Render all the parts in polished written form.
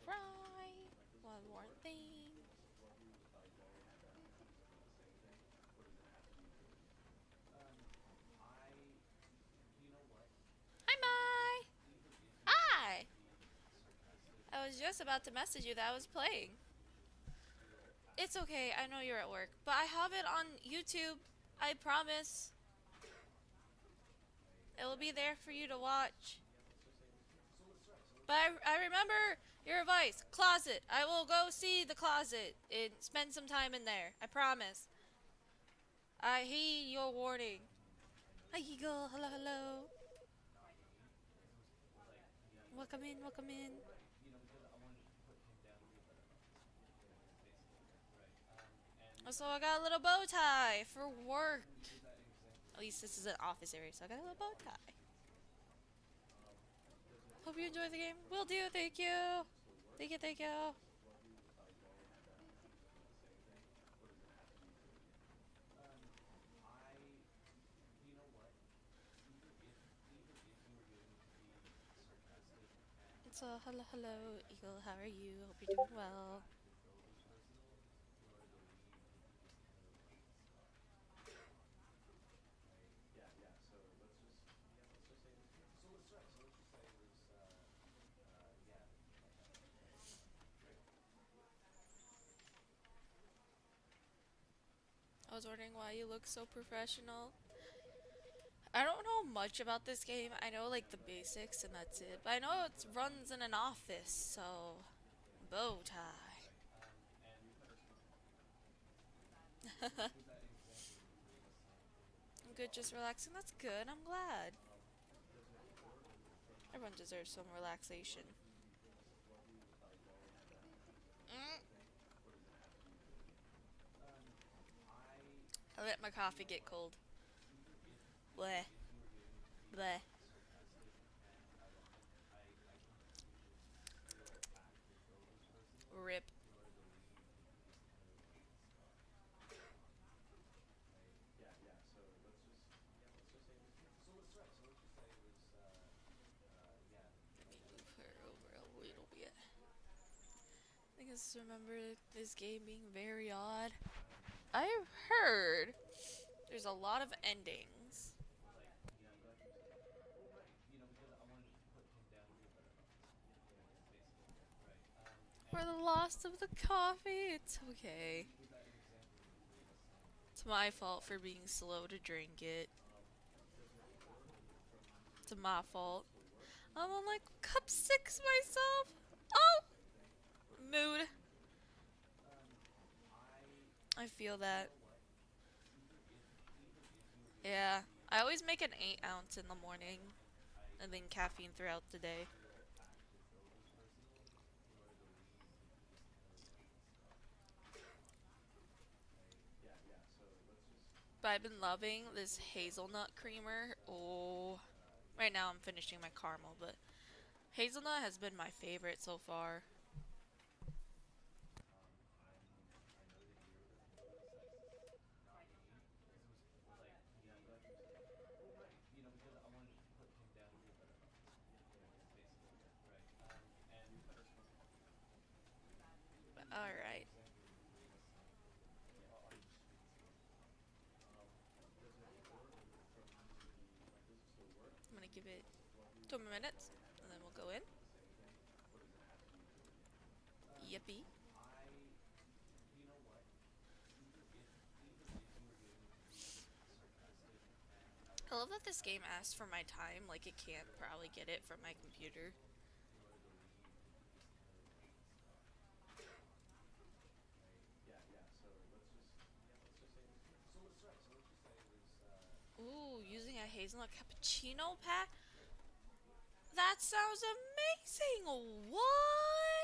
Alright. One more thing. Hi, Mai! Hi! I was just about to message you that I was playing. It's okay, I know you're at work, but I have it on YouTube. I promise. It will be there for you to watch. But I remember your advice. Closet. I will go see the closet and spend some time in there. I promise. I heed your warning. Hi, Eagle. Hello, hello. Welcome in, welcome in. Also, I got a little bow tie for work. At least this is an office area, so I got a little bow tie. Hope you enjoy the game. Will do. Thank you. Thank you, thank you. So, hello, hello, Eagle. How are you? Hope you're doing well. I was wondering why you look so professional. I don't know much about this game. I know like the basics and that's it. But I know it runs in an office, so bow tie. I'm good, just relaxing. That's good. I'm glad. Everyone deserves some relaxation. Mm. I let my coffee get cold. Bleh. Bleh. Rip. Move her over a little bit. I just remember this game being very odd. I've heard there's a lot of endings. For the loss of the coffee, it's okay. It's my fault for being slow to drink it. It's my fault. I'm on like cup 6 myself. Oh! Mood. I feel that. Yeah. I always make an 8 ounce in the morning and then caffeine throughout the day. But I've been loving this hazelnut creamer. Oh. Right now I'm finishing my caramel, but hazelnut has been my favorite so far. But alright. I'm gonna give it 2 minutes and then we'll go in. Yippee. I love that this game asks for my time, like it can't probably get it from my computer. Ooh, using a hazelnut cappuccino pack? That sounds amazing! What?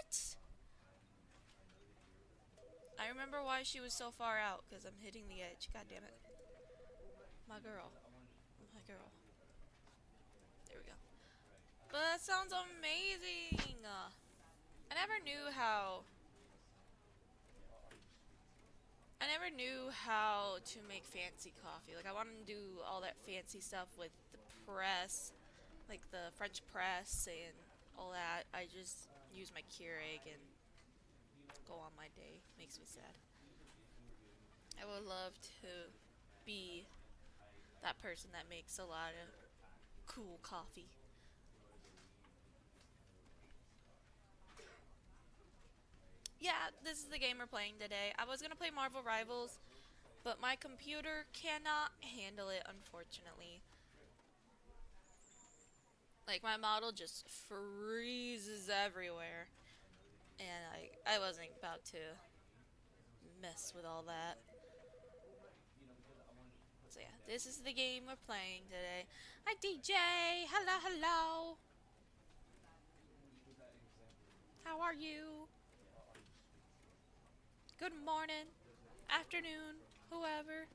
I remember why she was so far out, because I'm hitting the edge. God damn it. My girl. My girl. There we go. But that sounds amazing! I never knew how... I never knew how to make fancy coffee. Like, I wanted to do all that fancy stuff with the press, like the French press and all that. I just use my Keurig and go on my day. Makes me sad. I would love to be that person that makes a lot of cool coffee. Yeah, this is the game we're playing today. I was gonna play Marvel Rivals, but my computer cannot handle it, unfortunately. Like, my model just freezes everywhere, and I wasn't about to mess with all that. So yeah, this is the game we're playing today. Hi DJ, hello, hello. How are you? Good morning, afternoon, whoever.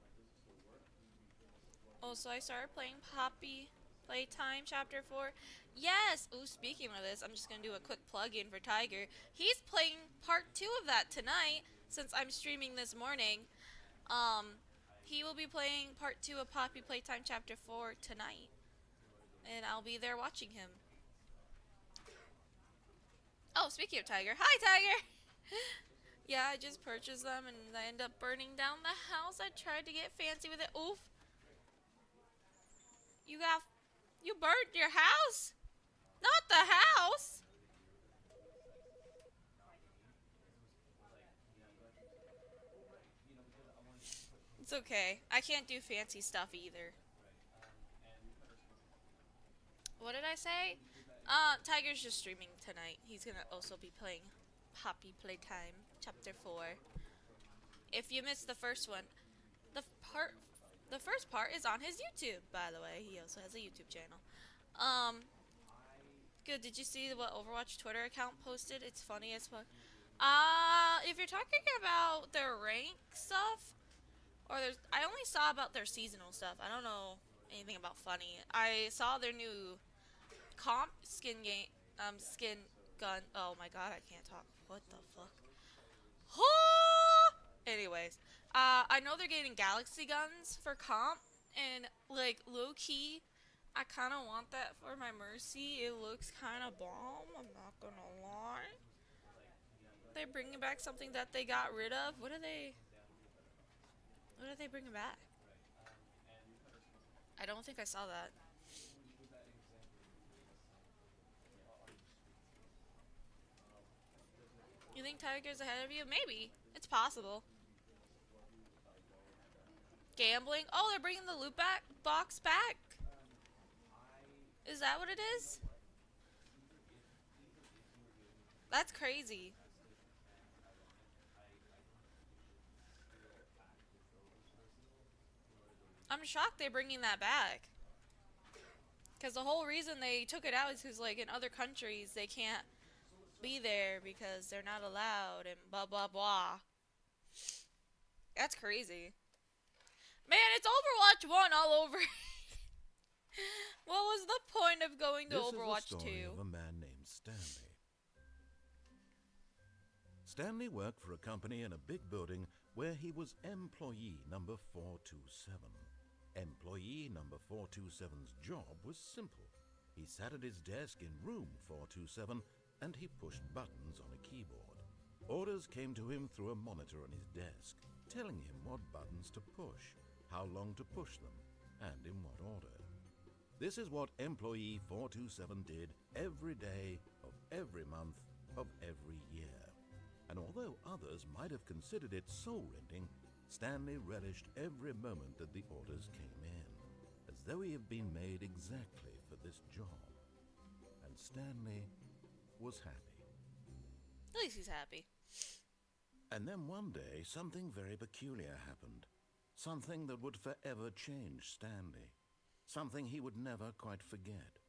Also, I started playing Poppy Playtime Chapter 4. Yes! Ooh, speaking of this, I'm just gonna do a quick plug-in for Tiger. He's playing part 2 of that tonight, since I'm streaming this morning. He will be playing part 2 of Poppy Playtime Chapter 4 tonight. And I'll be there watching him. Oh, speaking of Tiger. Hi, Tiger! Yeah, I just purchased them and I end up burning down the house. I tried to get fancy with it. Oof. You got... You burnt your house? Not the house! It's okay. I can't do fancy stuff either. What did I say? Tiger's just streaming tonight. He's gonna also be playing Poppy Playtime Chapter 4. If you missed the first one, the part, the first part is on his YouTube, by the way. He also has a YouTube channel. Good. Did you see what Overwatch Twitter account posted? It's funny as fuck. If you're talking about their rank stuff, or I only saw about their seasonal stuff. I don't know anything about funny. I saw their new comp skin game, skin gun. Oh my god, I can't talk. What the fuck? Anyways, I know they're getting galaxy guns for comp, and like low key, I kind of want that for my Mercy. It looks kind of bomb. I'm not gonna lie. They're bringing back something that they got rid of. What are they? What are they bringing back? I don't think I saw that. You think Tiger's ahead of you? Maybe. It's possible. Gambling? Oh, they're bringing the loot back box back? Is that what it is? That's crazy. I'm shocked they're bringing that back. Because the whole reason they took it out is because, like, in other countries, they can't be there because they're not allowed and blah, blah, blah. That's crazy. Man, it's Overwatch 1 all over. What was the point of going to Overwatch 2? This is the story of a man named Stanley. Stanley worked for a company in a big building where he was employee number 427. Employee number 427's job was simple. He sat at his desk in room 427 and he pushed buttons on a keyboard. Orders came to him through a monitor on his desk, telling him what buttons to push, how long to push them, and in what order. This is what employee 427 did every day of every month of every year. And although others might have considered it soul-rending, Stanley relished every moment that the orders came in, as though he had been made exactly for this job. And Stanley was happy. At least he's happy. And then one day, something very peculiar happened. Something that would forever change Stanley. Something he would never quite forget.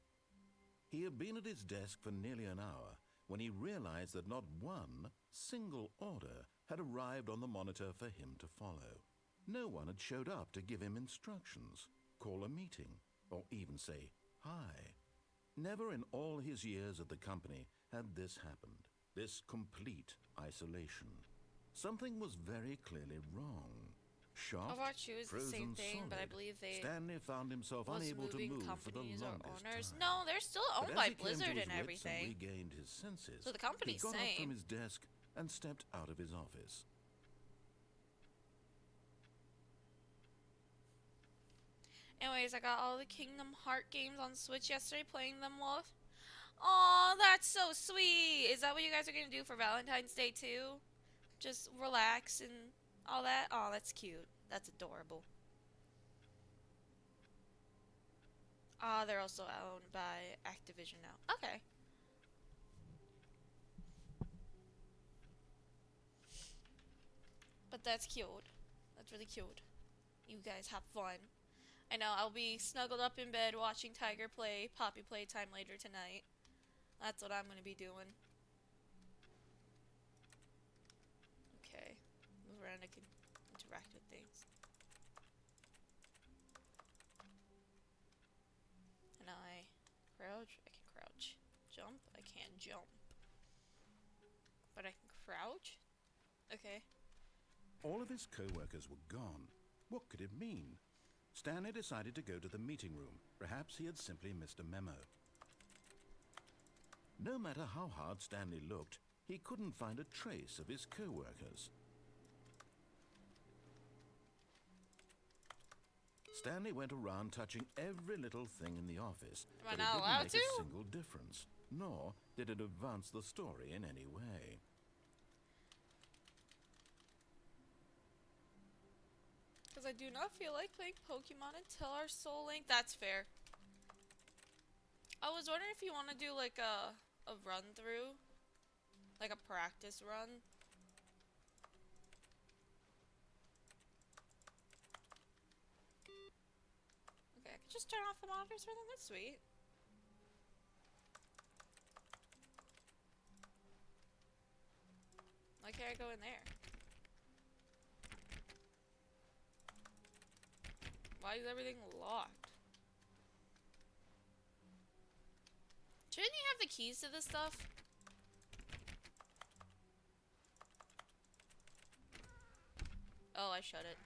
He had been at his desk for nearly an hour when he realized that not one single order had arrived on the monitor for him to follow. No one had showed up to give him instructions, call a meeting, or even say hi. Never in all his years at the company had this happened, this complete isolation. Something was very clearly wrong. Shocked, Overwatch 2 is the same frozen thing, solid, but I believe they Stanley found himself was unable to moving move for the companies or longest owners. time. No, they're still But owned as by he came to Blizzard his and wits everything. regained his senses, So the he company's got up from same. his desk and stepped out of his office. Anyways, I got all the Kingdom Heart games on Switch yesterday, playing them with. Aw, that's so sweet! Is that what you guys are gonna do for Valentine's Day too? Just relax and all that? Aw, that's cute. That's adorable. Ah, they're also owned by Activision now. Okay. But that's cute. That's really cute. You guys have fun. I know, I'll be snuggled up in bed watching Tiger play Poppy Playtime later tonight. That's what I'm gonna be doing. Okay. Move around, I can interact with things. And I crouch. I can crouch. Jump. I can't jump. But I can crouch? Okay. All of his co-workers were gone. What could it mean? Stanley decided to go to the meeting room. Perhaps he had simply missed a memo. No matter how hard Stanley looked, he couldn't find a trace of his co-workers. Stanley went around touching every little thing in the office, Am I but it not didn't allowed make to? a single difference, nor did it advance the story in any way. Because I do not feel like playing Pokemon until our Soul Link. That's fair. I was wondering if you want to do like a run through. Like a practice run. Okay, I can just turn off the monitors for them. That's sweet. Why can't I go in there? Why is everything locked? Shouldn't you have the keys to this stuff? Oh, I shut it.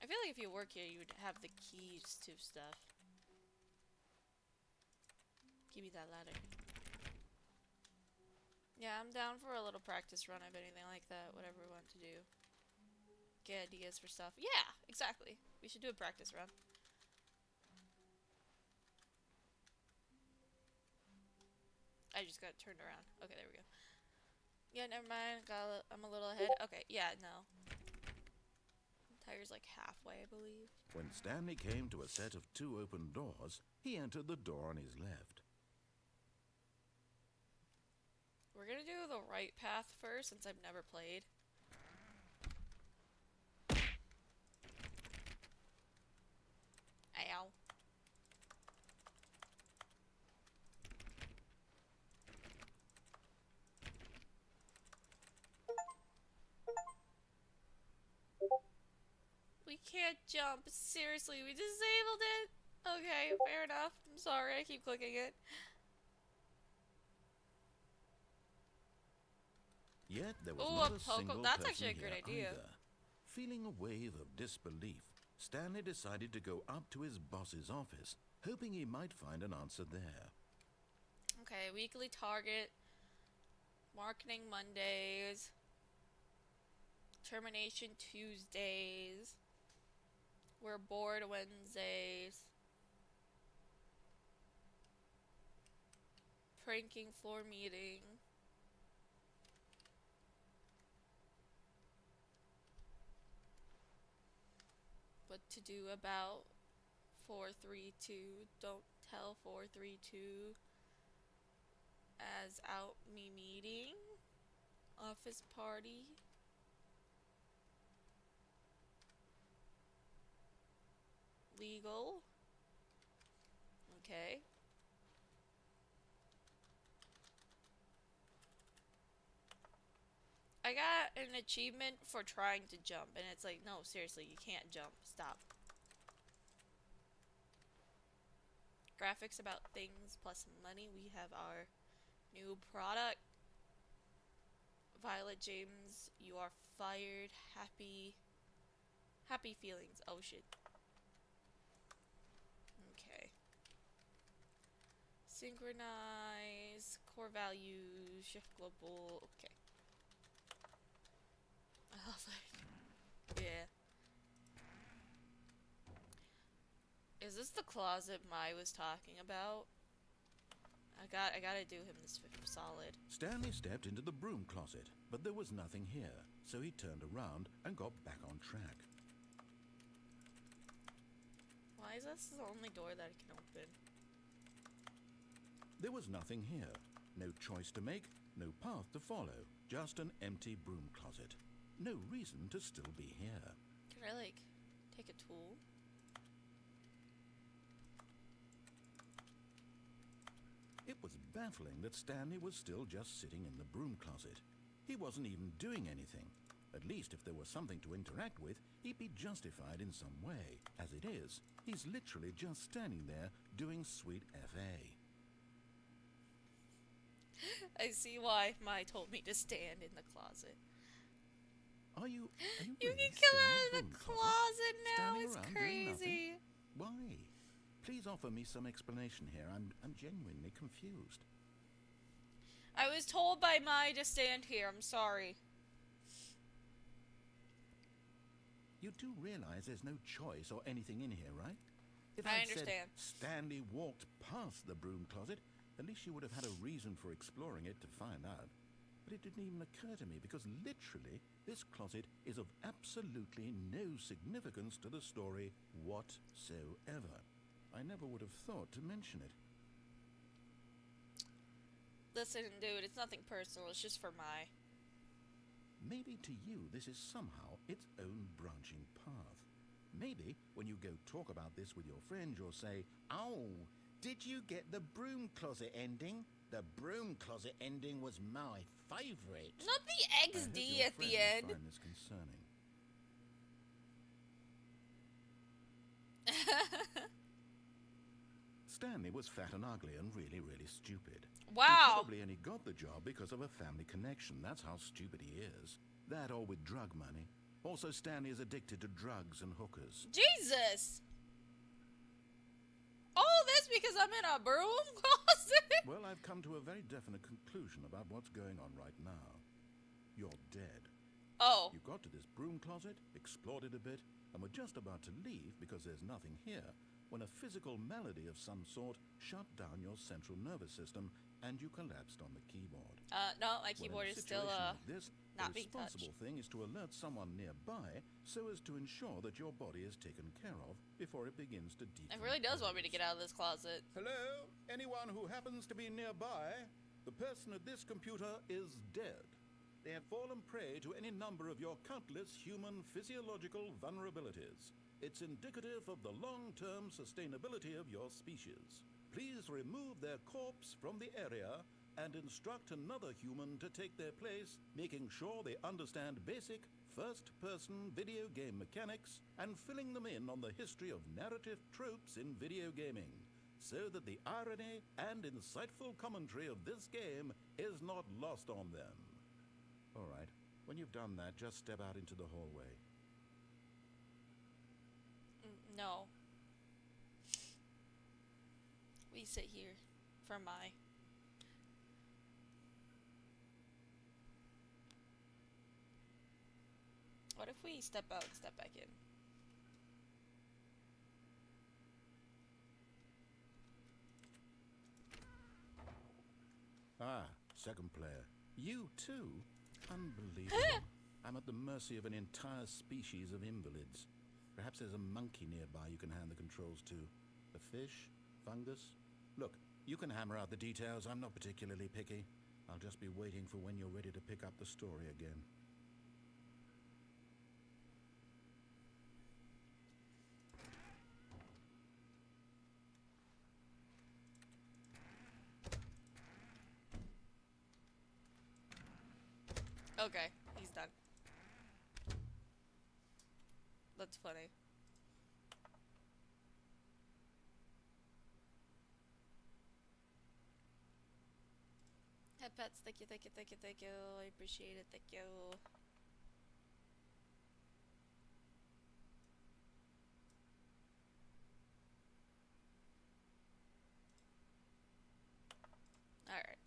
I feel like if you work here, you would have the keys to stuff. Give me that ladder. Yeah, I'm down for a little practice run of anything like that. Whatever we want to do. Get ideas for stuff. Yeah, exactly. We should do a practice run. I just got turned around. Okay, there we go. Yeah, never mind. I'm a little ahead. Okay, yeah, no. Tiger's like halfway, I believe. When Stanley came to a set of 2 open doors, he entered the door on his left. We're gonna do the right path first, since I've never played. Ow. We can't jump. Seriously, we disabled it. Okay, fair enough. I'm sorry, I keep clicking it. Yet there was Ooh, not a a single That's person actually a here good idea. either. Feeling a wave of disbelief, Stanley decided to go up to his boss's office, hoping he might find an answer there. Okay, weekly target. Marketing Mondays. Termination Tuesdays. We're bored Wednesdays. Pranking floor meeting. What to do about 432. Don't tell 432. As out me meeting. Office party. Legal. Okay. I got an achievement for trying to jump, and it's like, no, seriously, you can't jump. Stop. Graphics about things plus money. We have our new product. Violet James, you are fired. Happy feelings. Oh shit. Okay. Synchronize. Core values. Shift global. Okay. I love it. Yeah. Is this the closet Mai was talking about? I gotta do him this solid. Stanley stepped into the broom closet, but there was nothing here, so he turned around and got back on track. Why is this the only door that I can open? There was nothing here. No choice to make, no path to follow, just an empty broom closet. No reason to still be here. Can I, like, take a tool? It was baffling that Stanley was still just sitting in the broom closet. He wasn't even doing anything. At least if there was something to interact with, he'd be justified in some way. As it is, he's literally just standing there doing sweet FA. I see why Mai told me to stand in the closet. Are you You really can kill still her in in the the closet now. Standing It's around doing nothing? crazy. Why? Please offer me some explanation here. I'm genuinely confused. I was told by Mai to stand here. I'm sorry. You do realize there's no choice or anything in here, right? If I I'd understand. said Stanley walked past the broom closet, at least you would have had a reason for exploring it to find out. But it didn't even occur to me because literally this closet is of absolutely no significance to the story whatsoever. I never would have thought to mention it. Listen, dude, it's nothing personal. It's just for Mai. Maybe to you this is somehow its own branching path. Maybe when you go talk about this with your friend, you'll say, "Oh, did you get the broom closet ending? The broom closet ending was my favourite." Not the I hope XD your at the friends end. find this concerning. Stanley was fat and ugly and really, really stupid. He Wow. probably only got the job because of a family connection. That's how stupid he is. That or with drug money. Also, Stanley is addicted to drugs and hookers. Jesus. All this because I'm in a broom closet? Well, I've come to a very definite conclusion about what's going on right now. You're dead. Oh. You got to this broom closet, explored it a bit, and were just about to leave because there's nothing here when a physical malady of some sort shut down your central nervous system and you collapsed on the keyboard. No, my Well, keyboard in a is still, situation like this, not the being responsible touched. thing is to alert someone nearby so as to ensure that your body is taken care of before it begins to decompose. It really does want me to get out of this closet. Hello? Anyone who happens to be nearby? The person at this computer is dead. They have fallen prey to any number of your countless human physiological vulnerabilities. It's indicative of the long-term sustainability of your species. Please remove their corpse from the area and instruct another human to take their place, making sure they understand basic first-person video game mechanics and filling them in on the history of narrative tropes in video gaming, so that the irony and insightful commentary of this game is not lost on them. All right, when you've done that, just step out into the hallway. No. We sit here for Mai. What if we step out and step back in? Ah, second player. You too? Unbelievable. I'm at the mercy of an entire species of invalids. Perhaps there's a monkey nearby you can hand the controls to. A fish? Fungus? Look, you can hammer out the details. I'm not particularly picky. I'll just be waiting for when you're ready to pick up the story again. Okay. He's done. That's funny. Head pets, thank you, thank you, thank you, thank you. I appreciate it, thank you. Alright.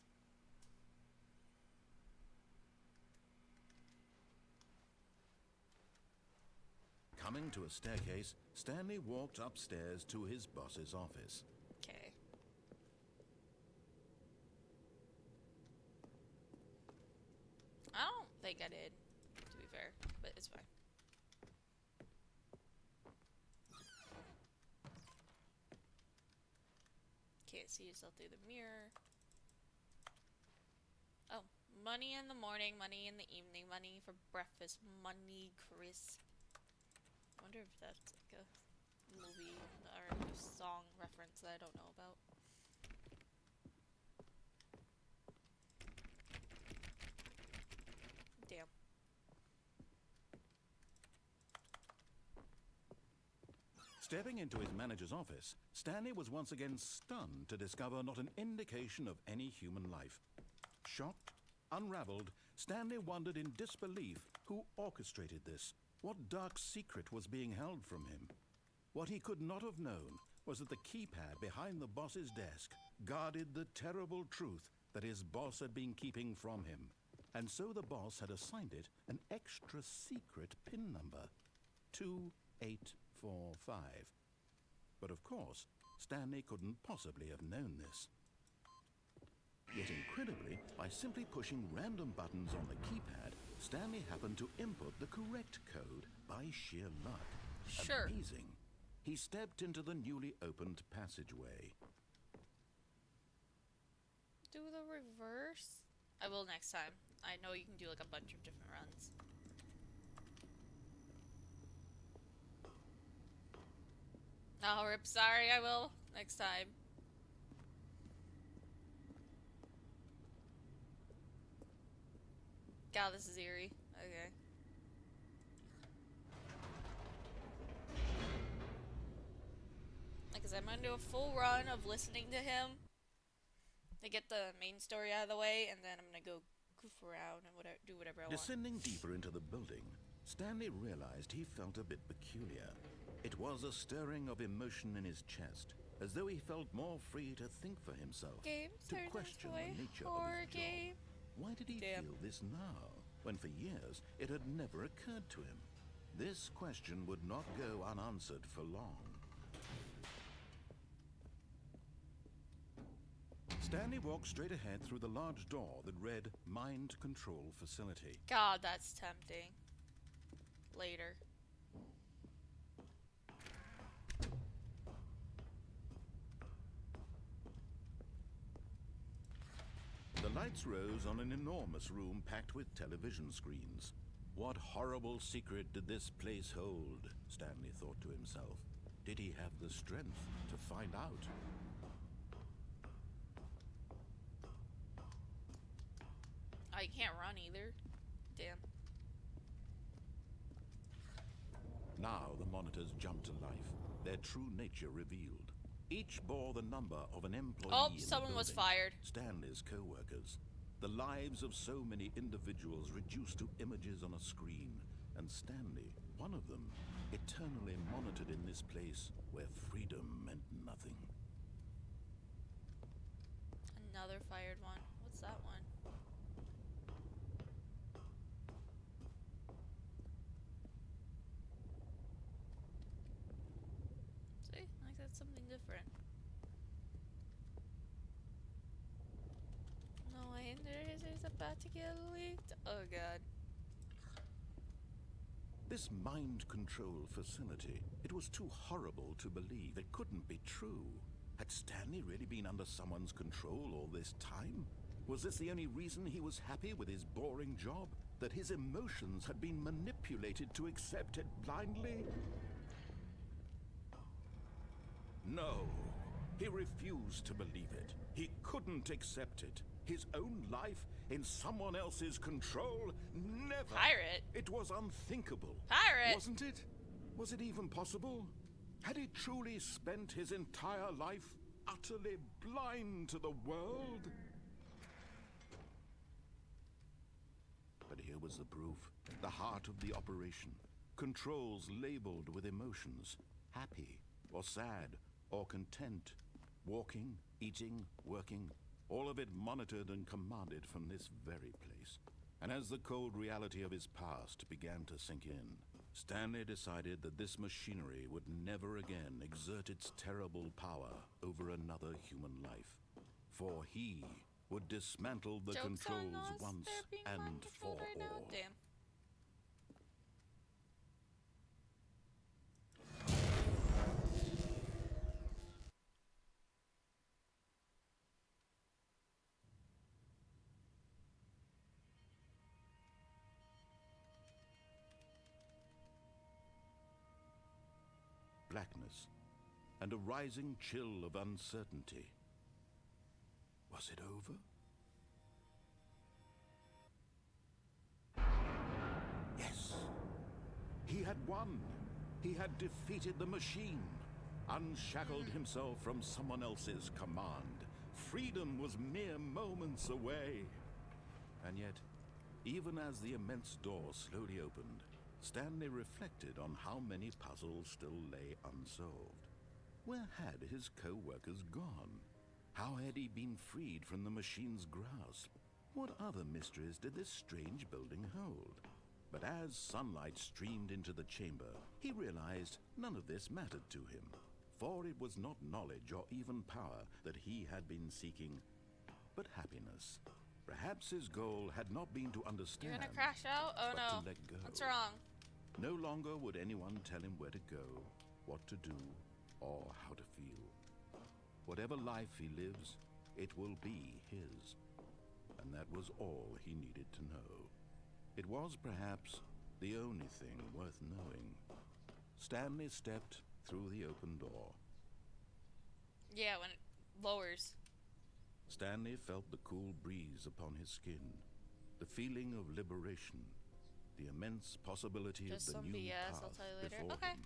Coming to a staircase, Stanley walked upstairs to his boss's office. Okay. I don't think I did, to be fair, but it's fine. Can't see yourself through the mirror. Oh, money in the morning, money in the evening, money for breakfast, money crisp. I wonder if that's like a movie or a song reference that I don't know about. Damn. Stepping into his manager's office, Stanley was once again stunned to discover not an indication of any human life. Shocked, unraveled, Stanley wondered in disbelief who orchestrated this. What dark secret was being held from him? What he could not have known was that the keypad behind the boss's desk guarded the terrible truth that his boss had been keeping from him. And so the boss had assigned it an extra secret PIN number, 2845. But of course, Stanley couldn't possibly have known this. Yet incredibly, by simply pushing random buttons on the keypad, Stanley happened to input the correct code by sheer luck. Sure. Amazing. He stepped into the newly opened passageway. Do the reverse? I will next time. I know you can do like a bunch of different runs. Oh, rip, sorry, I will next time. God, this is eerie. Okay. Because I'm gonna do a full run of listening to him to get the main story out of the way, and then I'm gonna go goof around and do whatever I want. Descending deeper into the building, Stanley realized he felt a bit peculiar. It was a stirring of emotion in his chest, as though he felt more free to think for himself, to question the nature of his job. Why did he feel this now, when for years it had never occurred to him? This question would not go unanswered for long. Stanley walked straight ahead through the large door that read Mind Control Facility. God, that's tempting. Later. The lights rose on an enormous room packed with television screens. What horrible secret did this place hold? Stanley thought to himself. Did he have the strength to find out? I can't run either. Damn. Now the monitors jumped to life, their true nature revealed. Each bore the number of an employee. Oh, in someone the was building, fired. Stanley's co-workers. The lives of so many individuals reduced to images on a screen, and Stanley, one of them, eternally monitored in this place where freedom meant nothing. Another fired one. What's that one? See? Like that's something different. No, is about to get leaked. Oh god. This mind control facility, it was too horrible to believe. It couldn't be true. Had Stanley really been under someone's control all this time? Was this the only reason he was happy with his boring job? That his emotions had been manipulated to accept it blindly? No. He refused to believe it. He couldn't accept it. His own life, in someone else's control? Never. Pirate? It was unthinkable. Pirate? Wasn't it? Was it even possible? Had he truly spent his entire life utterly blind to the world? But here was the proof, the heart of the operation. Controls labeled with emotions, happy or sad or content. Walking, eating, working, all of it monitored and commanded from this very place. And as the cold reality of his past began to sink in, Stanley decided that this machinery would never again exert its terrible power over another human life. For he would dismantle the Joke's on controls us. once They're being and mind for controlled right now. all. Damn. Blackness and a rising chill of uncertainty. Was it over? Yes. He had won. He had defeated the machine, unshackled himself from someone else's command. Freedom was mere moments away. And yet, even as the immense door slowly opened, Stanley reflected on how many puzzles still lay unsolved. Where had his co-workers gone? How had he been freed from the machine's grasp? What other mysteries did this strange building hold? But as sunlight streamed into the chamber, he realized none of this mattered to him. For it was not knowledge or even power that he had been seeking, but happiness. Perhaps his goal had not been to understand, You're gonna crash out? Oh but no. to let go. What's wrong? No longer would anyone tell him where to go, what to do, or how to feel. Whatever life he lives, it will be his. And that was all he needed to know. It was perhaps the only thing worth knowing. Stanley stepped through the open door. Yeah, when it lowers. Stanley felt the cool breeze upon his skin, the feeling of liberation, the immense possibility Just of the some new BS, path I'll tell you later. before Okay. him.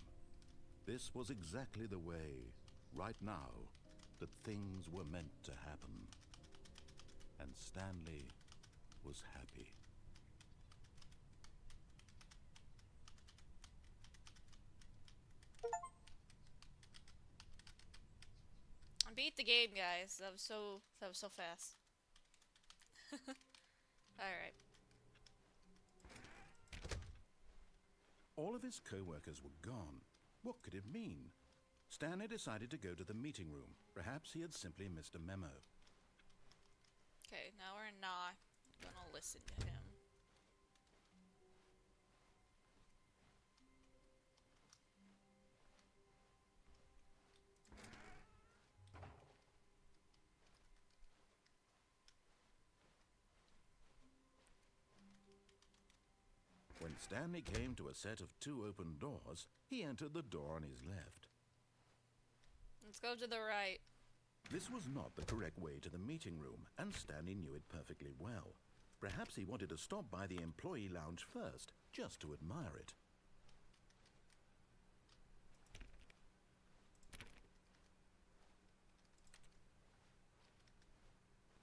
This was exactly the way, right now, that things were meant to happen. And Stanley was happy. I beat the game, guys. That was so fast. Alright. All of his co-workers were gone. What could it mean? Stanley decided to go to the meeting room. Perhaps he had simply missed a memo. Okay, now we're not gonna listen to him. When Stanley came to a set of 2 open doors, he entered the door on his left. Let's go to the right. This was not the correct way to the meeting room, and Stanley knew it perfectly well. Perhaps he wanted to stop by the employee lounge first, just to admire it.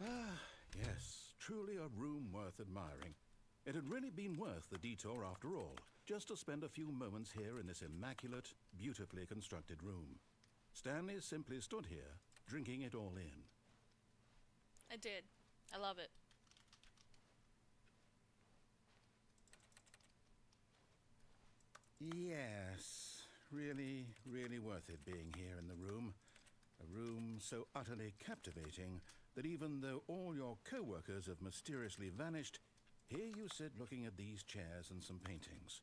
Ah, yes, truly a room worth admiring. It had really been worth the detour after all, just to spend a few moments here in this immaculate, beautifully constructed room. Stanley simply stood here, drinking it all in. I did. I love it. Yes, really, really worth it being here in the room. A room so utterly captivating that even though all your co-workers have mysteriously vanished, here you sit looking at these chairs and some paintings.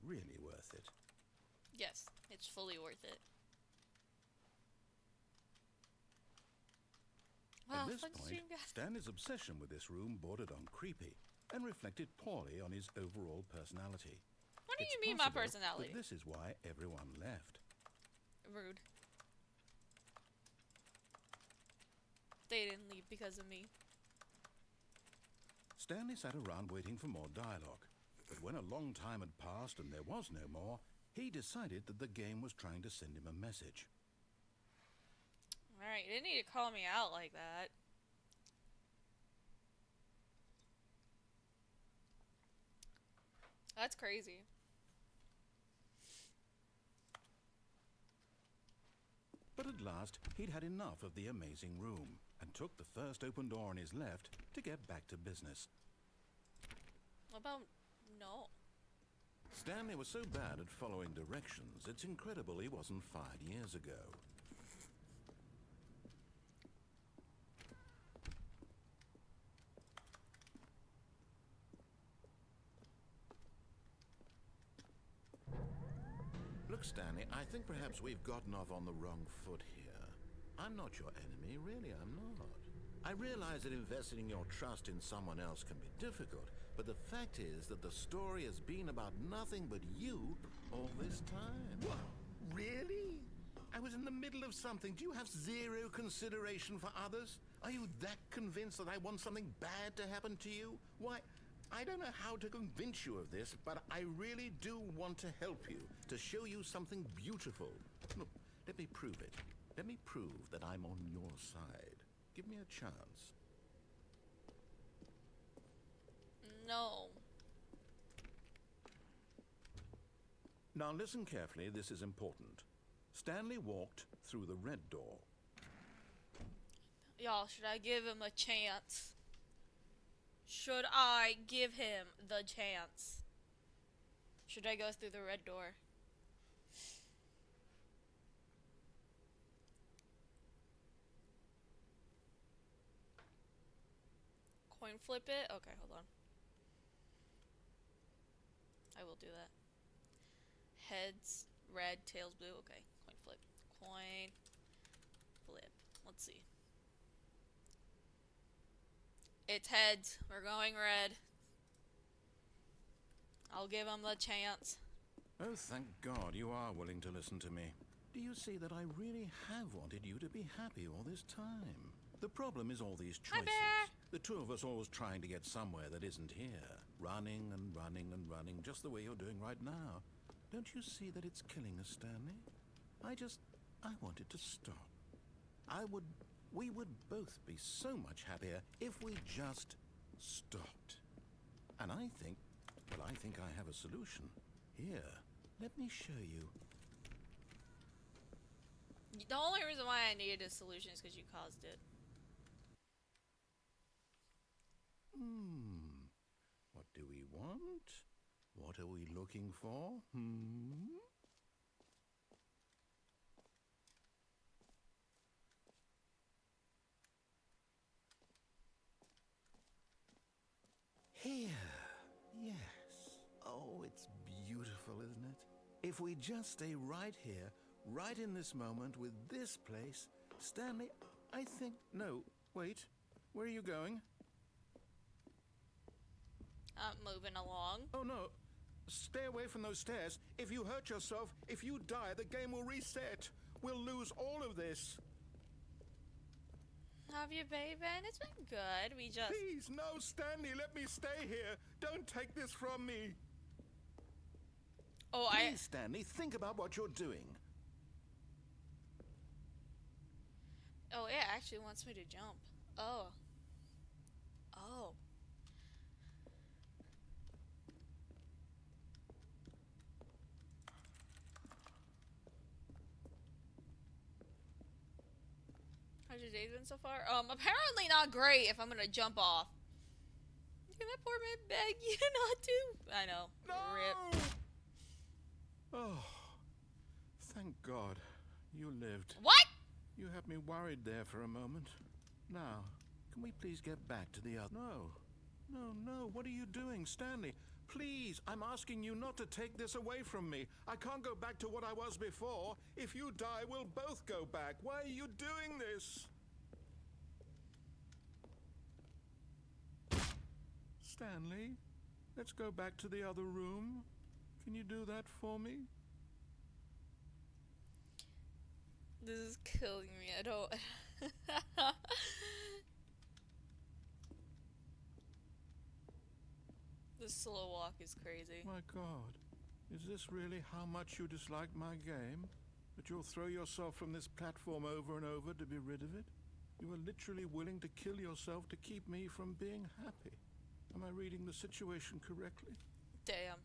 Really worth it. Yes, it's fully worth it. Wow, At this fun point, stream, guys. Stanley's obsession with this room bordered on creepy and reflected poorly on his overall personality. What do It's you mean my possible personality? that this is why everyone left. Rude. They didn't leave because of me. Stanley sat around waiting for more dialogue. But when a long time had passed and there was no more, he decided that the game was trying to send him a message. Alright, you didn't need to call me out like that. That's crazy. But at last, he'd had enough of the amazing room and took the first open door on his left to get back to business. What about no? Stanley was so bad at following directions, it's incredible he wasn't fired years ago. Look, Stanley, I think perhaps we've gotten off on the wrong foot here. I'm not your enemy, really, I'm not. I realize that investing your trust in someone else can be difficult, but the fact is that the story has been about nothing but you all this time. What? Really? I was in the middle of something. Do you have zero consideration for others? Are you that convinced that I want something bad to happen to you? Why, I don't know how to convince you of this, but I really do want to help you, to show you something beautiful. Look, let me prove it. Let me prove that I'm on your side. Give me a chance. No. Now listen carefully, this is important. Stanley walked through the red door. Y'all, should I give him a chance? Should I give him the chance? Should I go through the red door? Coin flip it? Okay, hold on. I will do that. Heads, red, tails, blue. Okay, coin flip. Coin flip. Let's see. It's heads. We're going red. I'll give him the chance. Oh, thank God you are willing to listen to me. Do you see that I really have wanted you to be happy all this time? The problem is all these choices. Hi, Bear. The two of us always trying to get somewhere that isn't here. Running and running and running, just the way you're doing right now. Don't you see that it's killing us, Stanley? I wanted to stop. We would both be so much happier if we just stopped. And I think I have a solution. Here, let me show you. The only reason why I needed a solution is because you caused it. What do we want? What are we looking for? Here. Yes. Oh, it's beautiful, isn't it? If we just stay right here, right in this moment with this place, Stanley, I think... No, wait. Where are you going? I'm moving along. Oh, no. Stay away from those stairs. If you hurt yourself, if you die, the game will reset. We'll lose all of this. Have you, baby? It's been good. We just... Please, no, Stanley, let me stay here. Don't take this from me. Oh, Please, Stanley, think about what you're doing. Oh, it actually wants me to jump. Oh. Oh. How's your day been so far? Apparently not great if I'm gonna jump off. Can that poor man beg you not to? I know. No! Rip. Oh, thank God you lived. What? You had me worried there for a moment. Now, can we please get back to the other... No, what are you doing, Stanley? Please, I'm asking you not to take this away from me. I can't go back to what I was before. If you die, we'll both go back. Why are you doing this? Stanley, let's go back to the other room. Can you do that for me? This is killing me. I don't... The slow walk is crazy. My God, is this really how much you dislike my game? That you'll throw yourself from this platform over and over to be rid of it? You are literally willing to kill yourself to keep me from being happy. Am I reading the situation correctly? Damn.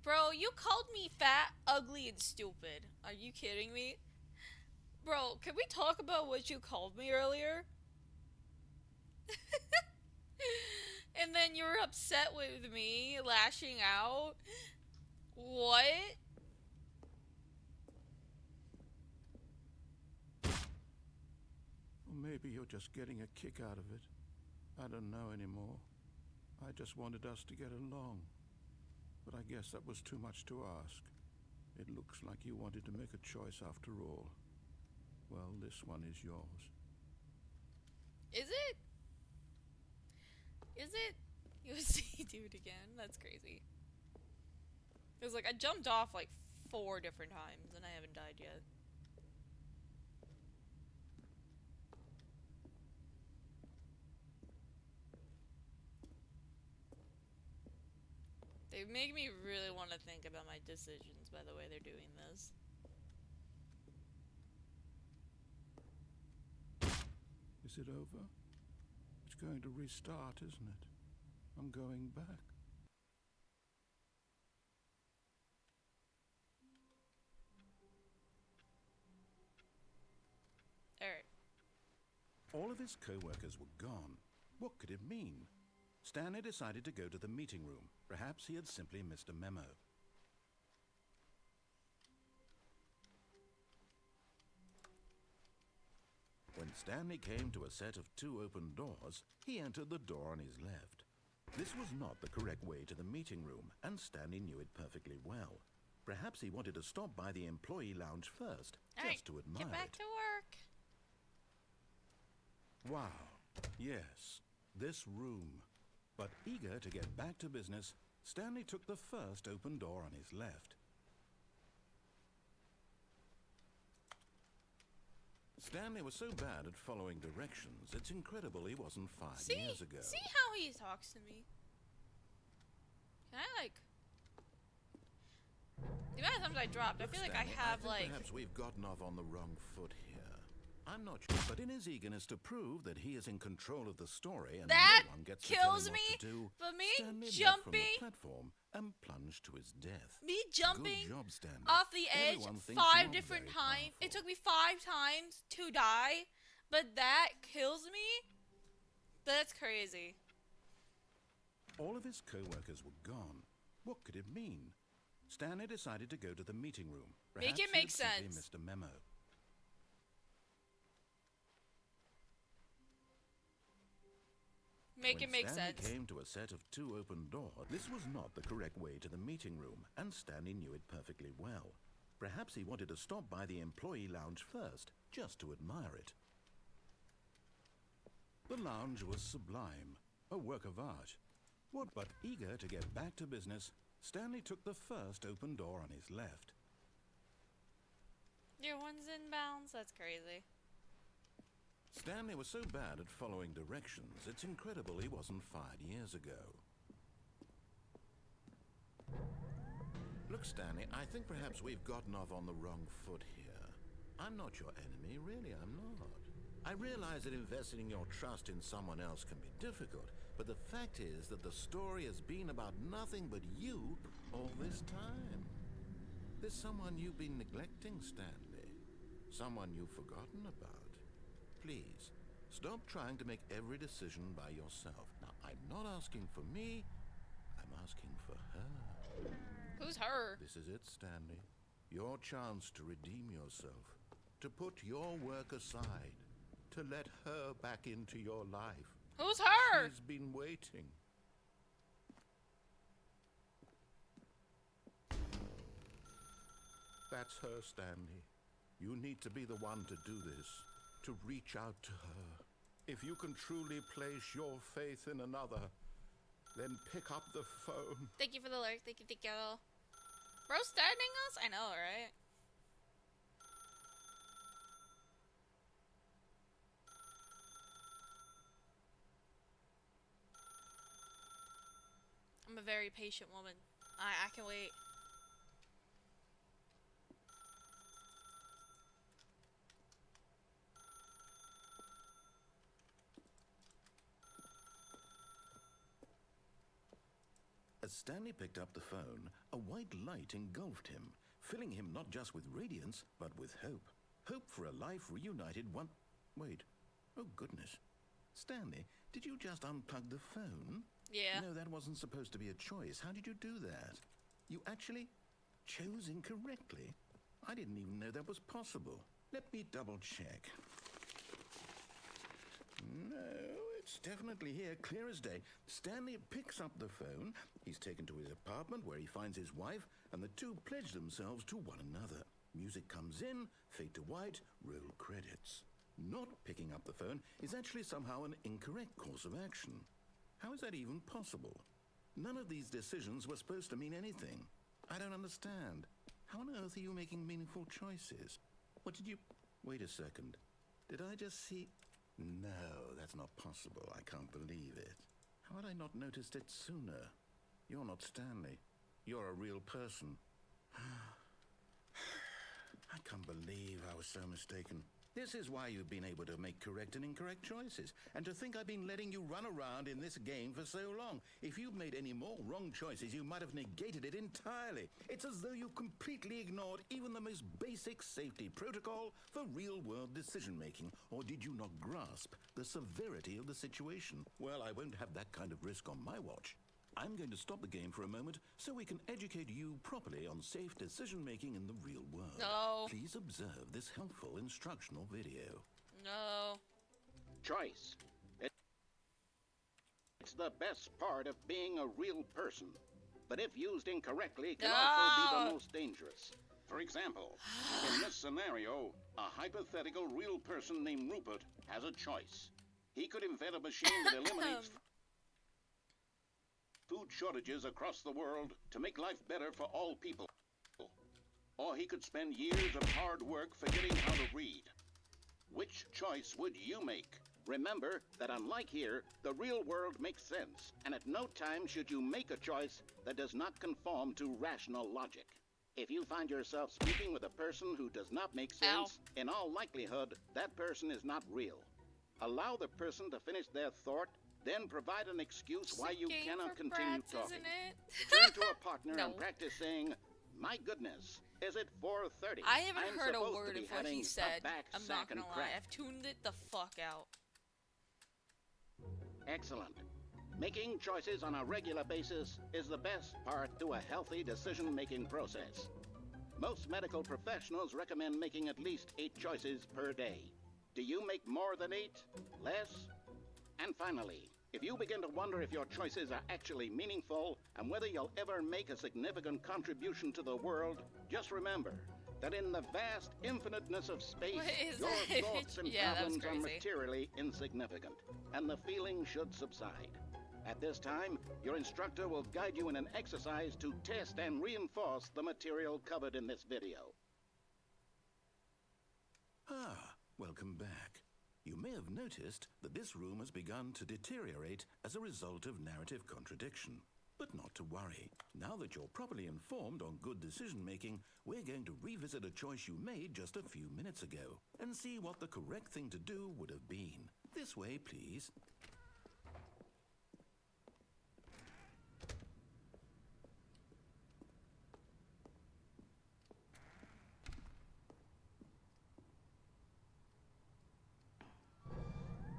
Bro, you called me fat, ugly, and stupid. Are you kidding me? Bro, can we talk about what you called me earlier? And then you were upset with me, lashing out? What? Or maybe you're just getting a kick out of it. I don't know anymore. I just wanted us to get along. But I guess that was too much to ask. It looks like you wanted to make a choice after all. Well, this one is yours. Is it? Is it? You see, dude, again? That's crazy. It was like, I jumped off like 4 different times and I haven't died yet. They make me really want to think about my decisions by the way they're doing this. Is it over? It's going to restart, isn't it? I'm going back. Alright. All of his co-workers were gone. What could it mean? Stanley decided to go to the meeting room. Perhaps he had simply missed a memo. When Stanley came to a set of 2 open doors, he entered the door on his left. This was not the correct way to the meeting room, and Stanley knew it perfectly well. Perhaps he wanted to stop by the employee lounge first, just to admire Get back it. to work. Wow, yes, this room. But eager to get back to business, Stanley took the first open door on his left. Stanley was so bad at following directions, it's incredible he wasn't 5 years ago. See how he talks to me? Can I, like... The amount of times I dropped, I feel like Stanley, I have, think like... perhaps we've gotten off on the wrong foot here. I'm not sure, but in his eagerness to prove that he is in control of the story and That no one gets to tell him kills what me. to do, For me, Stanley leapt from jumping... the platform and plunged to his death. Me jumping Good job, Stanley. off the edge Everyone thinks 5 you're different very times. powerful. It took me 5 times to die, but that kills me? That's crazy. All of his co-workers were gone. What could it mean? Stanley decided to go to the meeting room. Make Perhaps it make he had simply sense. missed a memo. Make it make Stanley sense. came to a set of 2 open doors, this was not the correct way to the meeting room, and Stanley knew it perfectly well. Perhaps he wanted to stop by the employee lounge first, just to admire it. The lounge was sublime, a work of art. What but eager to get back to business, Stanley took the first open door on his left. Your one's inbounds? That's crazy. Stanley was so bad at following directions, it's incredible he wasn't 5 years ago. Look, Stanley, I think perhaps we've gotten off on the wrong foot here. I'm not your enemy, really, I'm not. I realize that investing your trust in someone else can be difficult, but the fact is that the story has been about nothing but you all this time. There's someone you've been neglecting, Stanley. Someone you've forgotten about. Please, stop trying to make every decision by yourself. Now, I'm not asking for me, I'm asking for her. Who's her? This is it, Stanley. Your chance to redeem yourself. To put your work aside. To let her back into your life. Who's her? She's been waiting. That's her, Stanley. You need to be the one to do this. To reach out to her. If you can truly place your faith in another, then pick up the phone. Thank you for the lurk. Thank you. Bro, standing us? I know, right? very patient woman. I can wait. As Stanley picked up the phone, a white light engulfed him, filling him not just with radiance, but with hope. Hope for a life reunited one... Wait. Oh, goodness. Stanley, did you just unplug the phone? Yeah. No, that wasn't supposed to be a choice. How did you do that? You actually chose incorrectly? I didn't even know that was possible. Let me double check. No, it's definitely here, clear as day. Stanley picks up the phone. He's taken to his apartment where he finds his wife, and the two pledge themselves to one another. Music comes in, fade to white, roll credits. Not picking up the phone is actually somehow an incorrect course of action. How is that even possible? None of these decisions were supposed to mean anything. I don't understand. How on earth are you making meaningful choices? What did you... Wait a second. Did I just see... No, that's not possible. I can't believe it. How had I not noticed it sooner? You're not Stanley. You're a real person. I can't believe I was so mistaken. This is why you've been able to make correct and incorrect choices. And to think I've been letting you run around in this game for so long. If you'd made any more wrong choices, you might have negated it entirely. It's as though you completely ignored even the most basic safety protocol for real-world decision-making. Or did you not grasp the severity of the situation? Well, I won't have that kind of risk on my watch. I'm going to stop the game for a moment so we can educate you properly on safe decision-making in the real world. No. Please observe this helpful instructional video. No. Choice. It's the best part of being a real person. But if used incorrectly, can also be the most dangerous. For example, in this scenario, a hypothetical real person named Rupert has a choice. He could invent a machine that eliminates food shortages across the world to make life better for all people. Or he could spend years of hard work forgetting how to read. Which choice would you make? Remember that unlike here, the real world makes sense, and at no time should you make a choice that does not conform to rational logic. If you find yourself speaking with a person who does not make sense, in all likelihood, that person is not real. Allow the person to finish their thought, then provide an excuse why you cannot continue talking. Turn to a partner and practice saying, "My goodness, is it 4:30? I haven't heard a supposed word to be of what he having a said. back, I'm sack, not gonna and lie. crack." I've tuned it the fuck out. Excellent. Making choices on a regular basis is the best part to a healthy decision-making process. Most medical professionals recommend making at least 8 choices per day. Do you make more than 8? Less? And finally, if you begin to wonder if your choices are actually meaningful and whether you'll ever make a significant contribution to the world, just remember that in the vast infiniteness of space, your thoughts and problems are materially insignificant, and the feeling should subside. At this time, your instructor will guide you in an exercise to test and reinforce the material covered in this video. Welcome back. You may have noticed that this room has begun to deteriorate as a result of narrative contradiction. But not to worry. Now that you're properly informed on good decision-making, we're going to revisit a choice you made just a few minutes ago and see what the correct thing to do would have been. This way, please.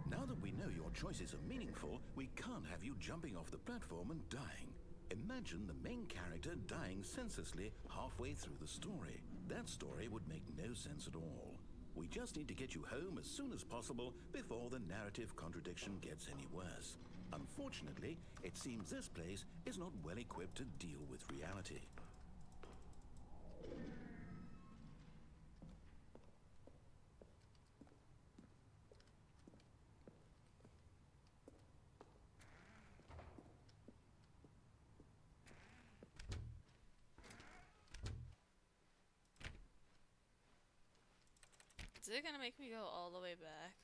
Now that we know your choices are meaningful, we can't have you jumping off the platform and dying. Imagine the main character dying senselessly halfway through the story. That story would make no sense at all. We just need to get you home as soon as possible before the narrative contradiction gets any worse. Unfortunately, it seems this place is not well equipped to deal with reality. Is it gonna make me go all the way back?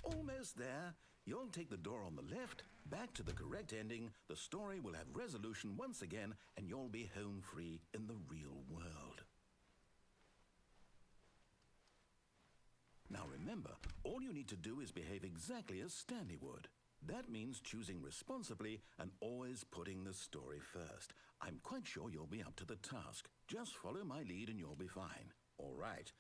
Almost there. You'll take the door on the left, back to the correct ending, the story will have resolution once again, and you'll be home free in the real world. Now remember, all you need to do is behave exactly as Stanley would. That means choosing responsibly and always putting the story first. I'm quite sure you'll be up to the task. Just follow my lead and you'll be fine. All right.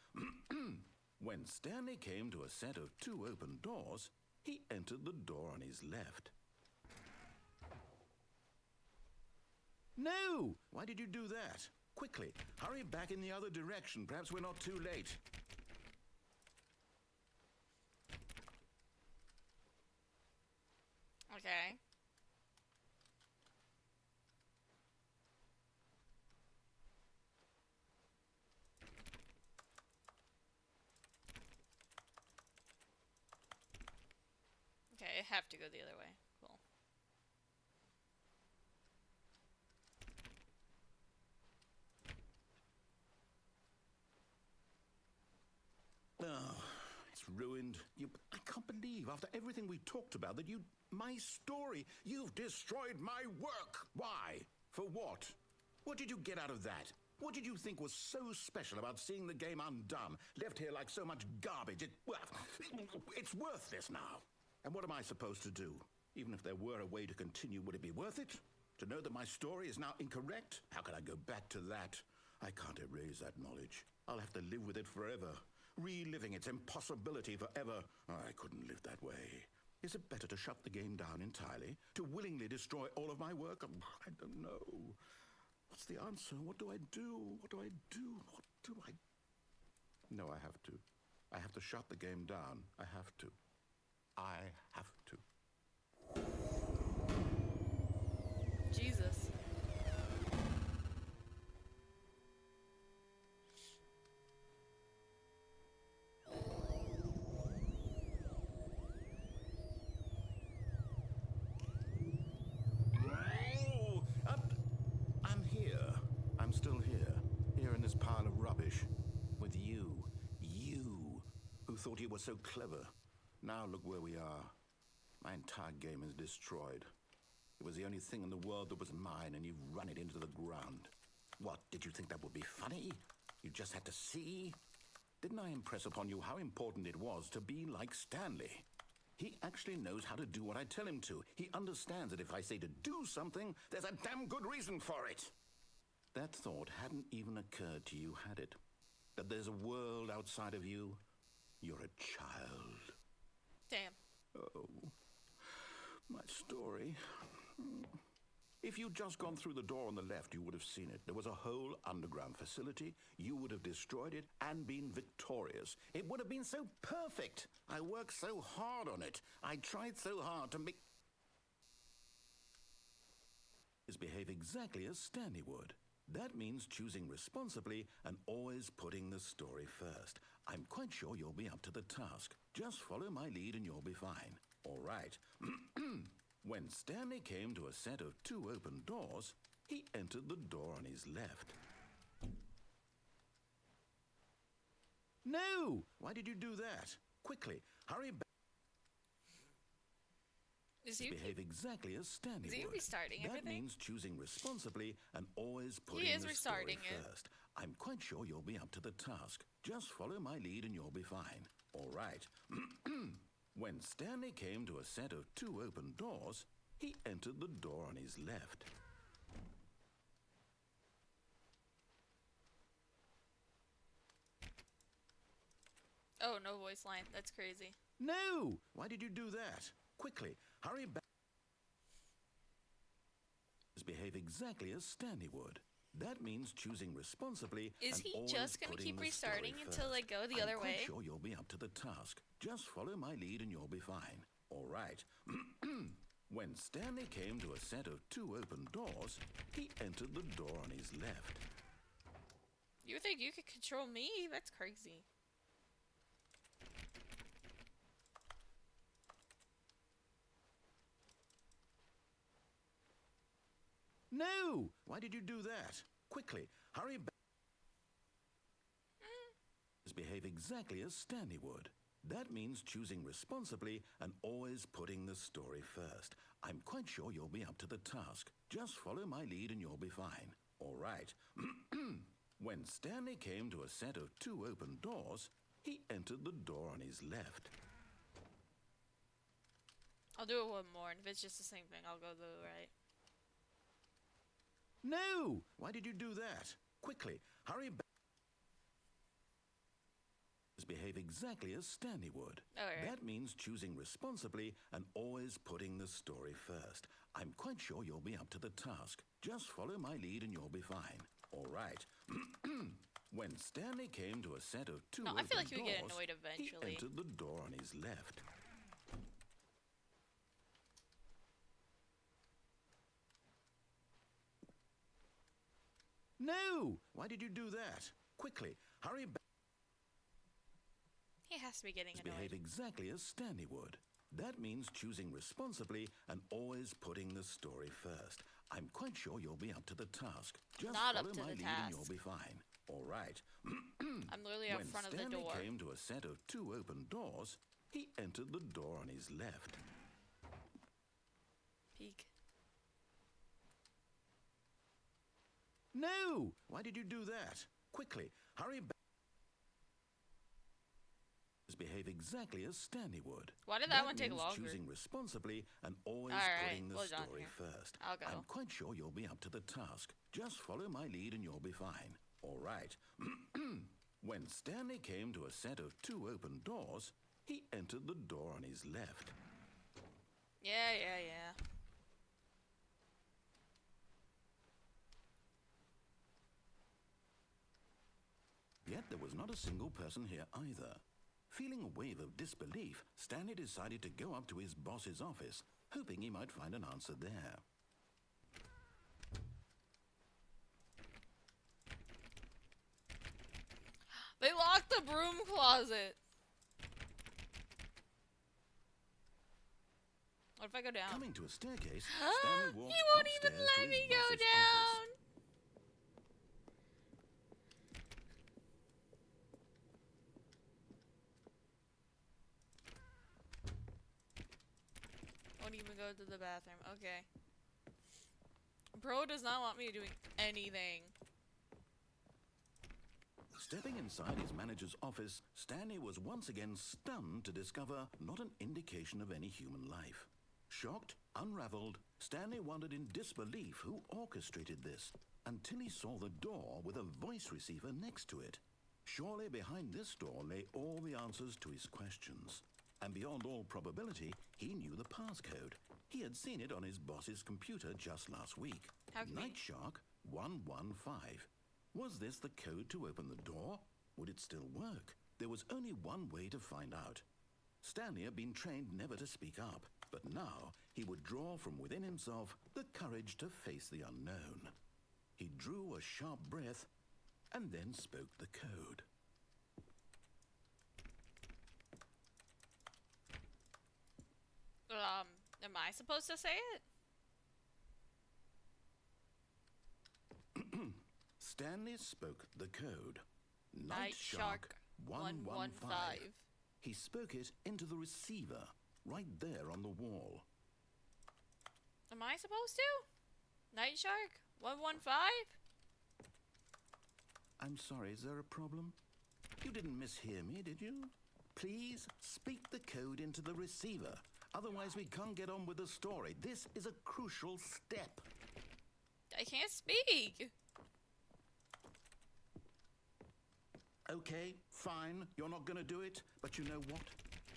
When Stanley came to a set of 2 open doors, he entered the door on his left. No! Why did you do that? Quickly, hurry back in the other direction. Perhaps we're not too late. Okay. Okay, I have to go the other way. Cool. Oh, it's ruined. I can't believe, after everything we talked about, that my story, you've destroyed my work. Why? For what? What did you get out of that? What did you think was so special about seeing the game undone, left here like so much garbage? It's worthless now. And what am I supposed to do? Even if there were a way to continue, would it be worth it? To know that my story is now incorrect? How can I go back to that? I can't erase that knowledge. I'll have to live with it forever, reliving its impossibility forever. I couldn't live that way. Is it better to shut the game down entirely? To willingly destroy all of my work? I don't know. What's the answer? What do I do? What do I do? What do I... No, I have to. I have to shut the game down. I have to. I have to. Jesus. I'm here. I'm still here. Here in this pile of rubbish. With you. You. Who thought you were so clever. Now look where we are. My entire game is destroyed. It was the only thing in the world that was mine, and you've run it into the ground. What, did you think that would be funny? You just had to see? Didn't I impress upon you how important it was to be like Stanley? He actually knows how to do what I tell him to. He understands that if I say to do something, there's a damn good reason for it. That thought hadn't even occurred to you, had it? That there's a world outside of you? You're a child. Damn. Oh, my story. If you'd just gone through the door on the left, you would have seen it. There was a whole underground facility. You would have destroyed it and been victorious. It would have been so perfect. I worked so hard on it. I tried so hard to make... behave exactly as Stanley would. That means choosing responsibly and always putting the story first. I'm quite sure you'll be up to the task. Just follow my lead and you'll be fine. All right. When Stanley came to a set of 2 open doors, he entered the door on his left. No! Why did you do that? Quickly, hurry back. Behave exactly as Stanley Is he would. restarting everything? That means choosing responsibly and always putting He is the restarting story it. first. I'm quite sure you'll be up to the task. Just follow my lead and you'll be fine. All right. When Stanley came to a set of 2 open doors, he entered the door on his left. Oh, no voice line. That's crazy. No! Why did you do that? Quickly, hurry back. Behave exactly as Stanley would. That means choosing responsibly. Is and he always just gonna putting keep the story restarting until first. I go the other I'm way? quite sure you'll be up to the task. Just follow my lead and you'll be fine. All right. When Stanley came to a set of 2 open doors, he entered the door on his left. You think you could control me? That's crazy. No! Why did you do that? Quickly, hurry back. Behave exactly as Stanley would. That means choosing responsibly and always putting the story first. I'm quite sure you'll be up to the task. Just follow my lead and you'll be fine. All right. When Stanley came to a set of 2 open doors, he entered the door on his left. I'll do it one more, and if it's just the same thing, I'll go to the right. No! Why did you do that? Quickly, hurry back. Behave exactly as Stanley would. Alright. That means choosing responsibly and always putting the story first. I'm quite sure you'll be up to the task. Just follow my lead and you'll be fine. All right. When Stanley came to a set of 2 No, open I feel like he would get doors, annoyed he eventually. entered the door on his left. No! Why did you do that? Quickly, hurry back. He has to be getting Behave annoyed. exactly as Stanley would. That means choosing responsibly and always putting the story first. I'm quite sure you'll be up to the task. Just Not up follow to my the lead and you'll task. be fine. All right. I'm literally out When front of the Stanley door. came to a set of 2 open doors, he entered the door on his left. Peek. No! Why did you do that? Quickly, hurry back. Behave exactly as Stanley would. Why did that one take means longer? Choosing responsibly and always Alright, putting the well done story here. first. I'll go. I'm quite sure you'll be up to the task. Just follow my lead and you'll be fine. All right. When Stanley came to a set of 2 open doors, he entered the door on his left. Yeah. Yet there was not a single person here either. Feeling a wave of disbelief, Stanley decided to go up to his boss's office, hoping he might find an answer there. They locked the broom closet. What if I go down? Coming to a staircase, Stanley He walked won't even upstairs to let his me go boss's down. office. Won't even go to the bathroom. Okay. Bro does not want me doing anything. Stepping inside his manager's office, Stanley was once again stunned to discover not an indication of any human life. Shocked, unraveled, Stanley wondered in disbelief who orchestrated this, until he saw the door with a voice receiver next to it. Surely behind this door lay all the answers to his questions. And beyond all probability, he knew the passcode. He had seen it on his boss's computer just last week. How convenient. Night Shark 115. Was this the code to open the door? Would it still work? There was only one way to find out. Stanley had been trained never to speak up, but now he would draw from within himself the courage to face the unknown. He drew a sharp breath and then spoke the code. Am I supposed to say it? Stanley spoke the code. Night Shark 115. He spoke it into the receiver, right there on the wall. Am I supposed to? Night Shark 115? I'm sorry, is there a problem? You didn't mishear me, did you? Please speak the code into the receiver. Otherwise, we can't get on with the story. This is a crucial step. I can't speak. Okay, fine. You're not going to do it. But you know what?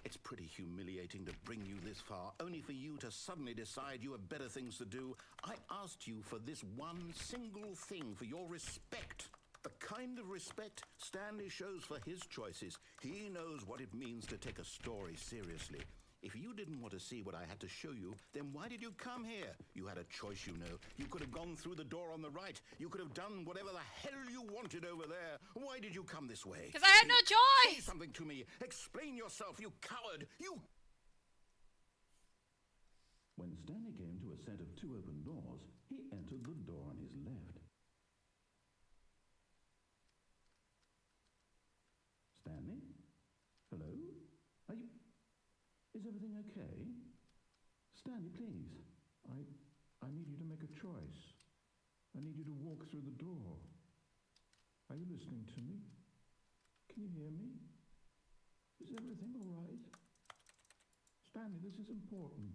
It's pretty humiliating to bring you this far, only for you to suddenly decide you have better things to do. I asked you for this one single thing, for your respect. The kind of respect Stanley shows for his choices. He knows what it means to take a story seriously. If you didn't want to see what I had to show you, then why did you come here? You had a choice, you know. You could have gone through the door on the right. You could have done whatever the hell you wanted over there. Why did you come this way? Because I had no Say choice. something to me. Explain yourself, you coward. You... When Stanley came to a set of 2 open doors, he entered the door on his left. Stanley? Hello? everything okay? Stanley, please. I need you to make a choice. I need you to walk through the door. Are you listening to me? Can you hear me? Is everything all right? Stanley, this is important.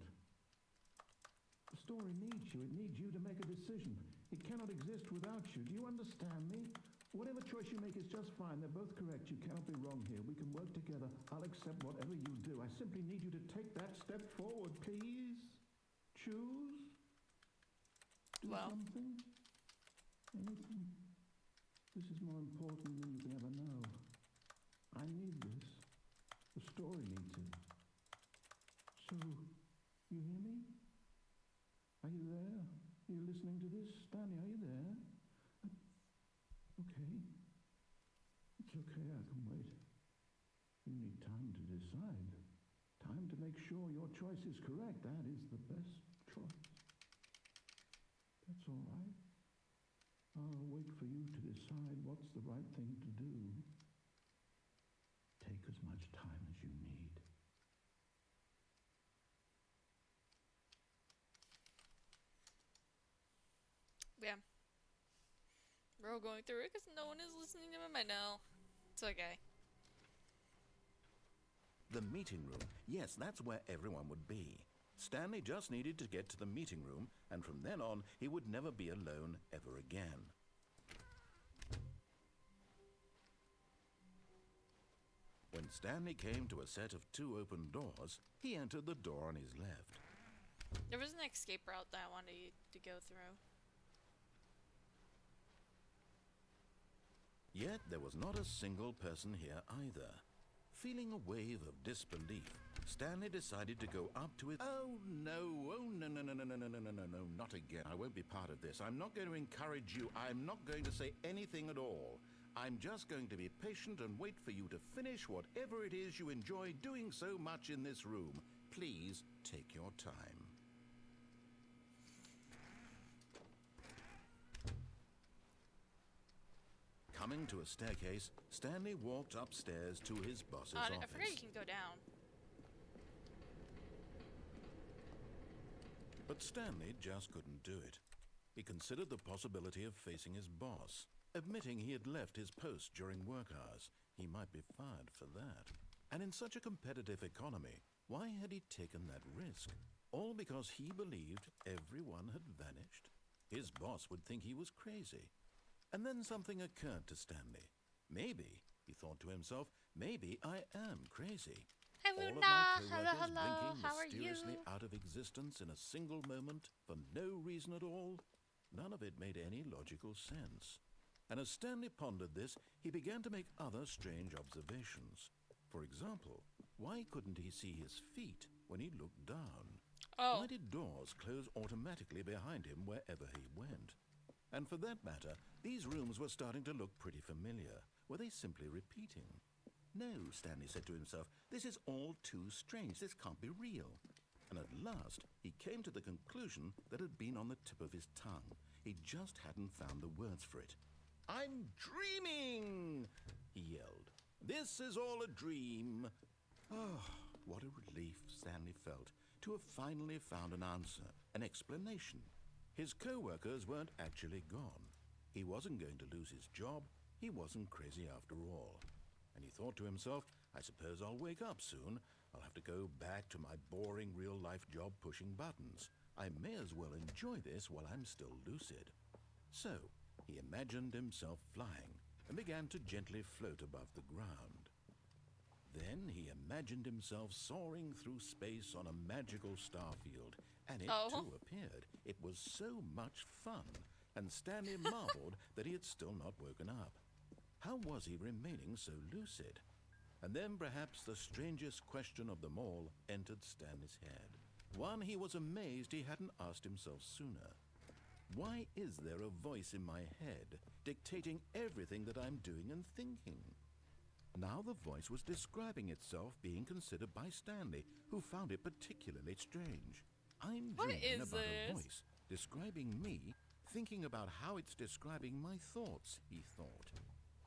The story needs you. It needs you to make a decision. It cannot exist without you. Do you understand me? Whatever choice you make is just fine. They're both correct. You cannot be wrong here. We can work together. I'll accept whatever you do. I simply need you to take that step forward, please. Choose. Do something. Anything. This is more important than you can ever know. I need this. The story needs it. So, you hear me? Are you there? Are you listening to this? Stanley, are you there? Okay. It's okay, I can wait. You need time to decide. Time to make sure your choice is correct. That is the best choice. That's all right. I'll wait for you to decide what's the right thing to do. Take as much time as you need. Yeah. We're all going through it because no one is listening to him. I know. It's okay. The meeting room. Yes, that's where everyone would be. Stanley just needed to get to the meeting room, and from then on, he would never be alone ever again. When Stanley came to a set of 2 open doors, he entered the door on his left. There was an escape route that I wanted you to go through. Yet there was not a single person here either. Feeling a wave of disbelief, Stanley decided to go up to it. Oh no, not again. I won't be part of this. I'm not going to encourage you. I'm not going to say anything at all. I'm just going to be patient and wait for you to finish whatever it is you enjoy doing so much in this room. Please take your time. Coming to a staircase, Stanley walked upstairs to his boss's office. I forgot you can go down. But Stanley just couldn't do it. He considered the possibility of facing his boss. Admitting he had left his post during work hours, he might be fired for that. And in such a competitive economy, why had he taken that risk? All because he believed everyone had vanished? His boss would think he was crazy. And then something occurred to Stanley. Maybe, he thought to himself, maybe I am crazy. Hi, All of Luna. my coworkers Hello. blinking How are you? mysteriously out of existence in a single moment for no reason at all. None of it made any logical sense. And as Stanley pondered this, he began to make other strange observations. For example, why couldn't he see his feet when he looked down? Oh. Why did doors close automatically behind him wherever he went? And for that matter, these rooms were starting to look pretty familiar. Were they simply repeating? No, Stanley said to himself, this is all too strange. This can't be real. And at last, he came to the conclusion that had been on the tip of his tongue. He just hadn't found the words for it. I'm dreaming, he yelled. This is all a dream. Oh, what a relief Stanley felt to have finally found an answer, an explanation. His co-workers weren't actually gone. He wasn't going to lose his job. He wasn't crazy after all. And he thought to himself, I suppose I'll wake up soon. I'll have to go back to my boring real-life job pushing buttons. I may as well enjoy this while I'm still lucid. So, he imagined himself flying and began to gently float above the ground. Then he imagined himself soaring through space on a magical starfield, and it too appeared. It was so much fun, and Stanley marveled that he had still not woken up. How was he remaining so lucid? And then perhaps the strangest question of them all entered Stanley's head. One he was amazed he hadn't asked himself sooner. Why is there a voice in my head dictating everything that I'm doing and thinking? Now the voice was describing itself being considered by Stanley, who found it particularly strange. I'm dreaming about a voice describing me, thinking about how it's describing my thoughts, he thought.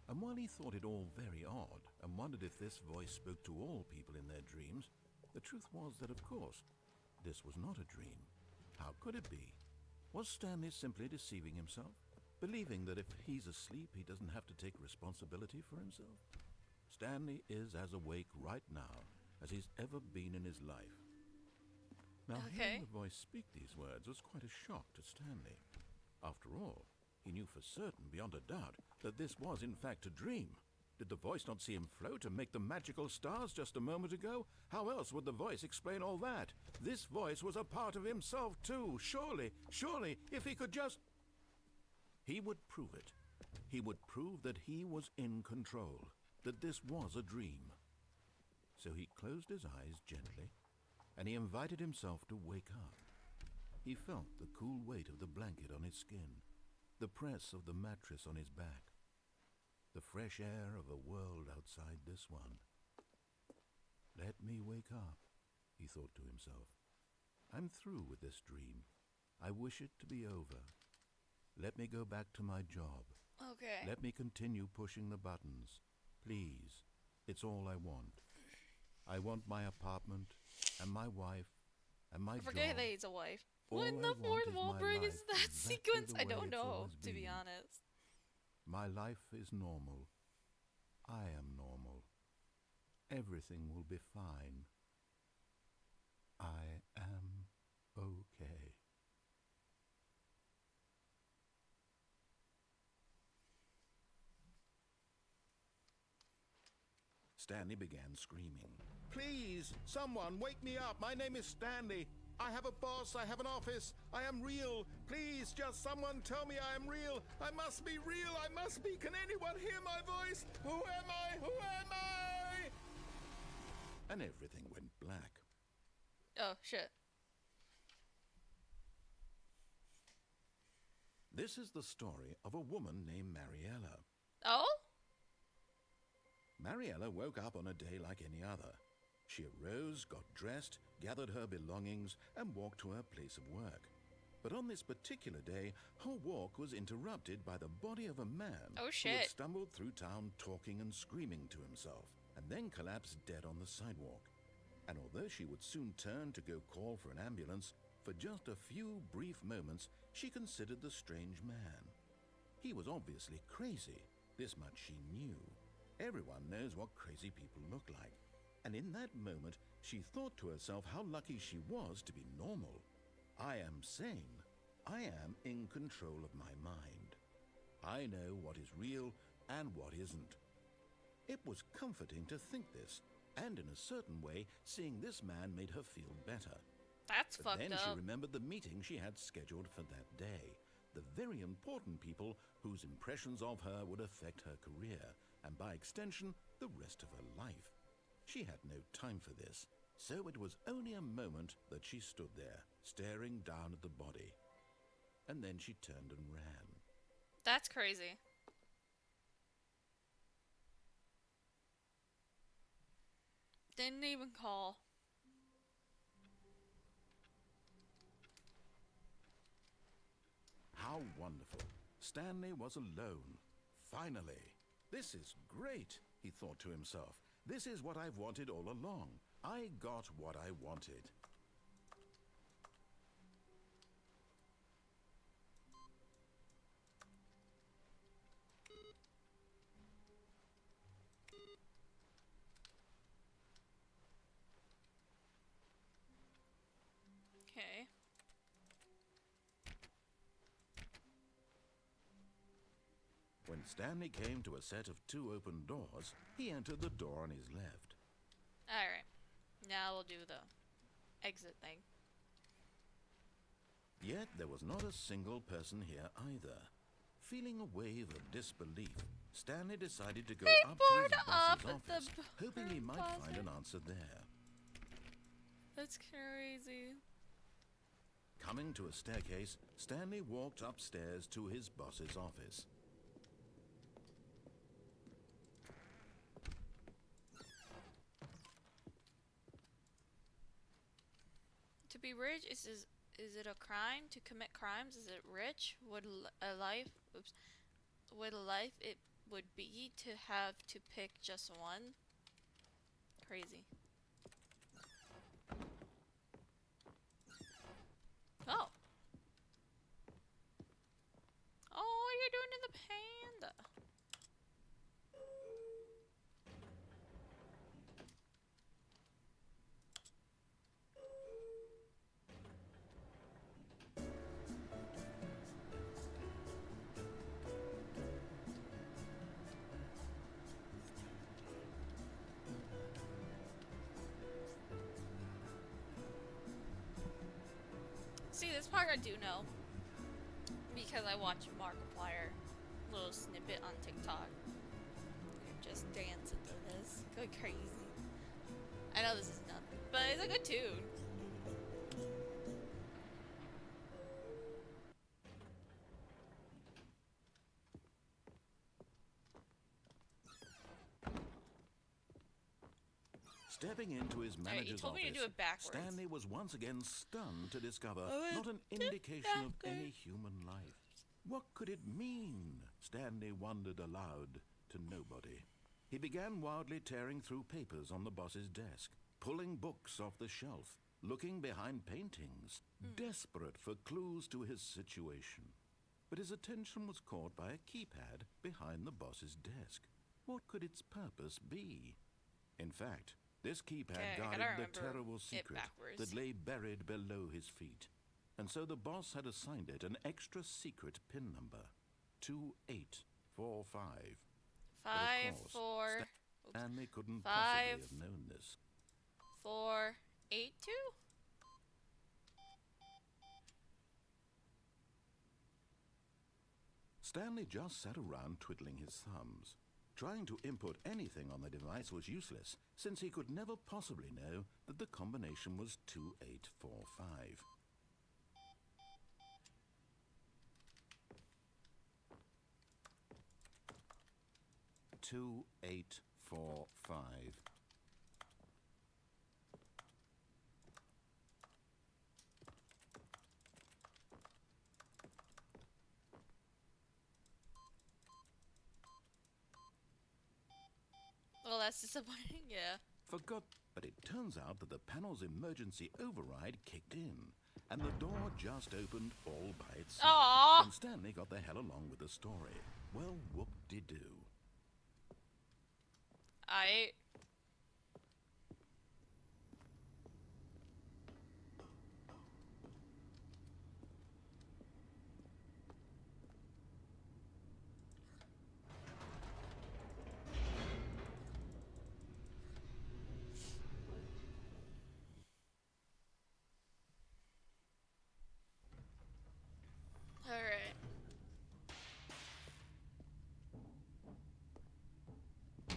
And while he thought it all very odd and wondered if this voice spoke to all people in their dreams, the truth was that, of course, this was not a dream. How could it be? Was Stanley simply deceiving himself, believing that if he's asleep, he doesn't have to take responsibility for himself? Stanley is as awake right now as he's ever been in his life. Now, hearing the voice speak these words was quite a shock to Stanley. After all, he knew for certain, beyond a doubt, that this was in fact a dream. Did the voice not see him float and make the magical stars just a moment ago? How else would the voice explain all that? This voice was a part of himself too. Surely, if he could just... He would prove it. He would prove that he was in control, that this was a dream. So he closed his eyes gently, and he invited himself to wake up. He felt the cool weight of the blanket on his skin, the press of the mattress on his back, the fresh air of a world outside this one. Let me wake up, he thought to himself. I'm through with this dream. I wish it to be over. Let me go back to my job. Okay. Let me continue pushing the buttons. Please, it's all I want. I want my apartment, and my wife, and my Forget job. that he's a wife. All What in I the want fourth is wall my break is life that exactly sequence? the I way don't it's know, always to be been. honest. My life is normal. I am normal. Everything will be fine. I am okay. Stanley began screaming. Please, someone, wake me up. My name is Stanley. I have a boss. I have an office. I am real. Please, just someone tell me I am real. I must be real. I must be. Can anyone hear my voice? Who am I? Who am I? And everything went black. Oh, shit. This is the story of a woman named Mariella. Oh? Mariella woke up on a day like any other. She arose, got dressed, gathered her belongings, and walked to her place of work. But on this particular day, her walk was interrupted by the body of a man Oh, who had shit. stumbled through town talking and screaming to himself, and then collapsed dead on the sidewalk. And although she would soon turn to go call for an ambulance, for just a few brief moments she considered the strange man. He was obviously crazy. This much she knew. Everyone knows what crazy people look like. And in that moment, she thought to herself how lucky she was to be normal. I am sane. I am in control of my mind. I know what is real and what isn't. It was comforting to think this, and in a certain way, seeing this man made her feel better. That's But fucked then she up. remembered the meeting she had scheduled for that day. The very important people whose impressions of her would affect her career, and by extension, the rest of her life. She had no time for this, so it was only a moment that she stood there, staring down at the body. And then she turned and ran. That's crazy. Didn't even call. How wonderful. Stanley was alone. Finally. This is great, he thought to himself. This is what I've wanted all along. I got what I wanted. Okay. When Stanley came to a set of 2 open doors, he entered the door on his left. Alright. Now we'll do the exit thing. Yet there was not a single person here either. Feeling a wave of disbelief, Stanley decided to go They up to his poured up boss's at the office, hoping he might closet. find an answer there. That's crazy. Coming to a staircase, Stanley walked upstairs to his boss's office. To be rich is it a crime to commit crimes? Is it rich? Would a life would a life it would be to have to pick just one? Crazy. doing to the panda? See, this part I do know. Because I watch Markiplier little snippet on TikTok. They're just dancing to this. Go crazy. I know this is nothing, but it's a good tune. Stepping into his Alright, manager's you told me to office, do it backwards. Stanley was once again stunned to discover Oh, not an indication of any backwards. human life. What could it mean? Stanley wondered aloud to nobody. He began wildly tearing through papers on the boss's desk, pulling books off the shelf, looking behind paintings, desperate for clues to his situation. But his attention was caught by a keypad behind the boss's desk. What could its purpose be? In fact, this keypad Okay, I gotta guarded the remember terrible it secret backwards. that lay buried below his feet. And so the boss had assigned it an extra secret PIN number, 2845. But of 5, course, 4, Stanley couldn't 5, possibly have known this. 4, 8, 2. Stanley just sat around twiddling his thumbs. Trying to input anything on the device was useless, since he could never possibly know that the combination was 2845. Two, 845. Well, that's disappointing, yeah. Forgot, but it turns out that the panel's emergency override kicked in, and the door just opened all by itself. Aww. And Stanley got the hell along with the story. Well, whoop-de-doo. I... Alright.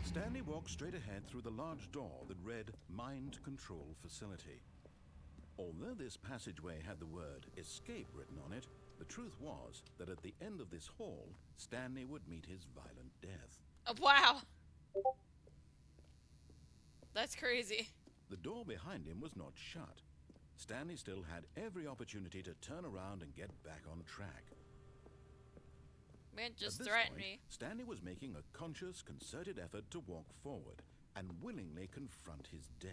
Stanley walked straight ahead through the large door that read Mind Control Facility. Although this passageway had the word escape written on it, the truth was that at the end of this hall, Stanley would meet his violent death. Oh, wow. That's crazy. The door behind him was not shut. Stanley still had every opportunity to turn around and get back on track. Man, just At this threatened point, me. Stanley was making a conscious, concerted effort to walk forward and willingly confront his death.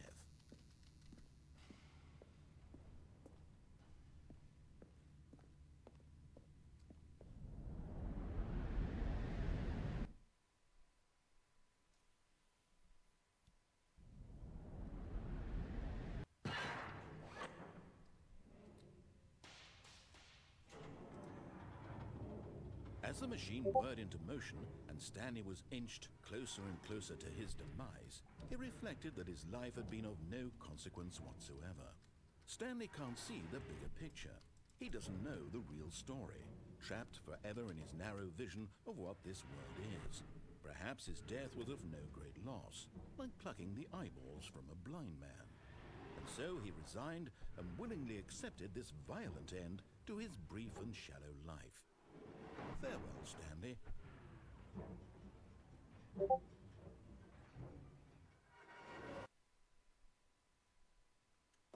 As the machine whirred into motion and Stanley was inched closer and closer to his demise, he reflected that his life had been of no consequence whatsoever. Stanley can't see the bigger picture. He doesn't know the real story, trapped forever in his narrow vision of what this world is. Perhaps his death was of no great loss, like plucking the eyeballs from a blind man. And so he resigned and willingly accepted this violent end to his brief and shallow life. Farewell, Stanley.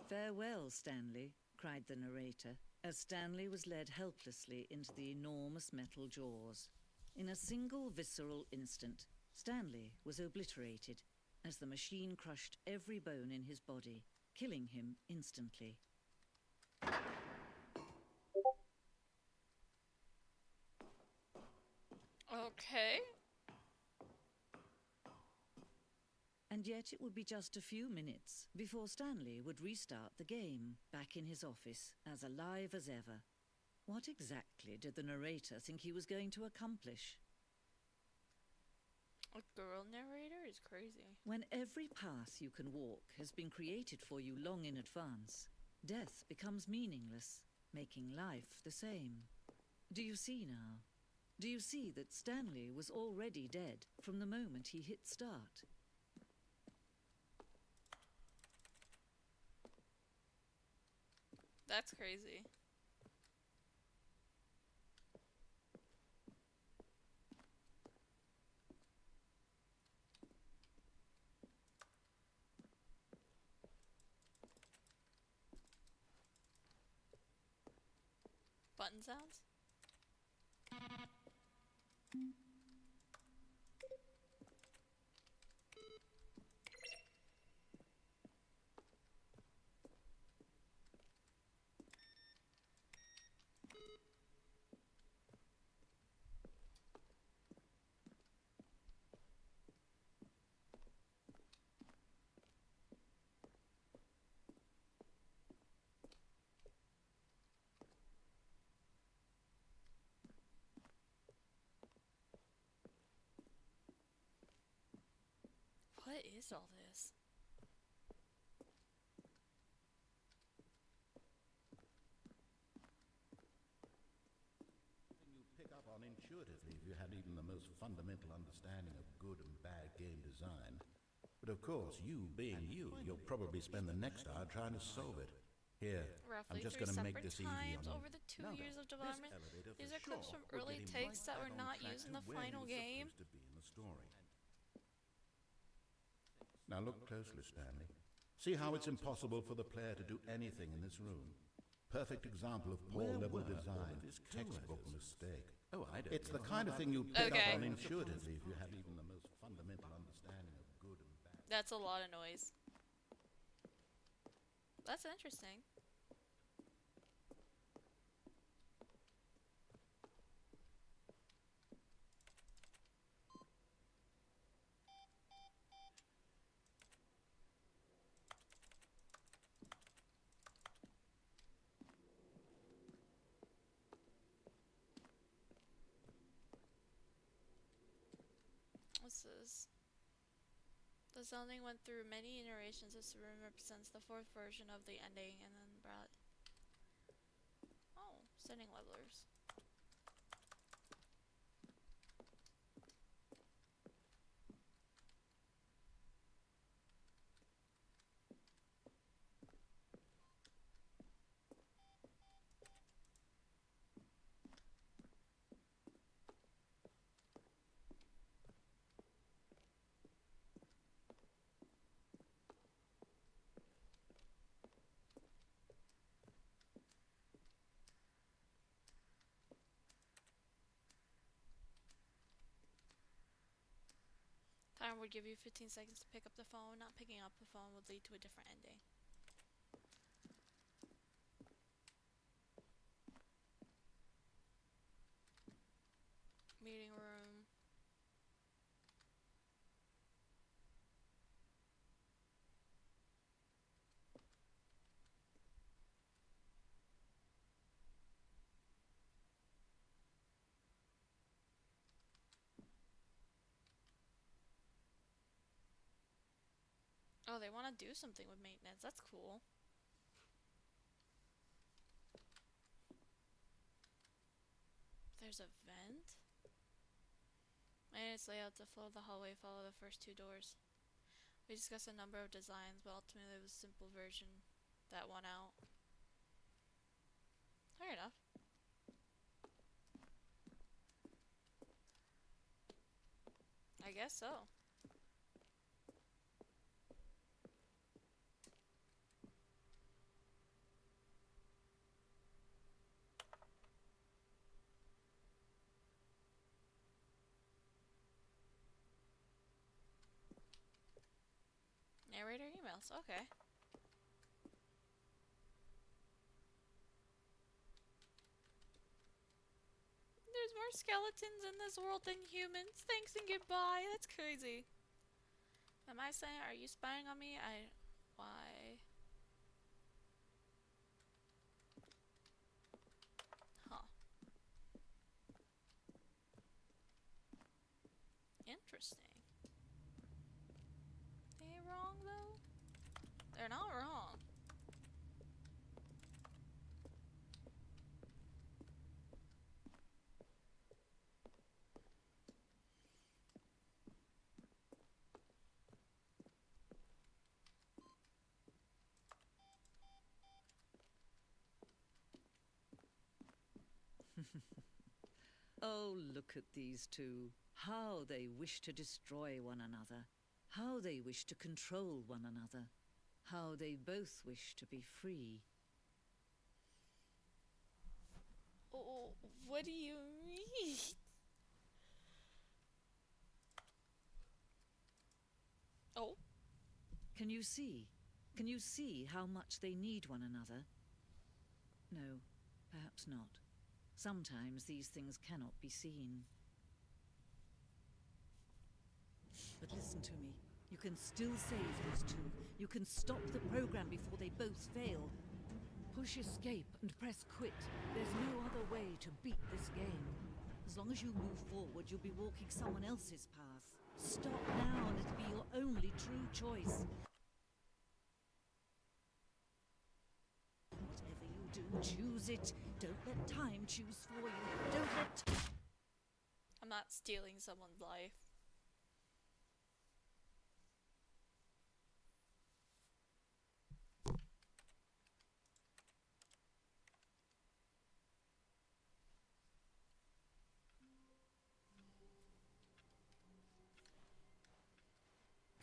"Farewell, Stanley," cried the narrator, as Stanley was led helplessly into the enormous metal jaws. In a single visceral instant, Stanley was obliterated as the machine crushed every bone in his body, killing him instantly. Okay. And yet it would be just a few minutes before Stanley would restart the game, back in his office, as alive as ever. What exactly did the narrator think he was going to accomplish? A girl narrator is crazy. When every path you can walk has been created for you long in advance, death becomes meaningless, making life the same. Do you see now? Do you see that Stanley was already dead from the moment he hit start? That's crazy. Button sounds? What is all this? You pick up on intuitively if you had even the most fundamental understanding of good and bad game design. But of course, you being you, you'll probably spend the next hour trying to solve it. Here, I'm Roughly just 3 going to make separate this easy times on you. over the 2 Now years then, of development. this elevator These for are clips sure from will early get him takes right that back were on not track used in to the where he final was game. supposed to be in the story. Now look closely, Stanley. See how it's impossible for the player to do anything in this room. Perfect example of poor level design, textbook mistake. Oh, I don't. It's the kind of thing you pick Okay. up on intuitively if you have even the most fundamental understanding of good and bad. That's a lot of noise. That's interesting. What's this? The zoning went through many iterations. This room represents the 4th version of the ending and then brought... Oh, setting levelers. Timer would give you 15 seconds to pick up the phone. Not picking up the phone would lead to a different ending. Meeting room. Oh, they want to do something with maintenance. That's cool. There's a vent. And its layout to flow the hallway follow the first 2 doors. We discussed a number of designs, but ultimately it was a simple version that won out. Fair enough. I guess so. Narrator emails. Okay. There's more more skeletons in this world than humans. Thanks and goodbye. That's crazy. Am I saying, are you spying on me? Why? Huh. Interesting. They wrong though? They're not wrong. Oh, look at these two. How they wish to destroy one another. How they wish to control one another. How they both wish to be free. Oh, what do you mean? Oh, Can you see? Can you see how much they need one another? No, perhaps not. Sometimes these things cannot be seen. But listen to me. You can still save these two. You can stop the program before they both fail. Push escape and press quit. There's no other way to beat this game. As long as you move forward, you'll be walking someone else's path. Stop now and it'll be your only true choice. Whatever you do, choose it. Don't let time choose for you. Don't let... I'm not stealing someone's life.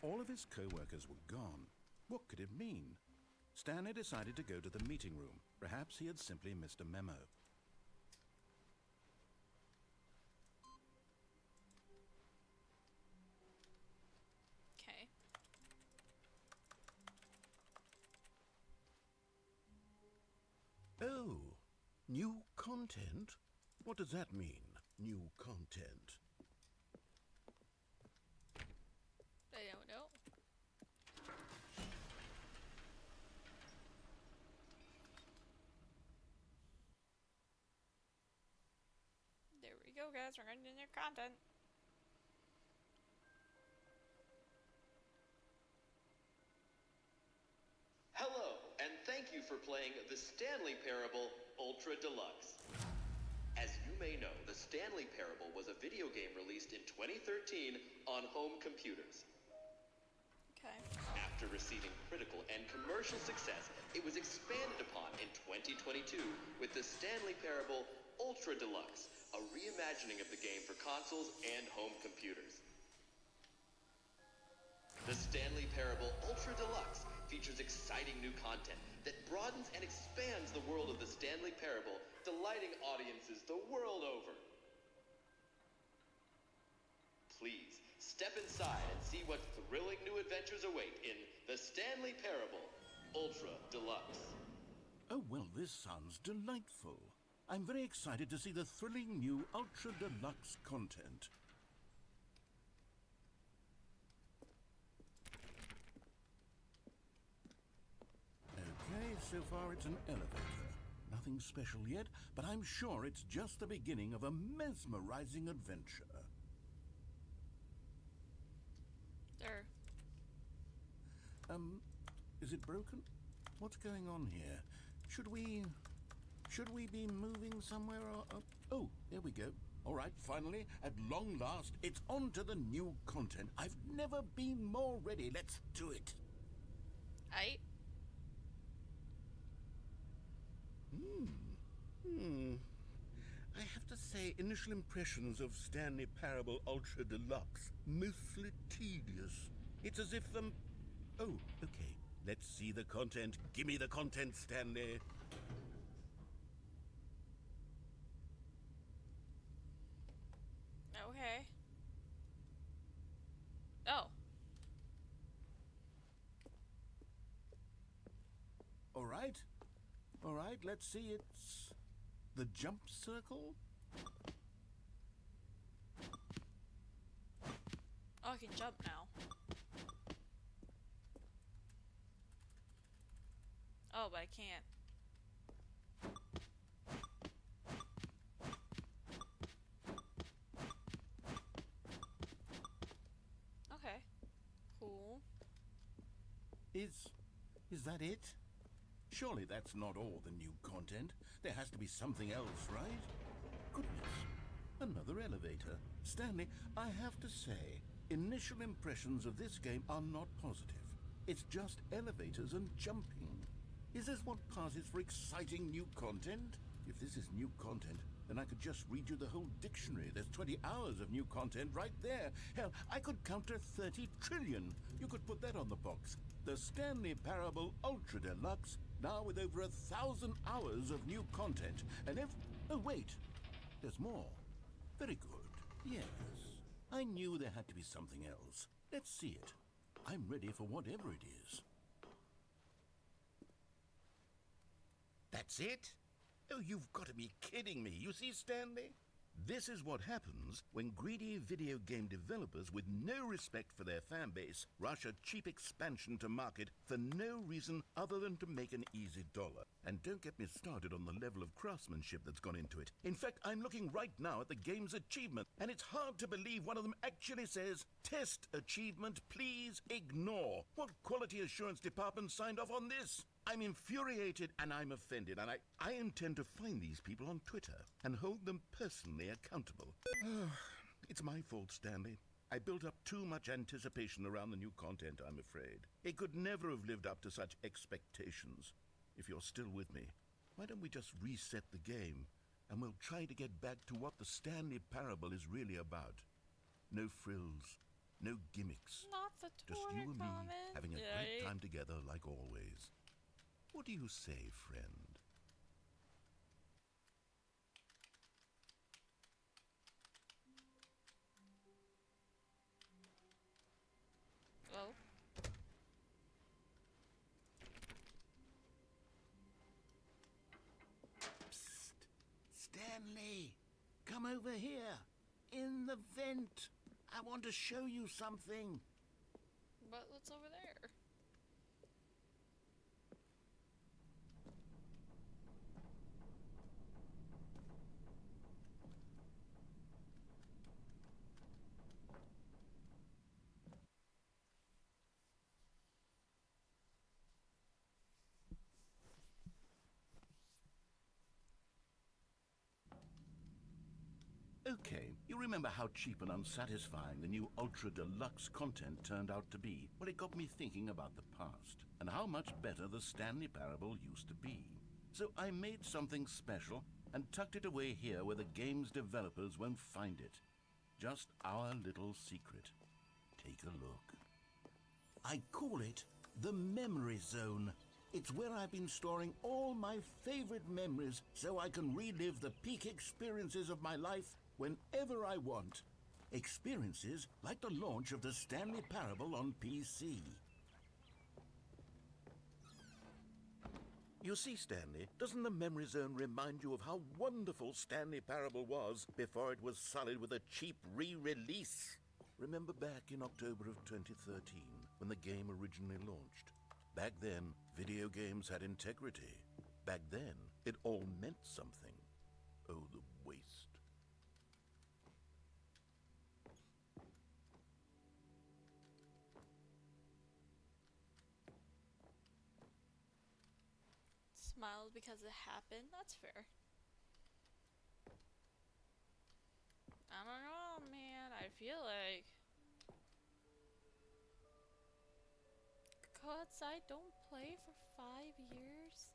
All of his co-workers were gone. What could it mean? Stanley decided to go to the meeting room. Perhaps he had simply missed a memo. Okay. Oh, new content? What does that mean, new content? I don't know. There we go, guys. We're getting new content. Hello, and thank you for playing the Stanley Parable Ultra Deluxe. As you may know, the Stanley Parable was a video game released in 2013 on home computers. Okay. After receiving critical and commercial success, it was expanded upon in 2022 with the Stanley Parable Ultra Deluxe, a reimagining of the game for consoles and home computers. The Stanley Parable Ultra Deluxe features exciting new content that broadens and expands the world of the Stanley Parable, delighting audiences the world over. Please, step inside and see what thrilling new adventures await in the Stanley Parable Ultra Deluxe. Oh, well, this sounds delightful. I'm very excited to see the thrilling new Ultra Deluxe content. Okay, so far it's an elevator. Nothing special yet, but I'm sure it's just the beginning of a mesmerizing adventure. There. Is it broken? What's going on here? Should we be moving somewhere or... Oh, there we go. All right, finally, at long last, it's on to the new content. I've never been more ready. Let's do it. I. I have to say, initial impressions of Stanley Parable Ultra Deluxe, mostly tedious. It's as if, Oh, okay. Let's see the content. Give me the content, Stanley. Okay. Oh. All right. All right, let's see. It's the jump circle. Oh, I can jump now. Oh, but I can't. Okay. Cool. Is that it? Surely that's not all the new content. There has to be something else, right? Goodness. Another elevator. Stanley, I have to say, initial impressions of this game are not positive. It's just elevators and jumping. Is this what passes for exciting new content? If this is new content, then I could just read you the whole dictionary. There's 20 hours of new content right there. Hell, I could counter 30 trillion. You could put that on the box. The Stanley Parable Ultra Deluxe, now with over 1,000 hours of new content. And if... Oh, wait. There's more. Very good. Yes. I knew there had to be something else. Let's see it. I'm ready for whatever it is. That's it? Oh, you've got to be kidding me. You see, Stanley? This is what happens when greedy video game developers with no respect for their fan base rush a cheap expansion to market for no reason other than to make an easy dollar. And don't get me started on the level of craftsmanship that's gone into it. In fact, I'm looking right now at the game's achievement, and it's hard to believe one of them actually says, "Test achievement, please ignore." What quality assurance department signed off on this? I'm infuriated and I'm offended, and I intend to find these people on Twitter and hold them personally accountable. It's my fault, Stanley. I built up too much anticipation around the new content, I'm afraid. It could never have lived up to such expectations. If you're still with me, why don't we just reset the game and we'll try to get back to what the Stanley Parable is really about. No frills, no gimmicks. Not the Just Twitter you and me comment. having a great time together like always. What do you say, friend? Well, Psst! Stanley! Come over here! In the vent! I want to show you something! but what's over there? Okay, you remember how cheap and unsatisfying the new Ultra Deluxe content turned out to be? Well, it got me thinking about the past, and how much better the Stanley Parable used to be. So I made something special and tucked it away here where the game's developers won't find it. Just our little secret. Take a look. I call it the Memory Zone. It's where I've been storing all my favorite memories so I can relive the peak experiences of my life whenever I want. Experiences like the launch of the Stanley Parable on PC. You see, Stanley, doesn't the Memory Zone remind you of how wonderful Stanley Parable was before it was sullied with a cheap re-release? Remember back in October of 2013, when the game originally launched? Back then, video games had integrity. Back then, it all meant something. Oh, the waste. Smiled because it happened? That's fair. I don't know, man. I feel like... Go outside, don't play for 5 years?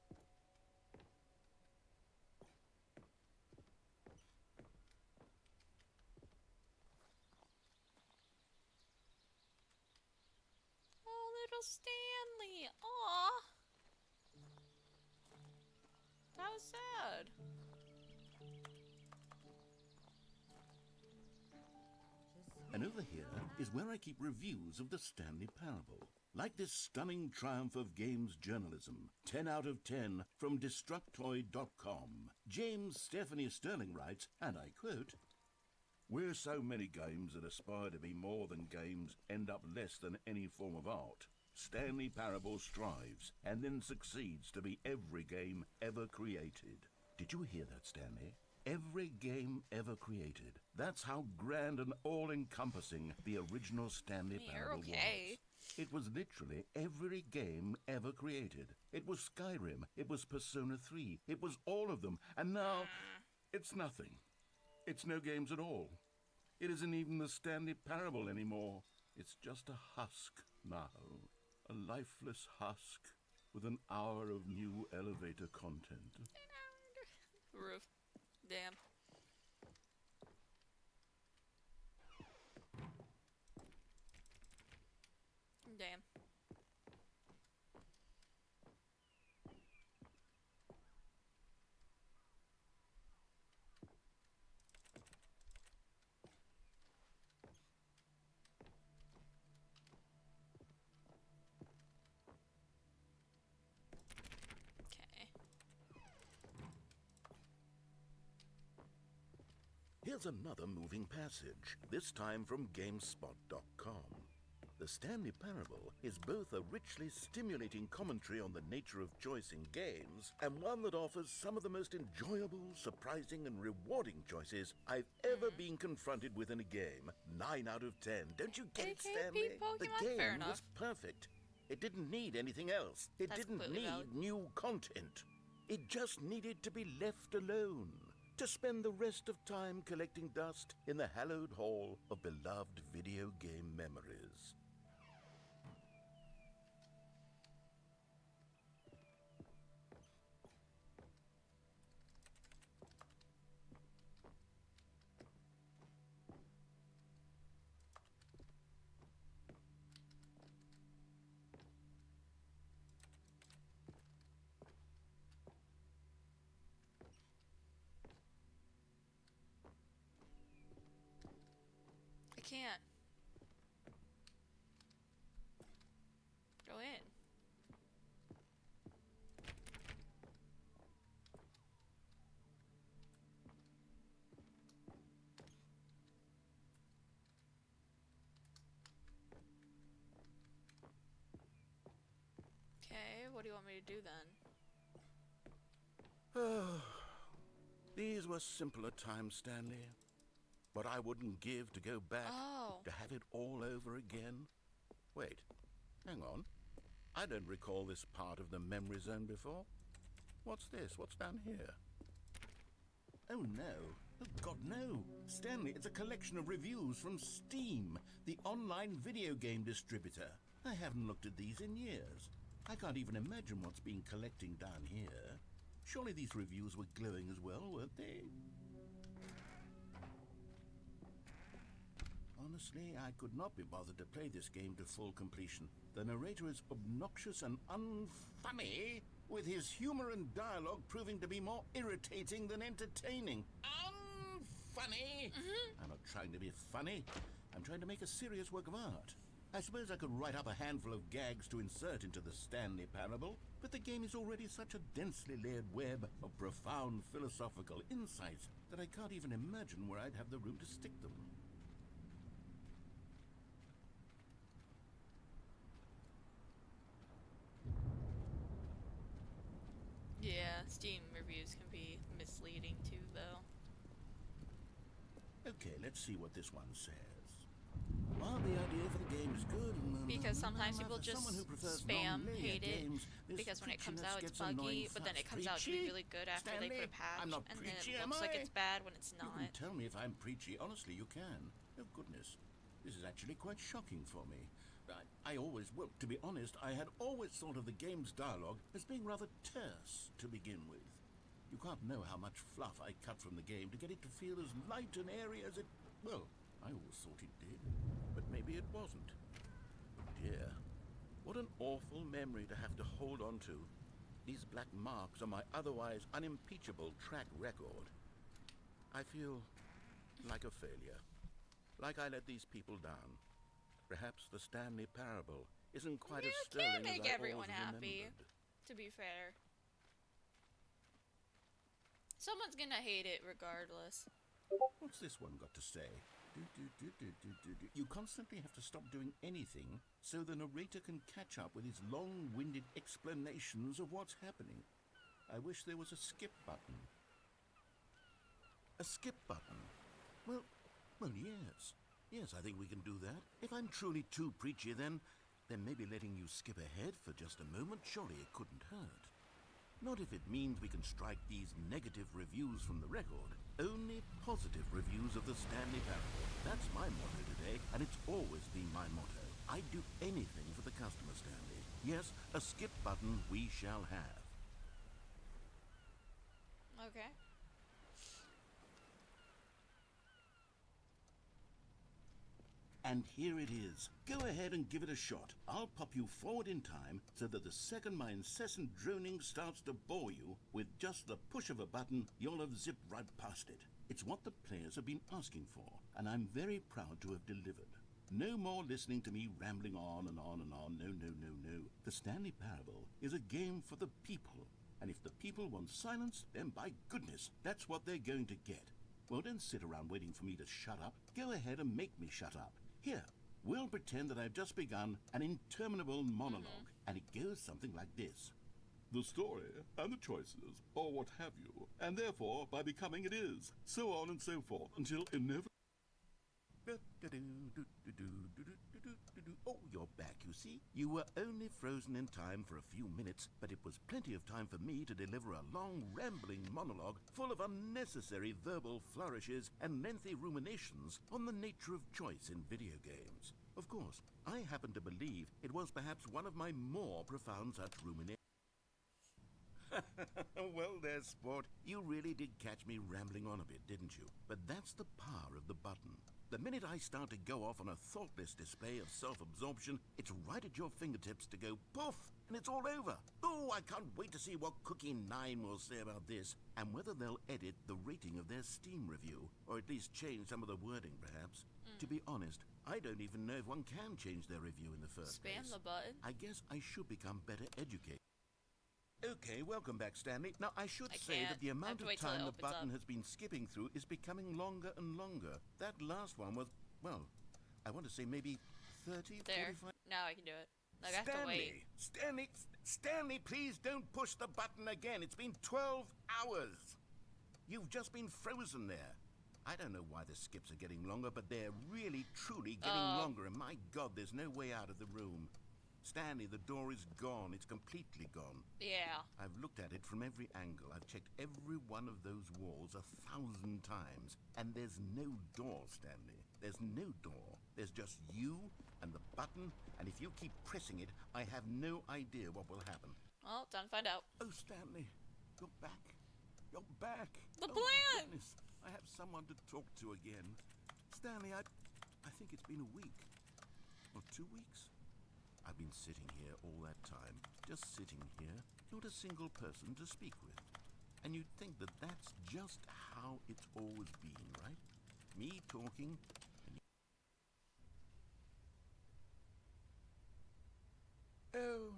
Oh, little Stanley! Aw! How sad. And over here is where I keep reviews of the Stanley Parable. Like this stunning triumph of games journalism, 10 out of 10 from Destructoid.com. James Stephanie Sterling writes, and I quote, Where so many games that aspire to be more than games end up less than any form of art, Stanley Parable strives and then succeeds to be every game ever created. Did you hear that, Stanley? Every game ever created. That's how grand and all-encompassing the original Stanley You're Parable okay. was. It was literally every game ever created. It was Skyrim, it was Persona 3, it was all of them, and now it's nothing. It's no games at all. It isn't even the Stanley Parable anymore. It's just a husk now. A lifeless husk with an hour of new elevator content. Roof. Damn. Damn. Okay. Here's another moving passage, this time from GameSpot.com. The Stanley Parable is both a richly stimulating commentary on the nature of choice in games and one that offers some of the most enjoyable, surprising, and rewarding choices I've ever been confronted with in a game. 9 out of 10. Don't you get it, AKP Stanley? The Pokemon? Fair game enough. was perfect. It didn't need anything else. It That's didn't completely need valid. new content. It just needed to be left alone. To spend the rest of time collecting dust in the hallowed hall of beloved video game memories. I can't. Go in. Okay, what do you want me to do then? These were simpler times, Stanley. What I wouldn't give to go back, Oh. to have it all over again. Wait, hang on. I don't recall this part of the memory zone before. What's this? What's down here? Oh no. Oh God, no. Stanley, it's a collection of reviews from Steam, the online video game distributor. I haven't looked at these in years. I can't even imagine what's been collecting down here. Surely these reviews were glowing as well, weren't they? Honestly, I could not be bothered to play this game to full completion. The narrator is obnoxious and unfunny, with his humor and dialogue proving to be more irritating than entertaining. Unfunny! I'm not trying to be funny. I'm trying to make a serious work of art. I suppose I could write up a handful of gags to insert into the Stanley Parable, but the game is already such a densely layered web of profound philosophical insights that I can't even imagine where I'd have the room to stick them. Yeah, Steam reviews can be misleading too, though. Okay, let's see what this one says. While the idea for the game is good, Because sometimes people for just someone who prefers spam non-linear hate it games, this because when it comes preachiness out it's gets annoying buggy, but then it fast. comes out to be Preachy? really good after they put a Stanley, patch, I'm not and then preachy, it am looks like I? it's bad when it's You not. can tell me if I'm preachy. Honestly, you can. Oh, goodness. This is actually quite shocking for me. Well, to be honest, I had always thought of the game's dialogue as being rather terse to begin with. You can't know how much fluff I cut from the game to get it to feel as light and airy as it... Well, I always thought it did, but maybe it wasn't. Dear, what an awful memory to have to hold on to. These black marks on my otherwise unimpeachable track record. I feel like a failure. Like I let these people down. Perhaps the Stanley Parable isn't quite as You sterling can't make as I everyone always happy, remembered. to be fair. Someone's gonna hate it regardless. What's this one got to say? You constantly have to stop doing anything so the narrator can catch up with his long-winded explanations of what's happening. I wish there was a skip button. A skip button? Well, yes. Yes, I think we can do that. If I'm truly too preachy, then maybe letting you skip ahead for just a moment, surely it couldn't hurt. Not if it means we can strike these negative reviews from the record. Only positive reviews of the Stanley Parable. That's my motto today, and it's always been my motto. I'd do anything for the customer, Stanley. Yes, a skip button we shall have. Okay. And here it is. Go ahead and give it a shot. I'll pop you forward in time so that the second my incessant droning starts to bore you, with just the push of a button, you'll have zipped right past it. It's what the players have been asking for, and I'm very proud to have delivered. No more listening to me rambling on and on and on. No. The Stanley Parable is a game for the people, and if the people want silence, then by goodness, that's what they're going to get. Well, don't sit around waiting for me to shut up. Go ahead and make me shut up. Here, we'll pretend that I've just begun an interminable monologue, and it goes something like this. The story, and the choices, or what have you, and therefore, by becoming it is, so on and so forth, until inevitably... Oh, you're back, you see. You were only frozen in time for a few minutes, but it was plenty of time for me to deliver a long, rambling monologue full of unnecessary verbal flourishes and lengthy ruminations on the nature of choice in video games. Of course, I happen to believe it was perhaps one of my more profound such ruminations. Well there, sport. You really did catch me rambling on a bit, didn't you? But that's the power of the button. The minute I start to go off on a thoughtless display of self-absorption, it's right at your fingertips to go poof, and it's all over. Oh, I can't wait to see what Cookie9 will say about this, and whether they'll edit the rating of their Steam review, or at least change some of the wording, perhaps. To be honest, I don't even know if one can change their review in the first place. Spam the button. I guess I should become better educated. Okay, welcome back, Stanley. Now, I should say that the amount of time the button has been skipping through is becoming longer and longer. That last one was, well, I want to say maybe 30, There. 45... Now I can do it. Like, I have to wait. Stanley, please don't push the button again. It's been 12 hours. You've just been frozen there. I don't know why the skips are getting longer, but they're really, truly getting longer, and my God, there's no way out of the room. Stanley, the door is gone. It's completely gone. Yeah. I've looked at it from every angle. I've checked every one of those walls 1,000 times. And there's no door, Stanley. There's no door. There's just you and the button. And if you keep pressing it, I have no idea what will happen. Well, time to find out. Oh, Stanley, you're back. You're back. The Oh, plan! my goodness. I have someone to talk to again. Stanley, I think it's been a week. Or 2 weeks. I've been sitting here all that time, just sitting here, not a single person to speak with. And you'd think that that's just how it's always been, right? Me talking, and you... Oh,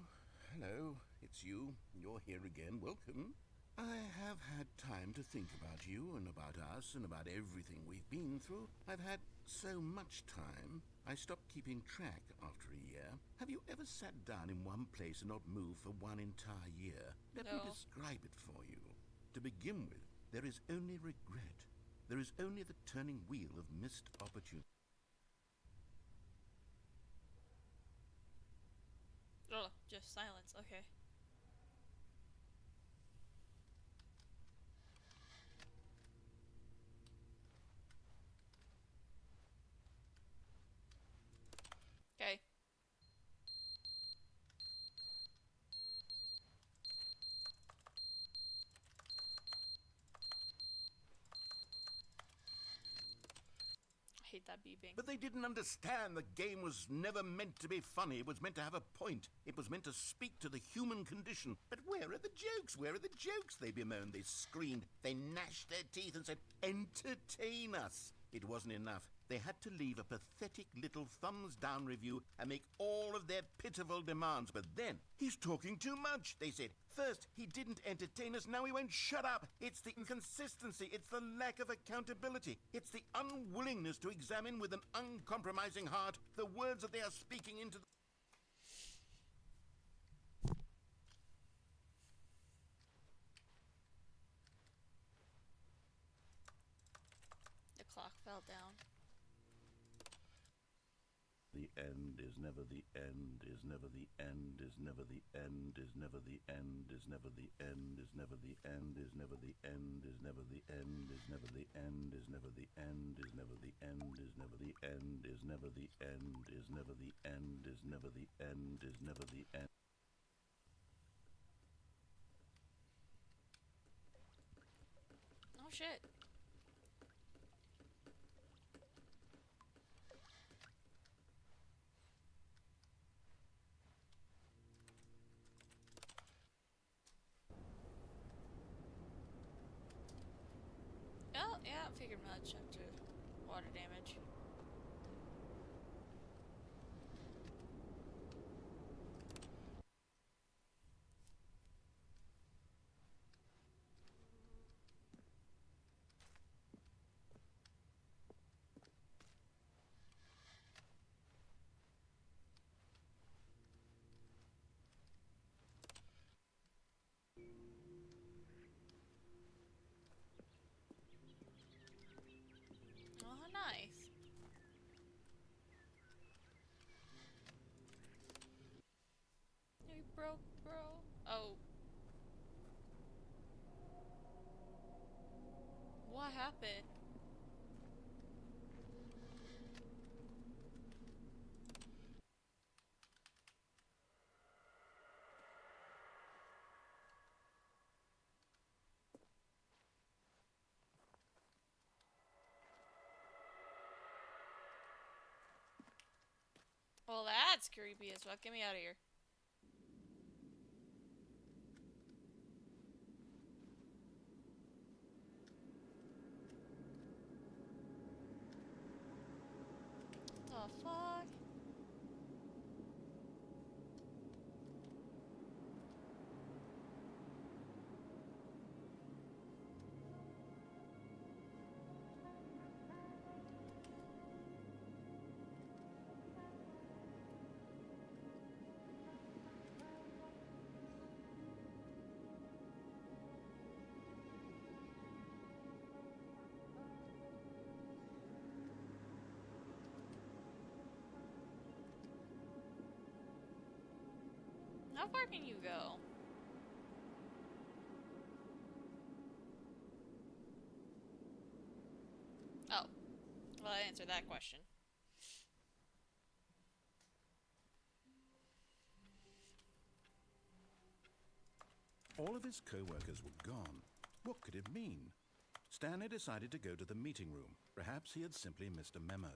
hello, it's you. You're here again. Welcome. I have had time to think about you and about us and about everything we've been through. I've had so much time, I stopped keeping track after a year. Have you ever sat down in one place and not moved for one entire year? Let me describe it for you. To begin with, there is only regret. There is only the turning wheel of missed opportunity. Oh, just silence. Okay. Okay. I hate that beeping. But they didn't understand the game was never meant to be funny. It was meant to have a point. It was meant to speak to the human condition. But where are the jokes? Where are the jokes? They bemoaned, they screamed, they gnashed their teeth and said, entertain us. It wasn't enough. They had to leave a pathetic little thumbs-down review and make all of their pitiful demands. But then, he's talking too much, they said. First, he didn't entertain us, now he won't shut up. It's the inconsistency, it's the lack of accountability, it's the unwillingness to examine with an uncompromising heart the words that they are speaking into the... The clock fell down. The end is never the end, is never the end, is never the end, is never the end, is never the end, is never the end, is never the end, is never the end, is never the end, is never the end, is never the end, is never the end, is never the end, is never the end, is never the end, is never the end. Oh shit. Oh, yeah, I figured much after water damage. Oh, nice. You broke, bro. Oh. What happened? Well, that's creepy as fuck. Get me out of here. The fuck? How far can you go? Oh. Well, I answered that question. All of his co-workers were gone. What could it mean? Stanley decided to go to the meeting room. Perhaps he had simply missed a memo.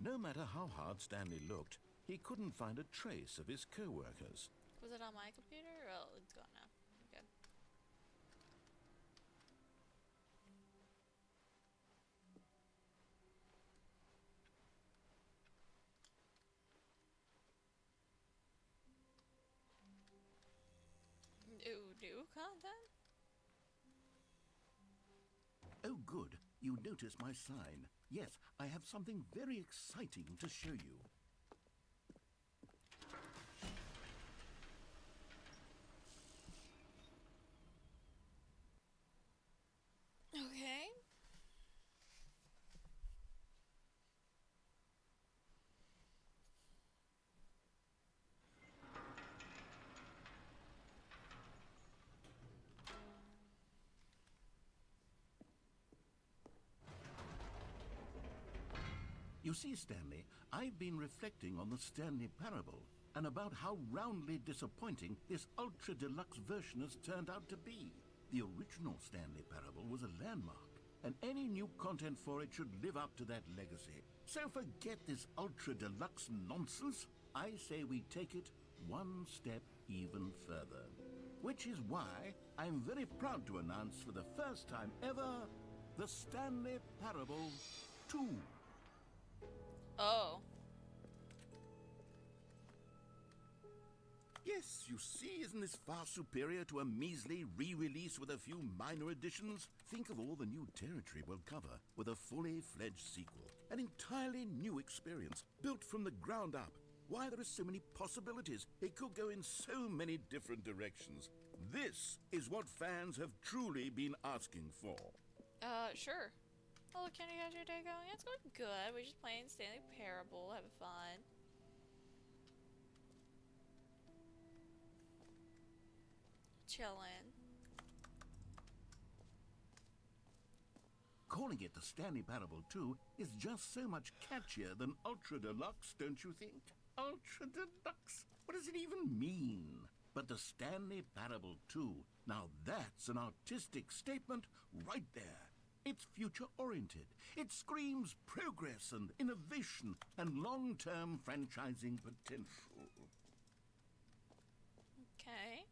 No matter how hard Stanley looked, he couldn't find a trace of his co-workers. Was it on my computer? Oh, it's gone now. Good. New content? Oh, good. You notice my sign. Yes, I have something very exciting to show you. Okay. You see, Stanley, I've been reflecting on the Stanley Parable and about how roundly disappointing this ultra-deluxe version has turned out to be. The original Stanley Parable was a landmark, and any new content for it should live up to that legacy. So forget this ultra deluxe nonsense. I say we take it one step even further. Which is why I'm very proud to announce for the first time ever, the Stanley Parable 2. Oh. Yes, you see, isn't this far superior to a measly re-release with a few minor additions? Think of all the new territory we'll cover with a fully fledged sequel. An entirely new experience, built from the ground up. Why, there are so many possibilities. It could go in so many different directions. This is what fans have truly been asking for. Sure. Oh, Kenny, how's your day going? It's going good. We're just playing Stanley Parable, having fun. Chillin'. Calling it the Stanley Parable 2 is just so much catchier than Ultra Deluxe, don't you think? Ultra Deluxe? What does it even mean? But the Stanley Parable 2, now that's an artistic statement right there. It's future-oriented. It screams progress and innovation and long-term franchising potential. Okay.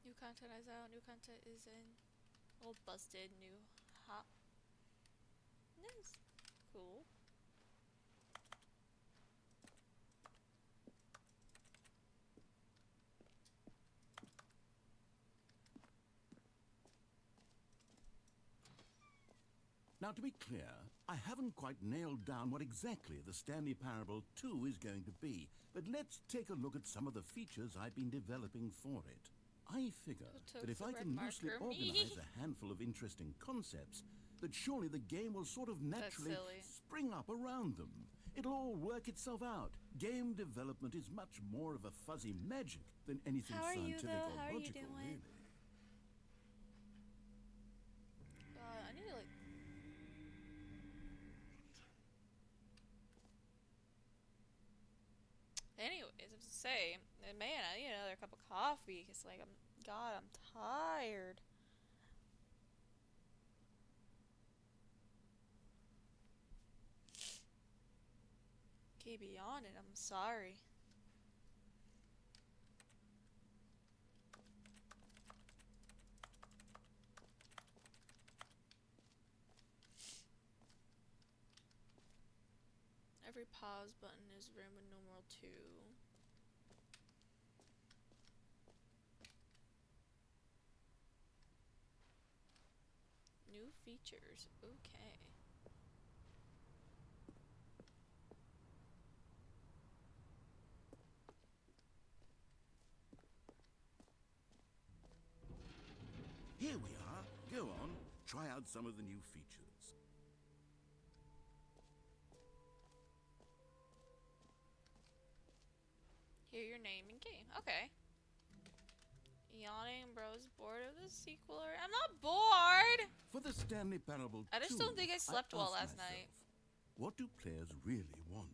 New content is out. New content is in. Old busted. New hot. Nice. Cool. Now, to be clear, I haven't quite nailed down what exactly the Stanley Parable 2 is going to be, but let's take a look at some of the features I've been developing for it. I figure that if I can loosely organize a handful of interesting concepts, that surely the game will sort of naturally spring up around them. It'll all work itself out. Game development is much more of a fuzzy magic than anything scientific or logical, really. I need to, like... Anyways, I have to say, man, I need another cup of coffee. It's like, I'm tired. Keep yawning, I'm sorry. Every pause button is Roman numeral 2. New features. Okay. Here we are. Go on. Try out some of the new features. Hear your name in game. Okay. Yawning bros bored of the sequel. I'm not bored! For the Stanley Parable 2, I just don't think I slept well last asked night. myself, what do players really want?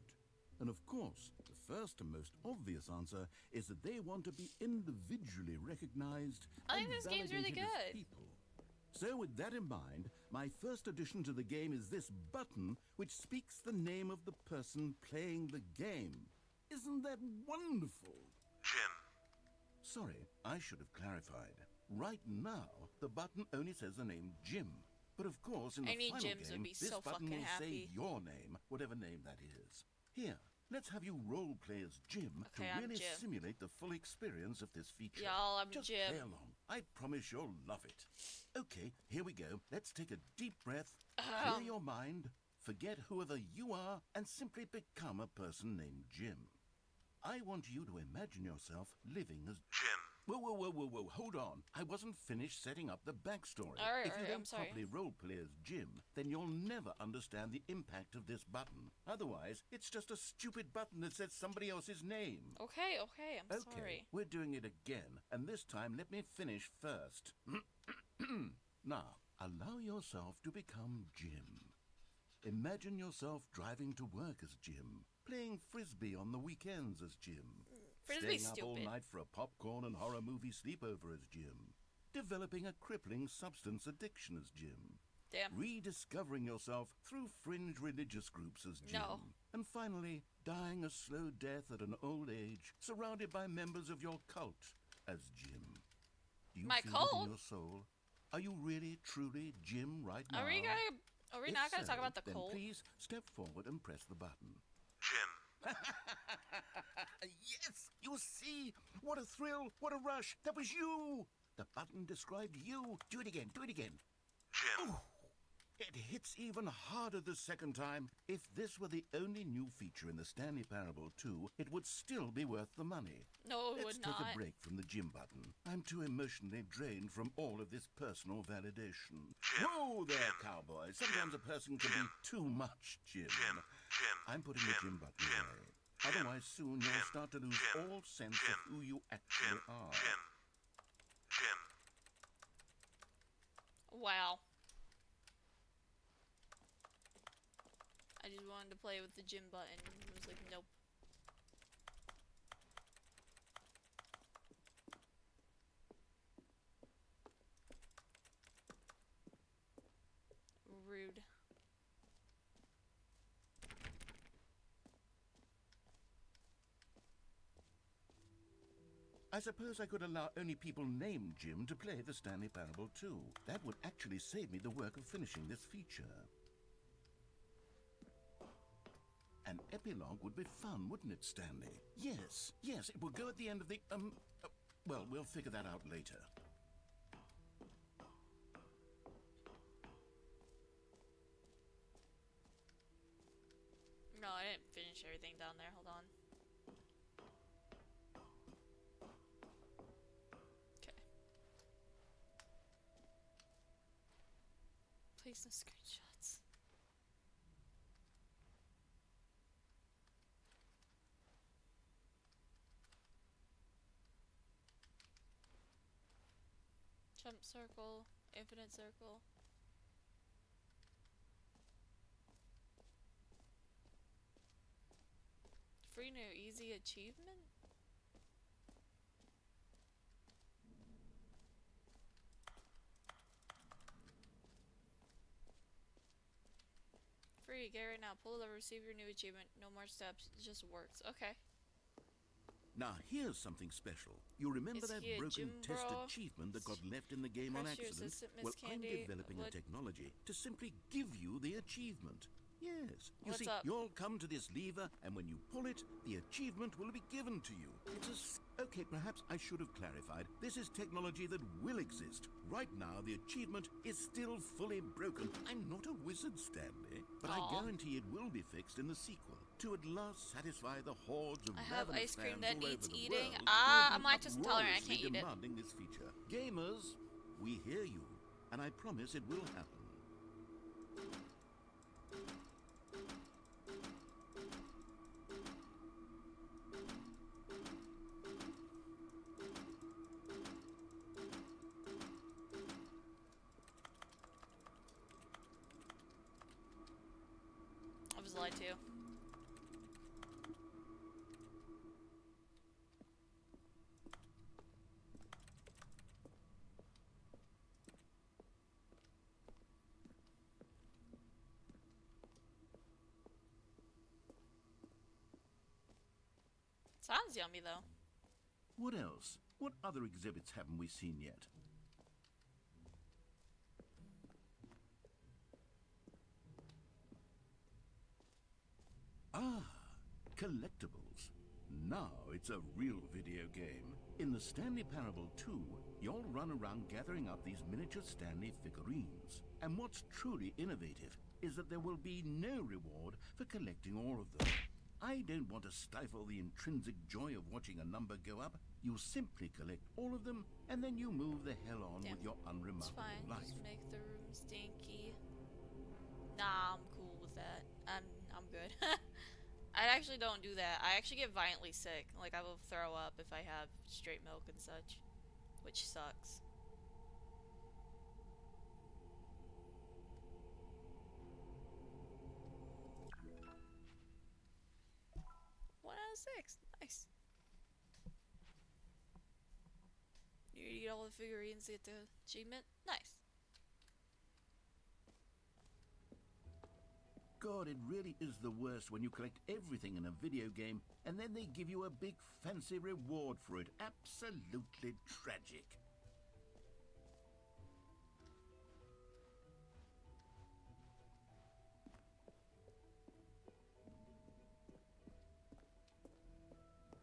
And of course, the first and most obvious answer is that they want to be individually recognized I and think this game's really validated as good. people. So with that in mind, my first addition to the game is this button which speaks the name of the person playing the game. Isn't that wonderful? Jim. Sorry, I should have clarified. Right now, the button only says the name Jim. But of course, in the Any final Jims would game, be this so button fucking will say happy. your name, whatever name that is. Here, let's have you role play as Jim Okay, to I'm really Jim. simulate the full experience of this feature. Y'all, I'm Just Jim. play along. I promise you'll love it. Okay, here we go. Let's take a deep breath, clear your mind, forget whoever you are, and simply become a person named Jim. I want you to imagine yourself living as Jim. Whoa, hold on. I wasn't finished setting up the backstory. Alright, If you alright, don't I'm sorry. properly roleplay as Jim, then you'll never understand the impact of this button. Otherwise, it's just a stupid button that says somebody else's name. Okay, I'm Okay, sorry. we're doing it again, and this time let me finish first. Now, allow yourself to become Jim. Imagine yourself driving to work as Jim, playing frisbee on the weekends as Jim, Frisbee's staying up all stupid. night for a popcorn and horror movie sleepover as Jim, developing a crippling substance addiction as Jim, Damn. rediscovering yourself through fringe religious groups as Jim, No. and finally dying a slow death at an old age, surrounded by members of your cult as Jim. Do you My feel it cult? in your soul? Are you really, truly Jim right now? Are we If not gonna so, talk about the then cult? please step forward and press the button. Jim. Yes! You see? What a thrill! What a rush! That was you! The button described you. Do it again. Do it again. Jim. Ooh, it hits even harder the second time. If this were the only new feature in the Stanley Parable 2, it would still be worth the money. No, it Let's would take not. a break from the Jim button. I'm too emotionally drained from all of this personal validation. Jim, Whoa there, Jim, cowboy. Sometimes a person can Jim, be too much, Jim. Jim. I'm putting the Jim button Jim, away. Otherwise, soon you'll start to lose Jim, all sense Jim, of who you actually are. Jim. Wow. I just wanted to play with the gym button. It was like, nope. Rude. I suppose I could allow only people named Jim to play the Stanley Parable 2. That would actually save me the work of finishing this feature. An epilogue would be fun, wouldn't it, Stanley? Yes, yes, it will go at the end of the, well, we'll figure that out later. No, I didn't finish everything down there. Hold on. Okay. Place no screenshots. Jump circle, infinite circle. Free new easy achievement? Free, get right now. Pull the lever, receive your new achievement. No more steps. It just works. Okay. Now, here's something special. You remember Is that he a broken gym test bro? achievement that got left in the game on Press your accident? assistant, Miss Well, I'm Candy. developing a What- technology to simply give you the achievement. Yes. You What's see, up? you'll come to this lever, and when you pull it, the achievement will be given to you. Okay, perhaps I should have clarified. This is technology that will exist. Right now, the achievement is still fully broken. I'm not a wizard, Stanley, but Aw. I guarantee it will be fixed in the sequel to at last satisfy the hordes of I have ravenous ice cream fans that all needs over the eating. world Ah, who I'm have lactose been intolerant. I can't uproariously eat it. demanding this feature. Gamers, we hear you, and I promise it will happen. I was lied to. Sounds yummy though. What else? What other exhibits haven't we seen yet? Ah, collectibles. Now it's a real video game. In the Stanley Parable 2, you'll run around gathering up these miniature Stanley figurines. And what's truly innovative is that there will be no reward for collecting all of them. I don't want to stifle the intrinsic joy of watching a number go up. You simply collect all of them, and then you move the hell on Damn. with your It's unremarkable fine. life. Just make the room stinky. Nah, I'm cool with that. I'm good. I actually don't do that. I actually get violently sick. Like I will throw up if I have straight milk and such, which sucks. all the figurines to get the achievement. Nice. God, it really is the worst when you collect everything in a video game and then they give you a big fancy reward for it. Absolutely tragic.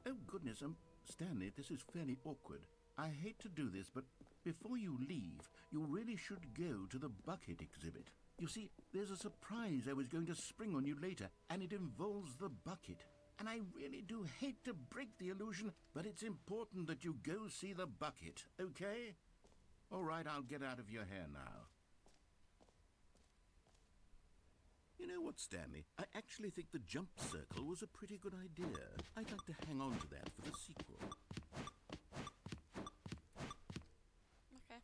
Oh, goodness, Stanley, this is fairly awkward. I hate to do this, but before you leave, you really should go to the bucket exhibit. You see, there's a surprise I was going to spring on you later, and it involves the bucket. And I really do hate to break the illusion, but it's important that you go see the bucket, okay? All right, I'll get out of your hair now. You know what, Stanley? I actually think the jump circle was a pretty good idea. I'd like to hang on to that for the sequel. Okay.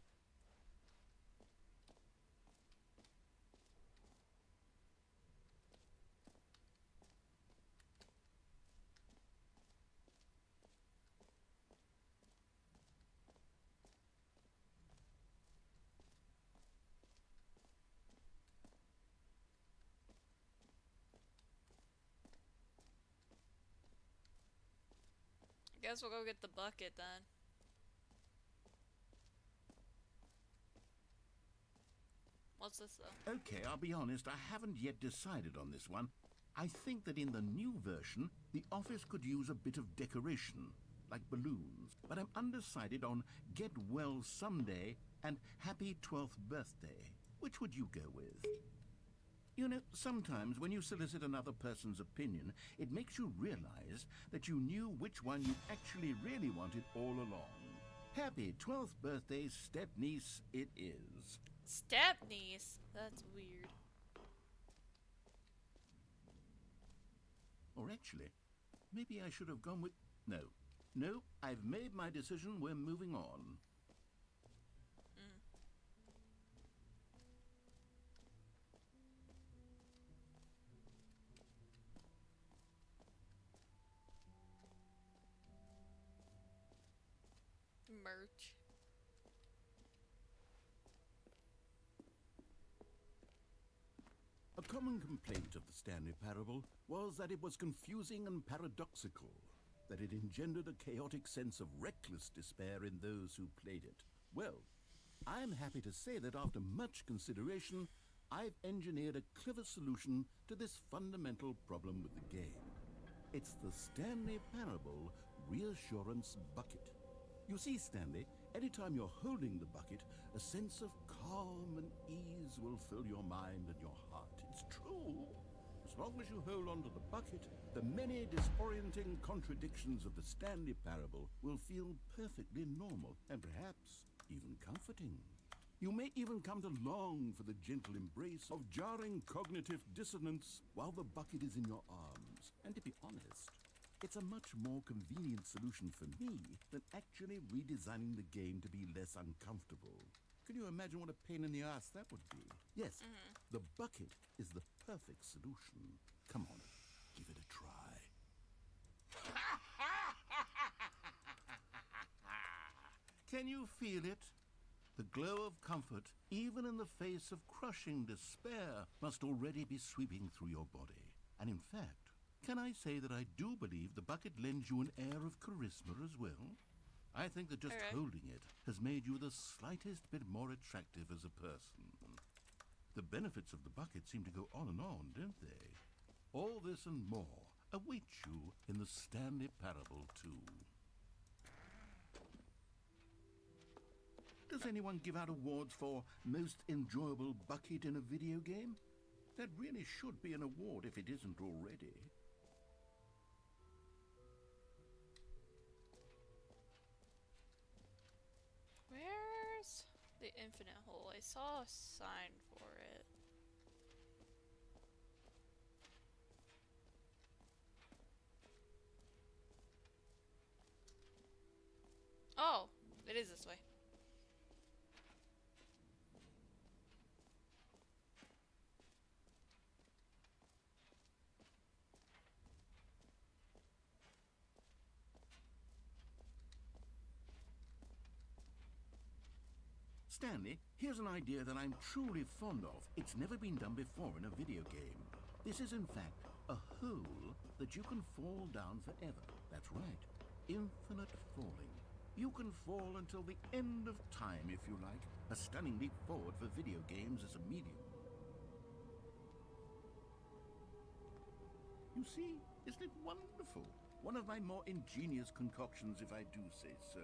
Guess we'll go get the bucket then. What's this though? Okay, I'll be honest, I haven't yet decided on this one. I think that in the new version, the office could use a bit of decoration, like balloons. But I'm undecided on Get Well Someday and Happy 12th Birthday. Which would you go with? You know, sometimes when you solicit another person's opinion, it makes you realize that you knew which one you actually really wanted all along. Happy 12th birthday, step-niece, it is. Step-niece? That's weird. Or actually, maybe I should have gone with... No, I've made my decision, we're moving on. Merch. A common complaint of the Stanley Parable was that it was confusing and paradoxical, that it engendered a chaotic sense of reckless despair in those who played it. Well, I'm happy to say that after much consideration, I've engineered a clever solution to this fundamental problem with the game. It's the Stanley Parable Reassurance Bucket. You see, Stanley, anytime you're holding the bucket, a sense of calm and ease will fill your mind and your heart. It's true. As long as you hold on to the bucket, the many disorienting contradictions of the Stanley Parable will feel perfectly normal and perhaps even comforting. You may even come to long for the gentle embrace of jarring cognitive dissonance while the bucket is in your arms. And to be honest, it's a much more convenient solution for me than actually redesigning the game to be less uncomfortable. Can you imagine what a pain in the ass that would be? Yes, the bucket is the perfect solution. Come on, give it a try. Can you feel it? The glow of comfort, even in the face of crushing despair, must already be sweeping through your body. And in fact, can I say that I do believe the bucket lends you an air of charisma as well? I think that just holding it has made you the slightest bit more attractive as a person. The benefits of the bucket seem to go on and on, don't they? All this and more await you in the Stanley Parable 2. Does anyone give out awards for most enjoyable bucket in a video game? That really should be an award if it isn't already. Where's the infinite hole? I saw a sign for it. Oh, it is this way. Stanley, here's an idea that I'm truly fond of. It's never been done before in a video game. This is, in fact, a hole that you can fall down forever. That's right. Infinite falling. You can fall until the end of time, if you like. A stunning leap forward for video games as a medium. You see, isn't it wonderful? One of my more ingenious concoctions, if I do say so.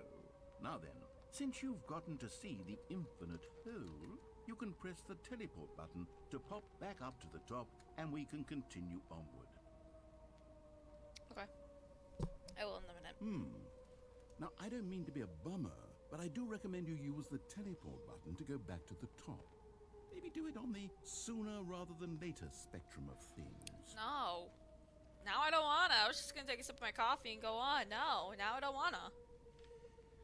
Now then, since you've gotten to see the infinite hole, you can press the teleport button to pop back up to the top, and we can continue onward. Okay. I will in a minute. Now, I don't mean to be a bummer, but I do recommend you use the teleport button to go back to the top. Maybe do it on the sooner rather than later spectrum of things. No. Now I don't wanna. I was just gonna take a sip of my coffee and go on. No, now I don't wanna.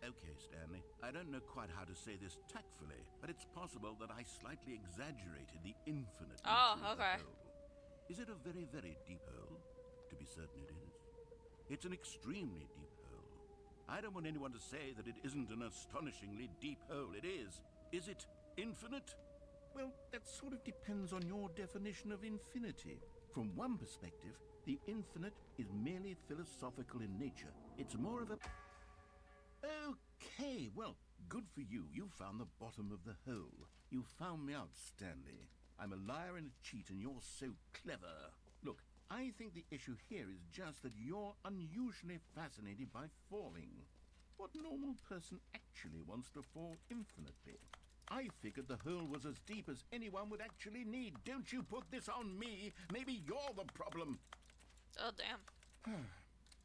Okay, Stanley, I don't know quite how to say this tactfully, but it's possible that I slightly exaggerated the infinite Oh, nature of okay. the hole. Is it a very, very deep hole? To be certain it is. It's an extremely deep hole. I don't want anyone to say that it isn't an astonishingly deep hole. It is. Is it infinite? Well, that sort of depends on your definition of infinity. From one perspective, the infinite is merely philosophical in nature. It's more of a... Okay, well, good for you. You found the bottom of the hole. You found me out, Stanley. I'm a liar and a cheat, and you're so clever. Look, I think the issue here is just that you're unusually fascinated by falling. What normal person actually wants to fall infinitely? I figured the hole was as deep as anyone would actually need. Don't you put this on me. Maybe you're the problem. Oh, damn.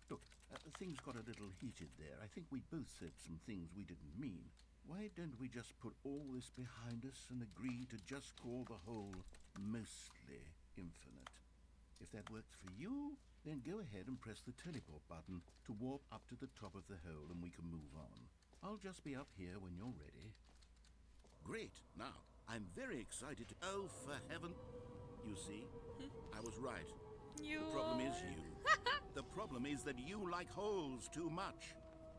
Look, things got a little heated there. I think we both said some things we didn't mean. Why don't we just put all this behind us and agree to just call the hole mostly infinite? If that works for you, then go ahead and press the teleport button to warp up to the top of the hole and we can move on. I'll just be up here when you're ready. Great. Now, I'm very excited to... Oh, for heaven... You see, I was right. You. The problem is you. The problem is that you like holes too much.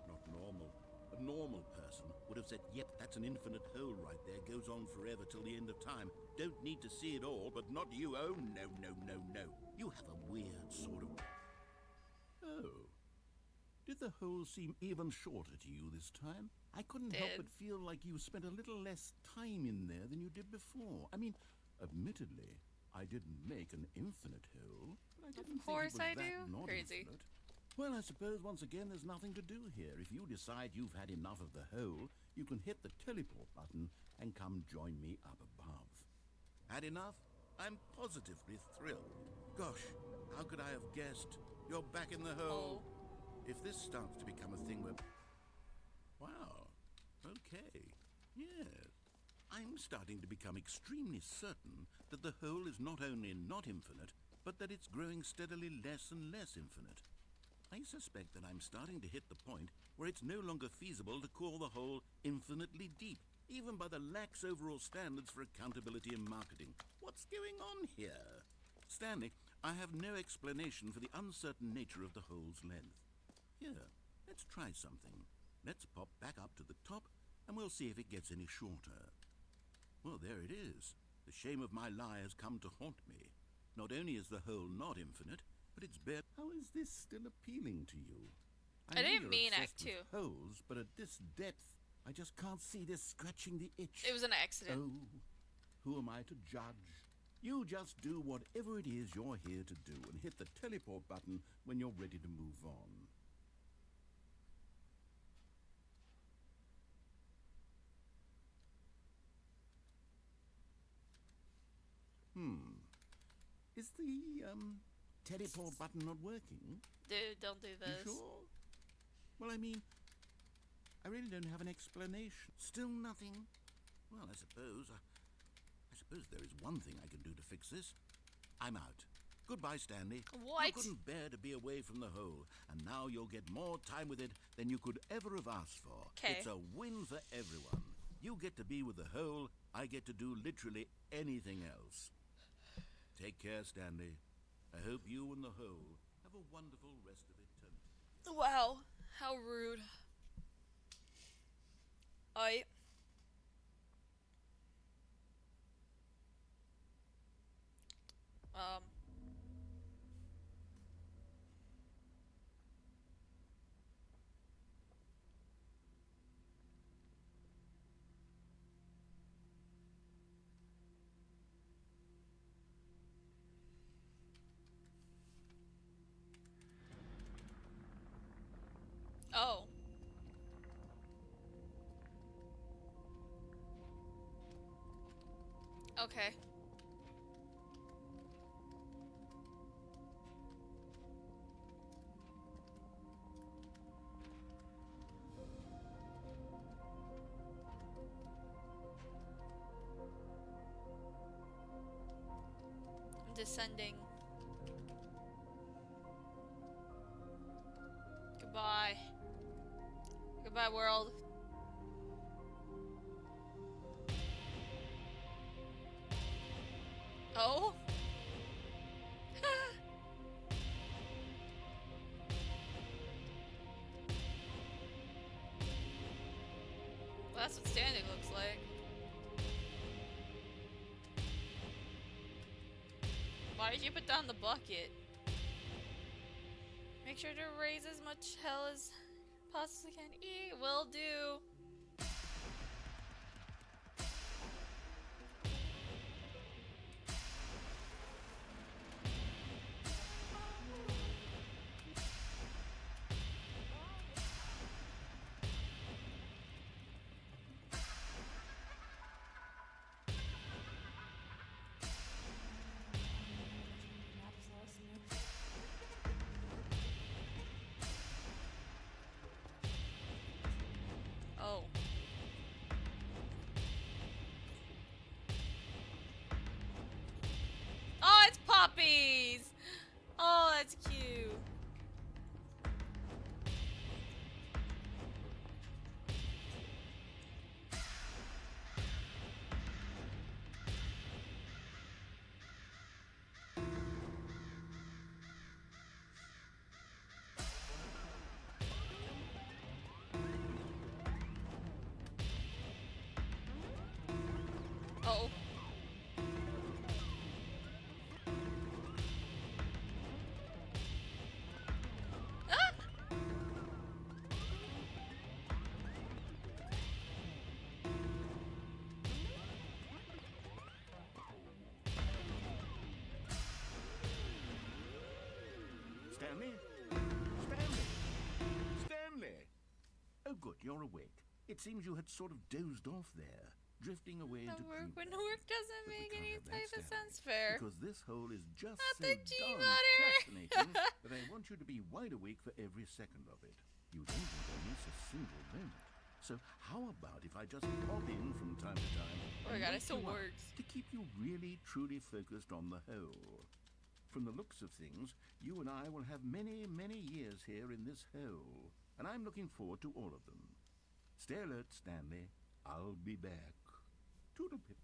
Not normal. A normal person would have said, yep, that's an infinite hole right there. Goes on forever till the end of time. Don't need to see it all, but not you. Oh, no, no, no, no. You have a weird sort of... Oh. Did the hole seem even shorter to you this time? I couldn't help but feel like you spent a little less time in there than you did before. I mean, admittedly, I didn't make an infinite hole, but I didn't Of course think it was I that do. not Crazy. infinite. Well, I suppose once again there's nothing to do here. If you decide you've had enough of the hole, you can hit the teleport button and come join me up above. Had enough? I'm positively thrilled. Gosh, how could I have guessed? You're back in the hole. Oh. If this starts to become a thing where... Wow. Okay. Yes. I'm starting to become extremely certain that the hole is not only not infinite, but that it's growing steadily less and less infinite. I suspect that I'm starting to hit the point where it's no longer feasible to call the hole infinitely deep, even by the lax overall standards for accountability in marketing. What's going on here? Stanley, I have no explanation for the uncertain nature of the hole's length. Here, let's try something. Let's pop back up to the top, and we'll see if it gets any shorter. Well, there it is. The shame of my lie has come to haunt me. Not only is the hole not infinite, but it's bare... How is this still appealing to you? I know didn't you're mean obsessed Act with 2. holes, but at this depth, I just can't see this scratching the itch. It was an accident. Oh, who am I to judge? You just do whatever it is you're here to do and hit the teleport button when you're ready to move on. Is the, teleport button not working? Dude, don't do You this. sure? Well, I mean, I really don't have an explanation. Still nothing? Well, I suppose there is one thing I can do to fix this. I'm out. Goodbye, Stanley. What? You couldn't bear to be away from the hole, and now you'll get more time with it than you could ever have asked for. 'Kay. It's a win for everyone. You get to be with the hole, I get to do literally anything else. Take care, Stanley. I hope you and the hole have a wonderful rest of eternity. Wow, how rude. Okay. I'm descending. Goodbye. Goodbye, world. Oh? That's what Stanley looks like. Why did you put down the bucket? Make sure to raise as much hell as possibly can. Will do. Oh. Oh, it's puppies! Oh, that's cute. Oh. Ah! Stanley? Stanley! Stanley! Oh, good, you're awake. It seems you had sort of dozed off there, drifting away into When dreamland. work doesn't But we make can't any have that, type of Stanley, sense fair. Because this hole is just Not so the darn G-Mutter. fascinating that I want you to be wide awake for every second of it. You don't want to miss a single moment. So how about if I just pop in from time to time Oh my and god, wake it still you up works. to keep you really, truly focused on the hole. From the looks of things, you and I will have many, many years here in this hole, and I'm looking forward to all of them. Stay alert, Stanley. I'll be back. Toodle-pip.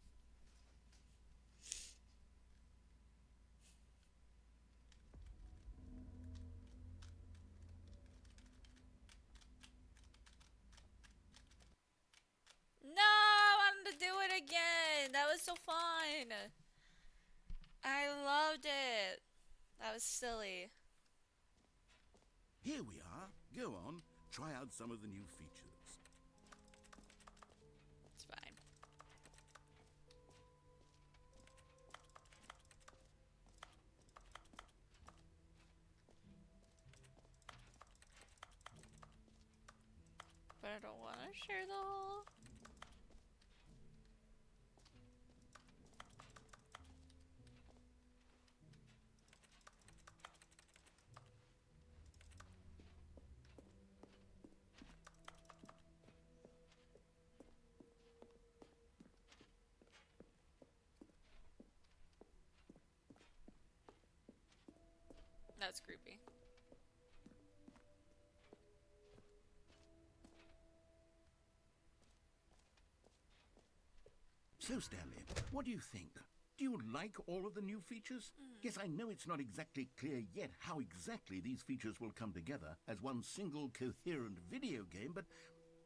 No, I wanted to do it again. That was so fun. I loved it. That was silly. Here we are. Go on, try out some of the new features. It's fine. But I don't want to share the whole. That's creepy. So, Stanley, what do you think? Do you like all of the new features? Yes, I know it's not exactly clear yet how exactly these features will come together as one single coherent video game, but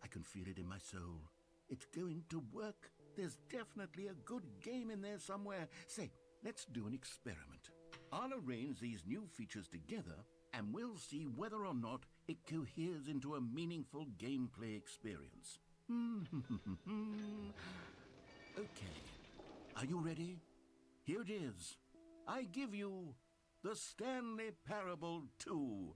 I can feel it in my soul. It's going to work. There's definitely a good game in there somewhere. Say, let's do an experiment. I'll arrange these new features together, and we'll see whether or not it coheres into a meaningful gameplay experience. Okay. Are you ready? Here it is. I give you the Stanley Parable 2.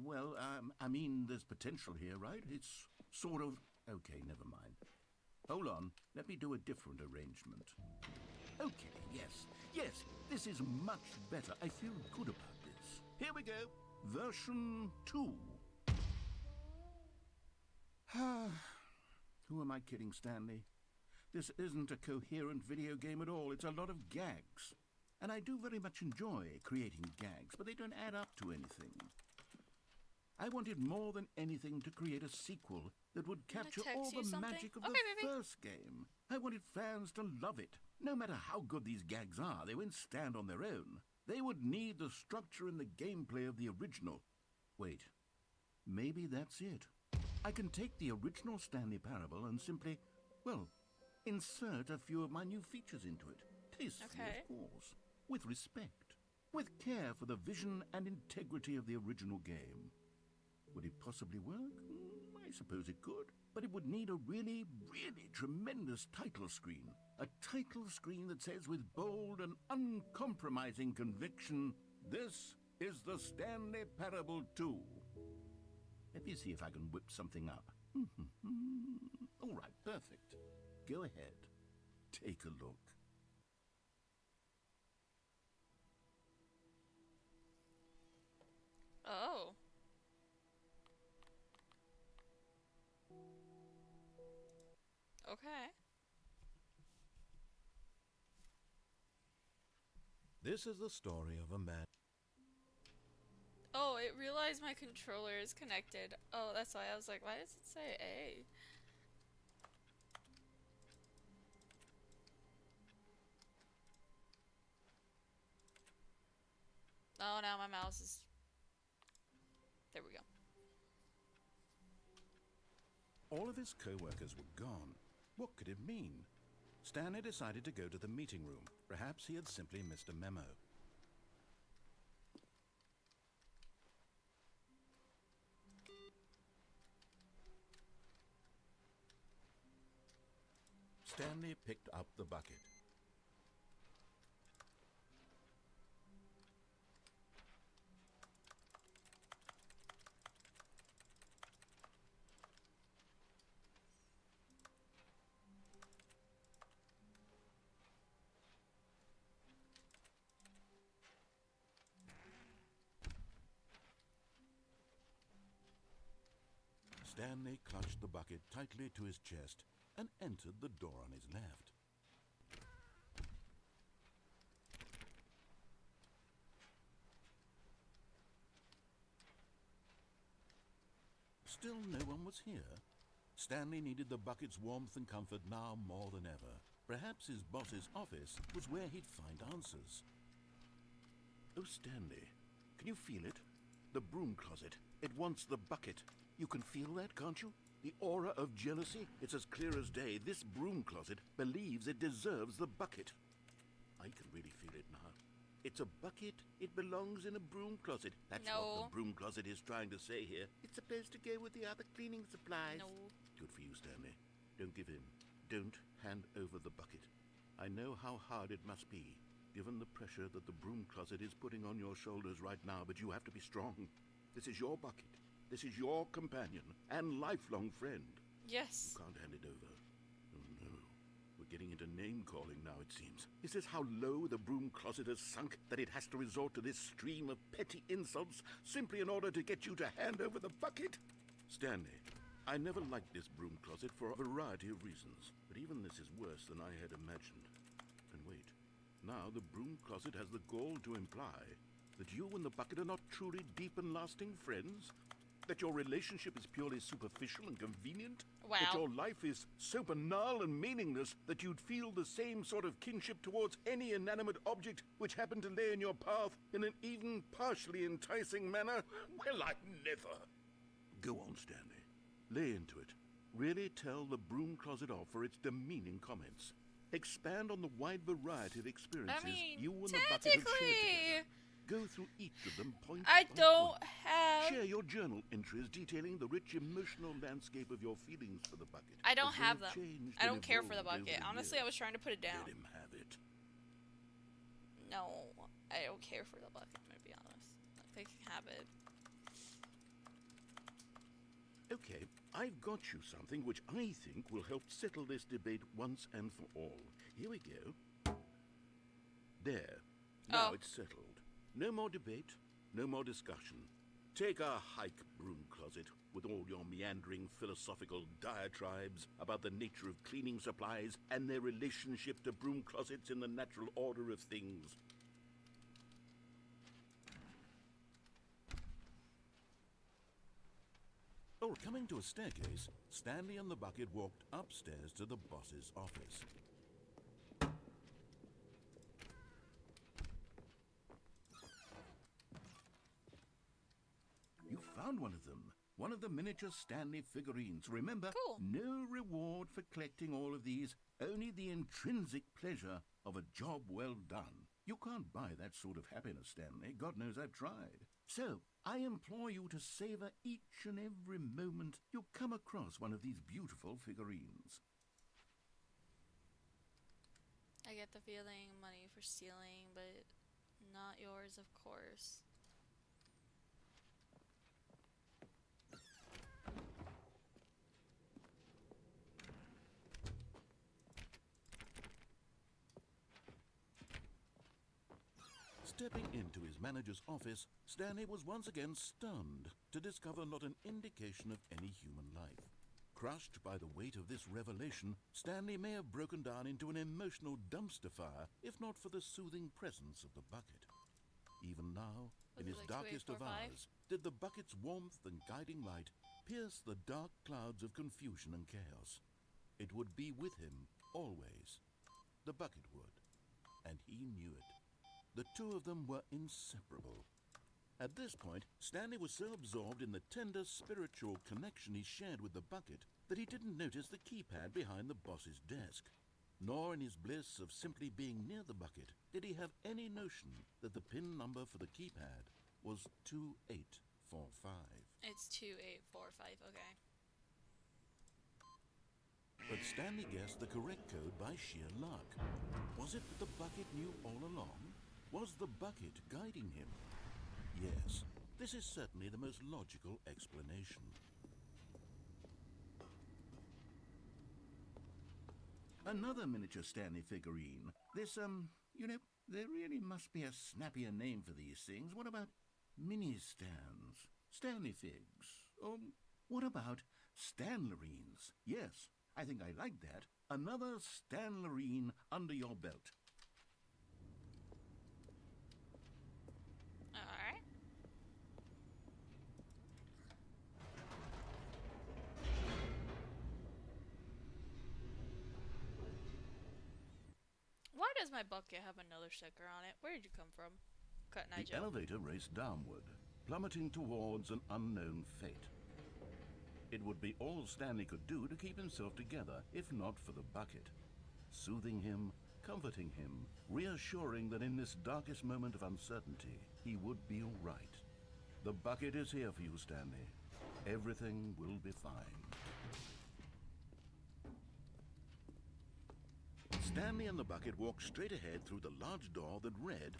Well, I mean, there's potential here, right? It's sort of... Okay, never mind. Hold on, let me do a different arrangement. Okay, yes, this is much better. I feel good about this. Here we go. Version 2. Who am I kidding, Stanley? This isn't a coherent video game at all. It's a lot of gags. And I do very much enjoy creating gags, but they don't add up to anything. I wanted more than anything to create a sequel that would capture all the magic of the first game. I wanted fans to love it. No matter how good these gags are, they won't stand on their own. They would need the structure and the gameplay of the original. Wait, maybe that's it. I can take the original Stanley Parable and simply, well, insert a few of my new features into it. Tastefully, of course. With respect. With care for the vision and integrity of the original game. Would it possibly work? I suppose it could. But it would need a really, really tremendous title screen. A title screen that says with bold and uncompromising conviction, "This is the Stanley Parable 2. Let me see if I can whip something up. All right, perfect. Go ahead. Take a look. Oh. Okay. This is the story of a man. Oh, it realized my controller is connected. Oh, that's why I was like, why does it say A? Oh, now my mouse is... There we go. All of his co-workers were gone. What could it mean? Stanley decided to go to the meeting room. Perhaps he had simply missed a memo. Stanley picked up the bucket. Stanley clutched the bucket tightly to his chest and entered the door on his left. Still no one was here. Stanley needed the bucket's warmth and comfort now more than ever. Perhaps his boss's office was where he'd find answers. Oh, Stanley, can you feel it? The broom closet. It wants the bucket. You can feel that, can't you? The aura of jealousy? It's as clear as day. This broom closet believes it deserves the bucket. I can really feel it now. It's a bucket. It belongs in a broom closet. That's what the broom closet is trying to say here. It's supposed to go with the other cleaning supplies. No. Good for you, Stanley. Don't give in. Don't hand over the bucket. I know how hard it must be, given the pressure that the broom closet is putting on your shoulders right now, but you have to be strong. This is your bucket. This is your companion and lifelong friend. Yes. You can't hand it over. Oh no. We're getting into name-calling now, it seems. Is this how low the broom closet has sunk, that it has to resort to this stream of petty insults simply in order to get you to hand over the bucket? Stanley, I never liked this broom closet for a variety of reasons, but even this is worse than I had imagined. And wait, now the broom closet has the gall to imply that you and the bucket are not truly deep and lasting friends? That your relationship is purely superficial and convenient? Wow. That your life is so banal and meaningless that you'd feel the same sort of kinship towards any inanimate object which happened to lay in your path in an even partially enticing manner? Well, I never. Go on, Stanley. Lay into it. Really tell the broom closet off for its demeaning comments. Expand on the wide variety of experiences I mean, you and the bucket have shared together. Go through each of them point I by don't point. have... Share your journal entries detailing the rich emotional landscape of your feelings for the bucket. I don't as they have them. changed I and don't care for the evolved over bucket. Honestly, I years. was trying to put it down. Let him have it. No, I don't care for the bucket, I'm gonna be honest. Like, they can have it. Okay, I've got you something which I think will help settle this debate once and for all. Here we go. There. Now Oh. it's settled. No more debate, no more discussion. Take a hike, broom closet, with all your meandering philosophical diatribes about the nature of cleaning supplies and their relationship to broom closets in the natural order of things. Oh, coming to a staircase, Stanley and the bucket walked upstairs to the boss's office. You found one of them. One of the miniature Stanley figurines. Remember, Cool. no reward for collecting all of these, only the intrinsic pleasure of a job well done. You can't buy that sort of happiness, Stanley. God knows I've tried. So, I implore you to savor each and every moment you come across one of these beautiful figurines. I get the feeling money for stealing, but not yours, of course. Stepping into his manager's office, Stanley was once again stunned to discover not an indication of any human life. Crushed by the weight of this revelation, Stanley may have broken down into an emotional dumpster fire if not for the soothing presence of the bucket. Even now, Was in it his like darkest of 2845? hours, did the bucket's warmth and guiding light pierce the dark clouds of confusion and chaos. It would be with him always. The bucket would, and he knew it. The two of them were inseparable. At this point, Stanley was so absorbed in the tender spiritual connection he shared with the bucket that he didn't notice the keypad behind the boss's desk. Nor in his bliss of simply being near the bucket did he have any notion that the PIN number for the keypad was 2845. It's 2845, okay. But Stanley guessed the correct code by sheer luck. Was it that the bucket knew all along? Was the bucket guiding him? Yes, this is certainly the most logical explanation. Another miniature Stanley figurine. This, there really must be a snappier name for these things. What about mini-Stans? Stanley figs? Or what about Stanlerines? Yes, I think I like that. Another Stanlerine under your belt. Alright. Why does my bucket have another sticker on it? Where did you come from? Cut The Nigel. elevator raced downward, plummeting towards an unknown fate. It would be all Stanley could do to keep himself together, if not for the bucket. Soothing him, comforting him, reassuring that in this darkest moment of uncertainty, he would be all right. The bucket is here for you, Stanley. Everything will be fine. Stanley and the bucket walked straight ahead through the large door that read,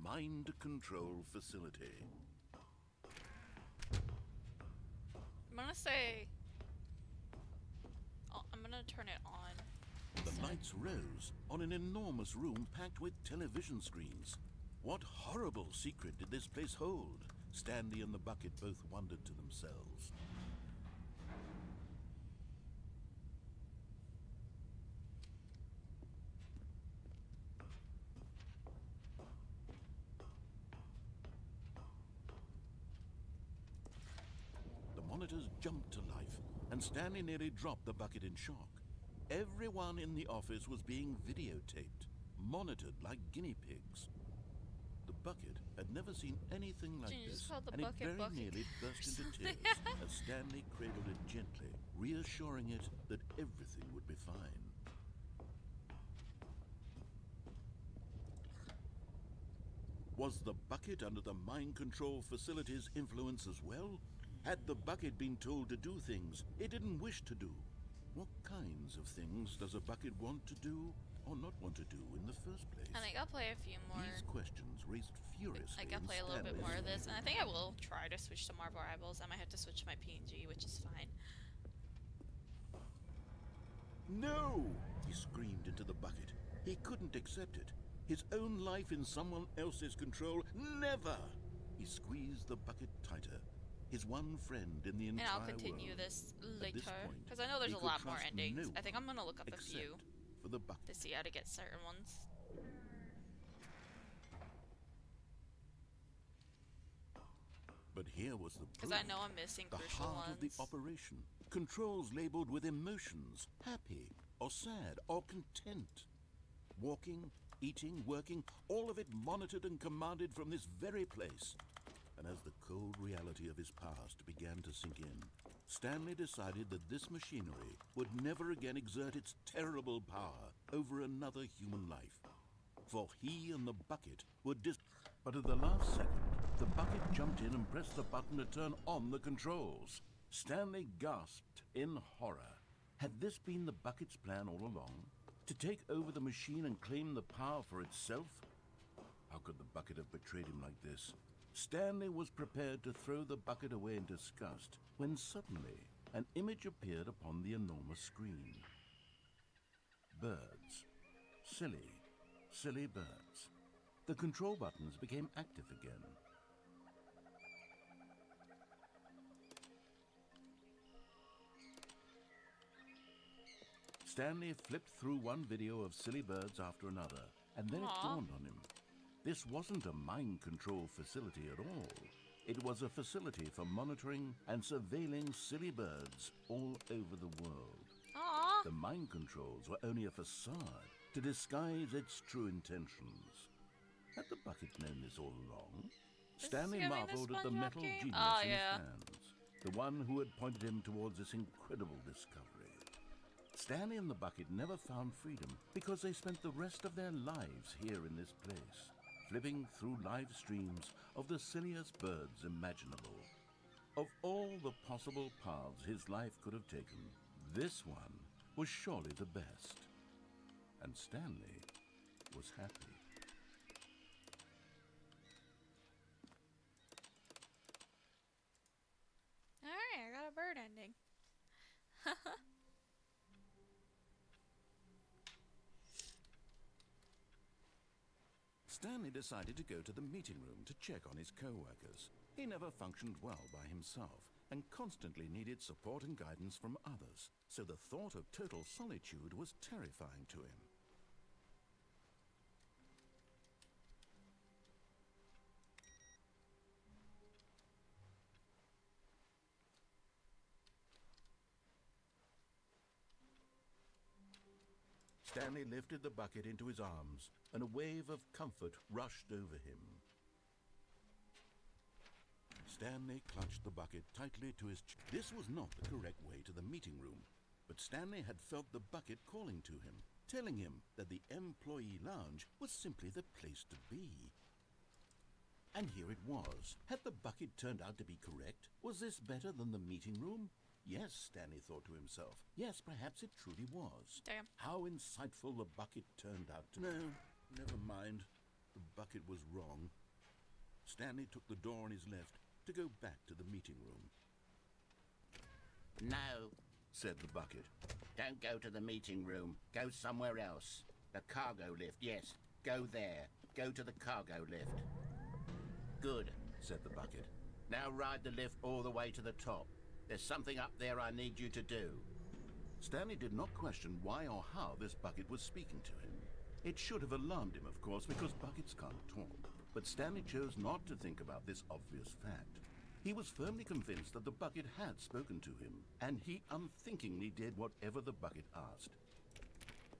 Mind Control Facility. I'm gonna say... Oh, I'm gonna turn it on. The lights rose on an enormous room packed with television screens. What horrible secret did this place hold? Stanley and the bucket both wondered to themselves. The monitors jumped to life, and Stanley nearly dropped the bucket in shock. Everyone in the office was being videotaped, monitored like guinea pigs. The bucket had never seen anything like Can you just this, call the and it bucket very bucket nearly or burst into something? tears as Stanley cradled it gently, reassuring it that everything would be fine. Was the bucket under the mind control facility's influence as well? Had the bucket been told to do things it didn't wish to do? What kinds of things does a bucket want to do? or not want to do in the first place? I think I'll play a few more. These questions raised furiously Like, I'll in play a little bit Stanley's more of this, and I mind. think I will try to switch to Marvel Rivals. I might have to switch to my PNG, which is fine. No! He screamed into the bucket. He couldn't accept it. His own life in someone else's control? Never! He squeezed the bucket tighter. His one friend in the And entire I'll continue world. this At this later, point, because I know there's he a could lot more trust endings. no I think I'm gonna look up a except few for the bucket. to see how to get certain ones. But here was the Because proof. I know I'm missing The crucial heart of the ones. operation. Controls labeled with emotions, happy or sad or content. Walking, eating, working, all of it monitored and commanded from this very place. And as the cold reality of his past began to sink in, Stanley decided that this machinery would never again exert its terrible power over another human life. For he and the bucket would But at the last second, the bucket jumped in and pressed the button to turn on the controls. Stanley gasped in horror. Had this been the bucket's plan all along? To take over the machine and claim the power for itself? How could the bucket have betrayed him like this? Stanley was prepared to throw the bucket away in disgust when suddenly an image appeared upon the enormous screen. Birds. Silly, silly birds. The control buttons became active again. Stanley flipped through one video of silly birds after another, and then it dawned on him. This wasn't a mind control facility at all. It was a facility for monitoring and surveilling silly birds all over the world. Aww. The mind controls were only a facade to disguise its true intentions. Had the bucket known this all along? This Stanley is gonna be the marveled at the SpongeBob metal game? genius Oh, in yeah. his hands, the one who had pointed him towards this incredible discovery. Stanley and the bucket never found freedom because they spent the rest of their lives here in this place, flipping through live streams of the silliest birds imaginable. Of all the possible paths his life could have taken, this one was surely the best. And Stanley was happy. Alright, I got a bird ending. Stanley decided to go to the meeting room to check on his co-workers. He never functioned well by himself and constantly needed support and guidance from others, so the thought of total solitude was terrifying to him. Stanley lifted the bucket into his arms, and a wave of comfort rushed over him. Stanley clutched the bucket tightly to his chest. This was not the correct way to the meeting room, but Stanley had felt the bucket calling to him, telling him that the employee lounge was simply the place to be. And here it was. Had the bucket turned out to be correct? Was this better than the meeting room? Yes, Stanley thought to himself. Yes, perhaps it truly was. Damn. How insightful the bucket turned out to be. No, never mind. The bucket was wrong. Stanley took the door on his left to go back to the meeting room. No, Said the bucket. don't go to the meeting room. Go somewhere else. The cargo lift, yes. Go there. Go to the cargo lift. Good, Said the bucket. now ride the lift all the way to the top. There's something up there I need you to do. Stanley did not question why or how this bucket was speaking to him. It should have alarmed him, of course, because buckets can't talk. But Stanley chose not to think about this obvious fact. He was firmly convinced that the bucket had spoken to him, and he unthinkingly did whatever the bucket asked.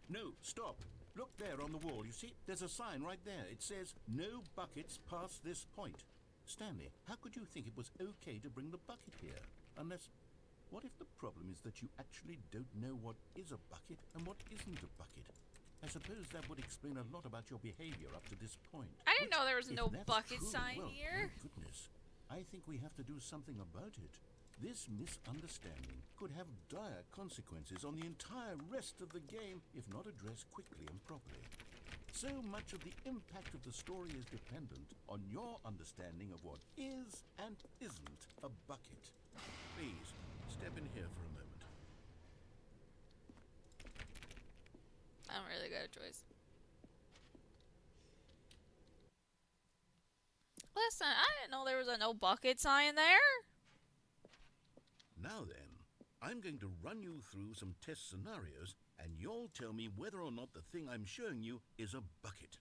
No, stop. Look there on the wall, you see? There's a sign right there. It says, "No buckets past this point." Stanley, how could you think it was okay to bring the bucket here? Unless, what if the problem is that you actually don't know what is a bucket and what isn't a bucket? I suppose that would explain a lot about your behavior up to this point. I didn't know there was If no that's bucket true, sign well, here. my goodness. I think we have to do something about it. This misunderstanding could have dire consequences on the entire rest of the game if not addressed quickly and properly. So much of the impact of the story is dependent on your understanding of what is and isn't a bucket. Please, step in here for a moment. I don't really got a choice. Listen, I didn't know there was a no bucket sign there. Now then, I'm going to run you through some test scenarios, and you'll tell me whether or not the thing I'm showing you is a bucket.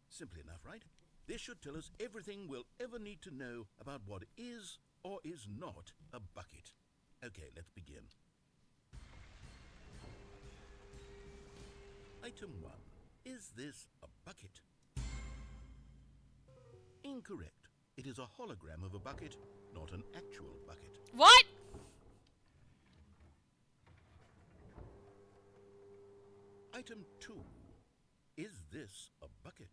Simple enough, right? This should tell us everything we'll ever need to know about what is or is not a bucket. Okay, let's begin. Item 1. Is this a bucket? Incorrect. It is a hologram of a bucket, not an actual bucket. What? Item 2. Is this a bucket?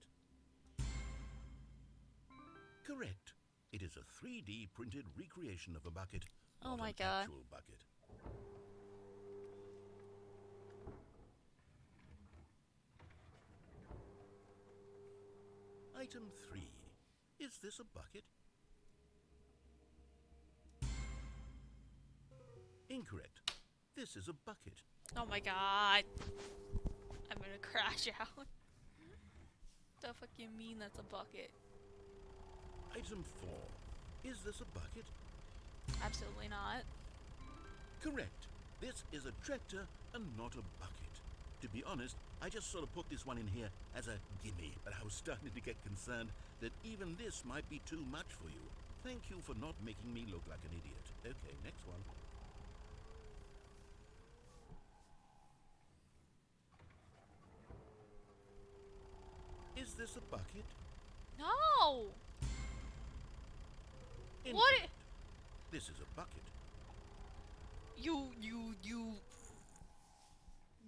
Correct. It is a 3D printed recreation of a bucket, Oh not my an God. actual bucket. Item 3. Is this a bucket? Incorrect. This is a bucket. Oh my God. I'm gonna crash out. The fuck you mean that's a bucket? Item 4. Is this a bucket? Absolutely not. Correct. This is a tractor and not a bucket. To be honest, I just sort of put this one in here as a gimme, but I was starting to get concerned that even this might be too much for you. Thank you for not making me look like an idiot. Okay, next one. Is this a bucket? No. What? Incorrect. This is a bucket. You.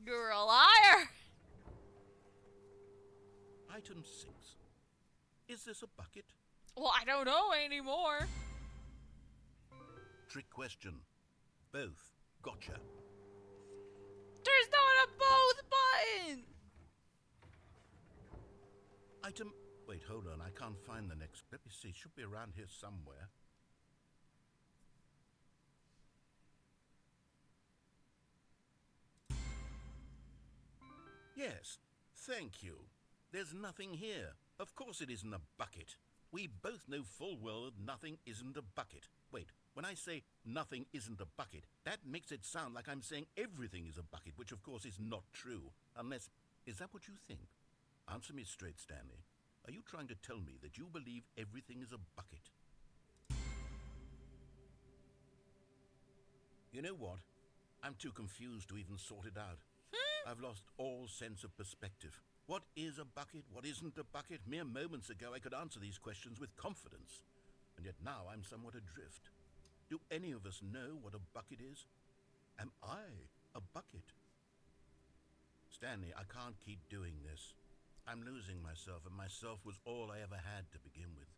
You're a liar. Item 6. Is this a bucket? Well, I don't know anymore. Trick question. Both. Gotcha. There's not a both button. Item... Wait, hold on. I can't find the next... Let me see. It should be around here somewhere. Yes. Thank you. There's nothing here. Of course it isn't a bucket. We both know full well that nothing isn't a bucket. Wait, when I say nothing isn't a bucket, that makes it sound like I'm saying everything is a bucket, which of course is not true. Unless... Is that what you think? Answer me straight, Stanley. Are you trying to tell me that you believe everything is a bucket? You know what? I'm too confused to even sort it out. I've lost all sense of perspective. What is a bucket? What isn't a bucket? Mere moments ago I could answer these questions with confidence. And yet now I'm somewhat adrift. Do any of us know what a bucket is? Am I a bucket? Stanley, I can't keep doing this. I'm losing myself, and myself was all I ever had to begin with.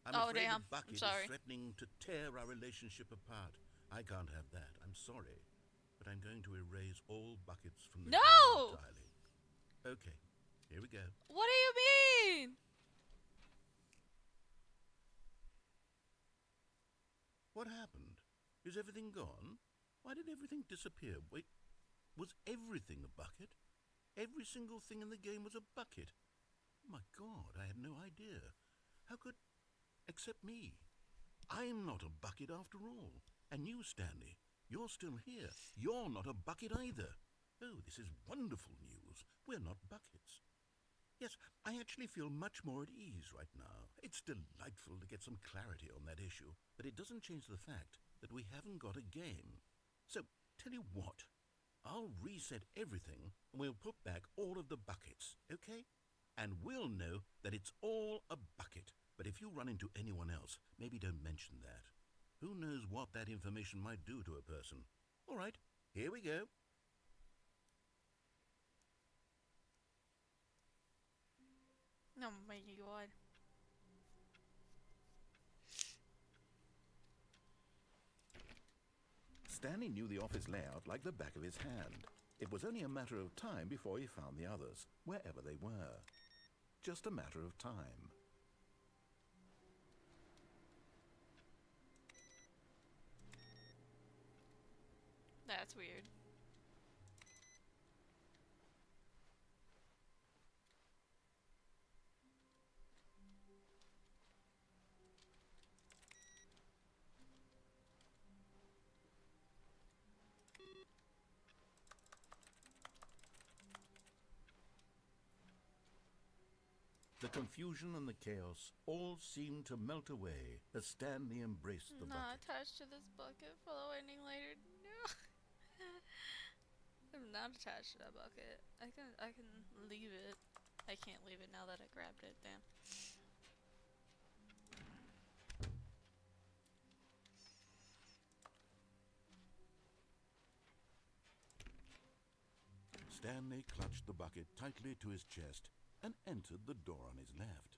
I'm Oh, afraid damn. the bucket I'm sorry. is threatening to tear our relationship apart. I can't have that. I'm sorry. But I'm going to erase all buckets from the No! game entirely. Okay, here we go. What do you mean? What happened? Is everything gone? Why did everything disappear? Wait, was everything a bucket? Every single thing in the game was a bucket. My God, I had no idea. How could... Except me. I'm not a bucket after all. And you, Stanley, you're still here. You're not a bucket either. Oh, this is wonderful news. We're not buckets. Yes, I actually feel much more at ease right now. It's delightful to get some clarity on that issue, but it doesn't change the fact that we haven't got a game. So, tell you what, I'll reset everything and we'll put back all of the buckets, okay? And we'll know that it's all a bucket. But if you run into anyone else, maybe don't mention that. Who knows what that information might do to a person? All right, here we go. Oh my God. Stanley knew the office layout like the back of his hand. It was only a matter of time before he found the others, wherever they were. Just a matter of time. That's weird. The confusion and the chaos all seemed to melt away as Stanley embraced the Not bucket. attached to this bucket. Follow ending later. No. I'm not attached to that bucket. I can leave it. I can't leave it now that I grabbed it. Damn. Stanley clutched the bucket tightly to his chest and entered the door on his left.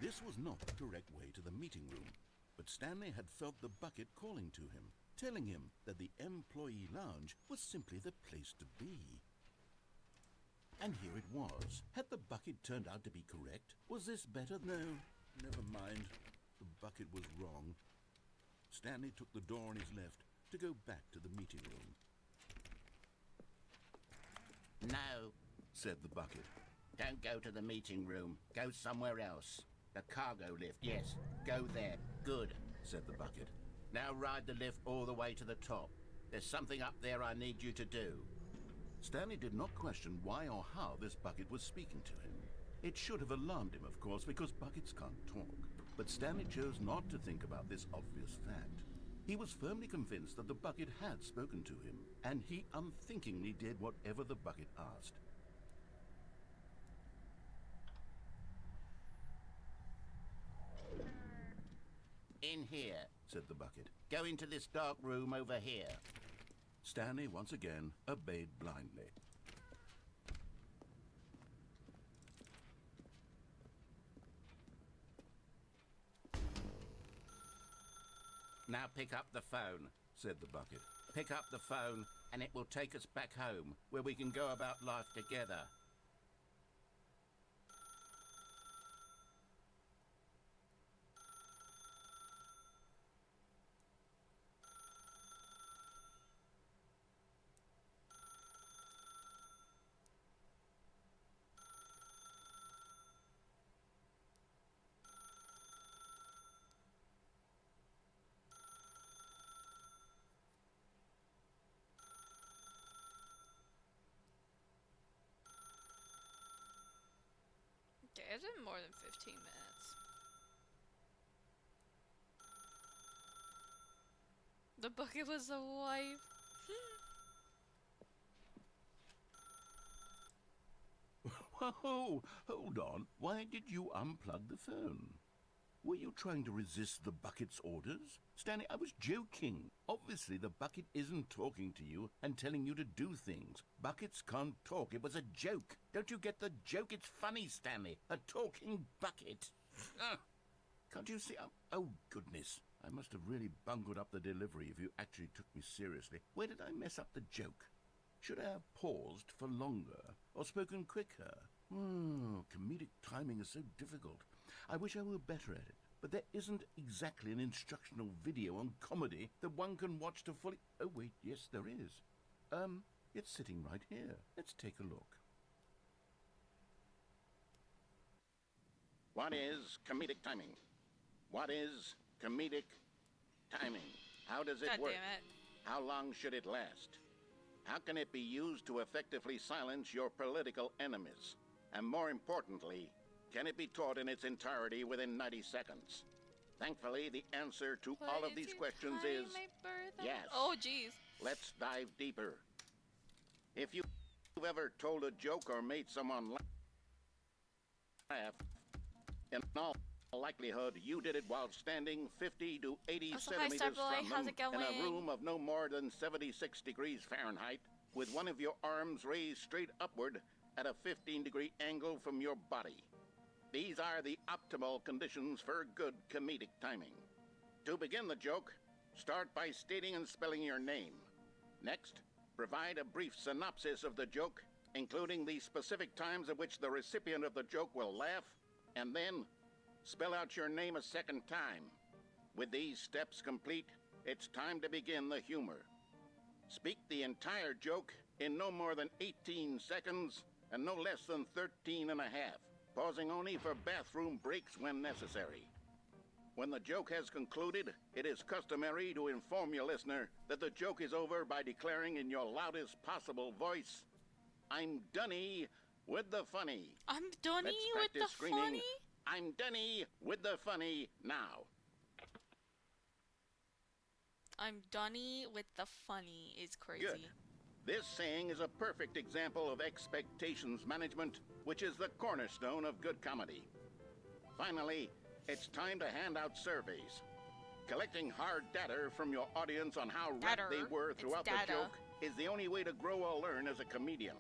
This was not the correct way to the meeting room, but Stanley had felt the bucket calling to him, telling him that the employee lounge was simply the place to be. And here it was. Had the bucket turned out to be correct? Was this better? No, never mind. The bucket was wrong. Stanley took the door on his left to go back to the meeting room. No, Said the bucket. don't go to the meeting room. Go somewhere else. The cargo lift, yes. Go there. Good. Said the bucket. Now ride the lift all the way to the top. There's something up there I need you to do. Stanley did not question why or how this bucket was speaking to him. It should have alarmed him, of course, because buckets can't talk. But Stanley chose not to think about this obvious fact. He was firmly convinced that the bucket had spoken to him, and he unthinkingly did whatever the bucket asked. In here. Said the bucket. Go into this dark room over here. Stanley once again obeyed blindly. Now pick up the phone. Said the bucket. Pick up the phone and it will take us back home, where we can go about life together. Okay, it's been more than 15 minutes. The bucket was the wife. Whoa, hold on. Why did you unplug the phone? Were you trying to resist the bucket's orders? Stanley, I was joking. Obviously, the bucket isn't talking to you and telling you to do things. Buckets can't talk. It was a joke. Don't you get the joke? It's funny, Stanley. A talking bucket. Can't you see? Oh, goodness. I must have really bungled up the delivery if you actually took me seriously. Where did I mess up the joke? Should I have paused for longer or spoken quicker? Comedic timing is so difficult. I wish I were better at it. But there isn't exactly an instructional video on comedy that one can watch to fully... Oh, wait, yes, there is. It's sitting right here. Let's take a look. What is comedic timing? What is comedic timing? How does it God work? damn it. How long should it last? How can it be used to effectively silence your political enemies? And more importantly, can it be taught in its entirety within 90 seconds? Thankfully, the answer to What all of is these your questions time, is my birthday? yes. Oh, jeez. Let's dive deeper. If you've ever told a joke or made someone laugh, in all likelihood, you did it while standing 50 to 80 Also, hi, centimeters Starboy. from How's them it going? in a room of no more than 76 degrees Fahrenheit, with one of your arms raised straight upward at a 15-degree angle from your body. These are the optimal conditions for good comedic timing. To begin the joke, start by stating and spelling your name. Next, provide a brief synopsis of the joke, including the specific times at which the recipient of the joke will laugh, and then spell out your name a second time. With these steps complete, it's time to begin the humor. Speak the entire joke in no more than 18 seconds and no less than 13 and a half, pausing only for bathroom breaks when necessary. When the joke has concluded, it is customary to inform your listener that the joke is over by declaring in your loudest possible voice, "I'm Dunny with the funny." I'm Dunny Let's with the practice screaming, funny? "I'm Dunny with the funny" now. I'm Dunny with the funny is crazy. Good. This saying is a perfect example of expectations management, which is the cornerstone of good comedy. Finally, it's time to hand out surveys. Collecting hard data from your audience on how wrapped Data. they were It's throughout the data. joke is the only way to grow or learn as a comedian.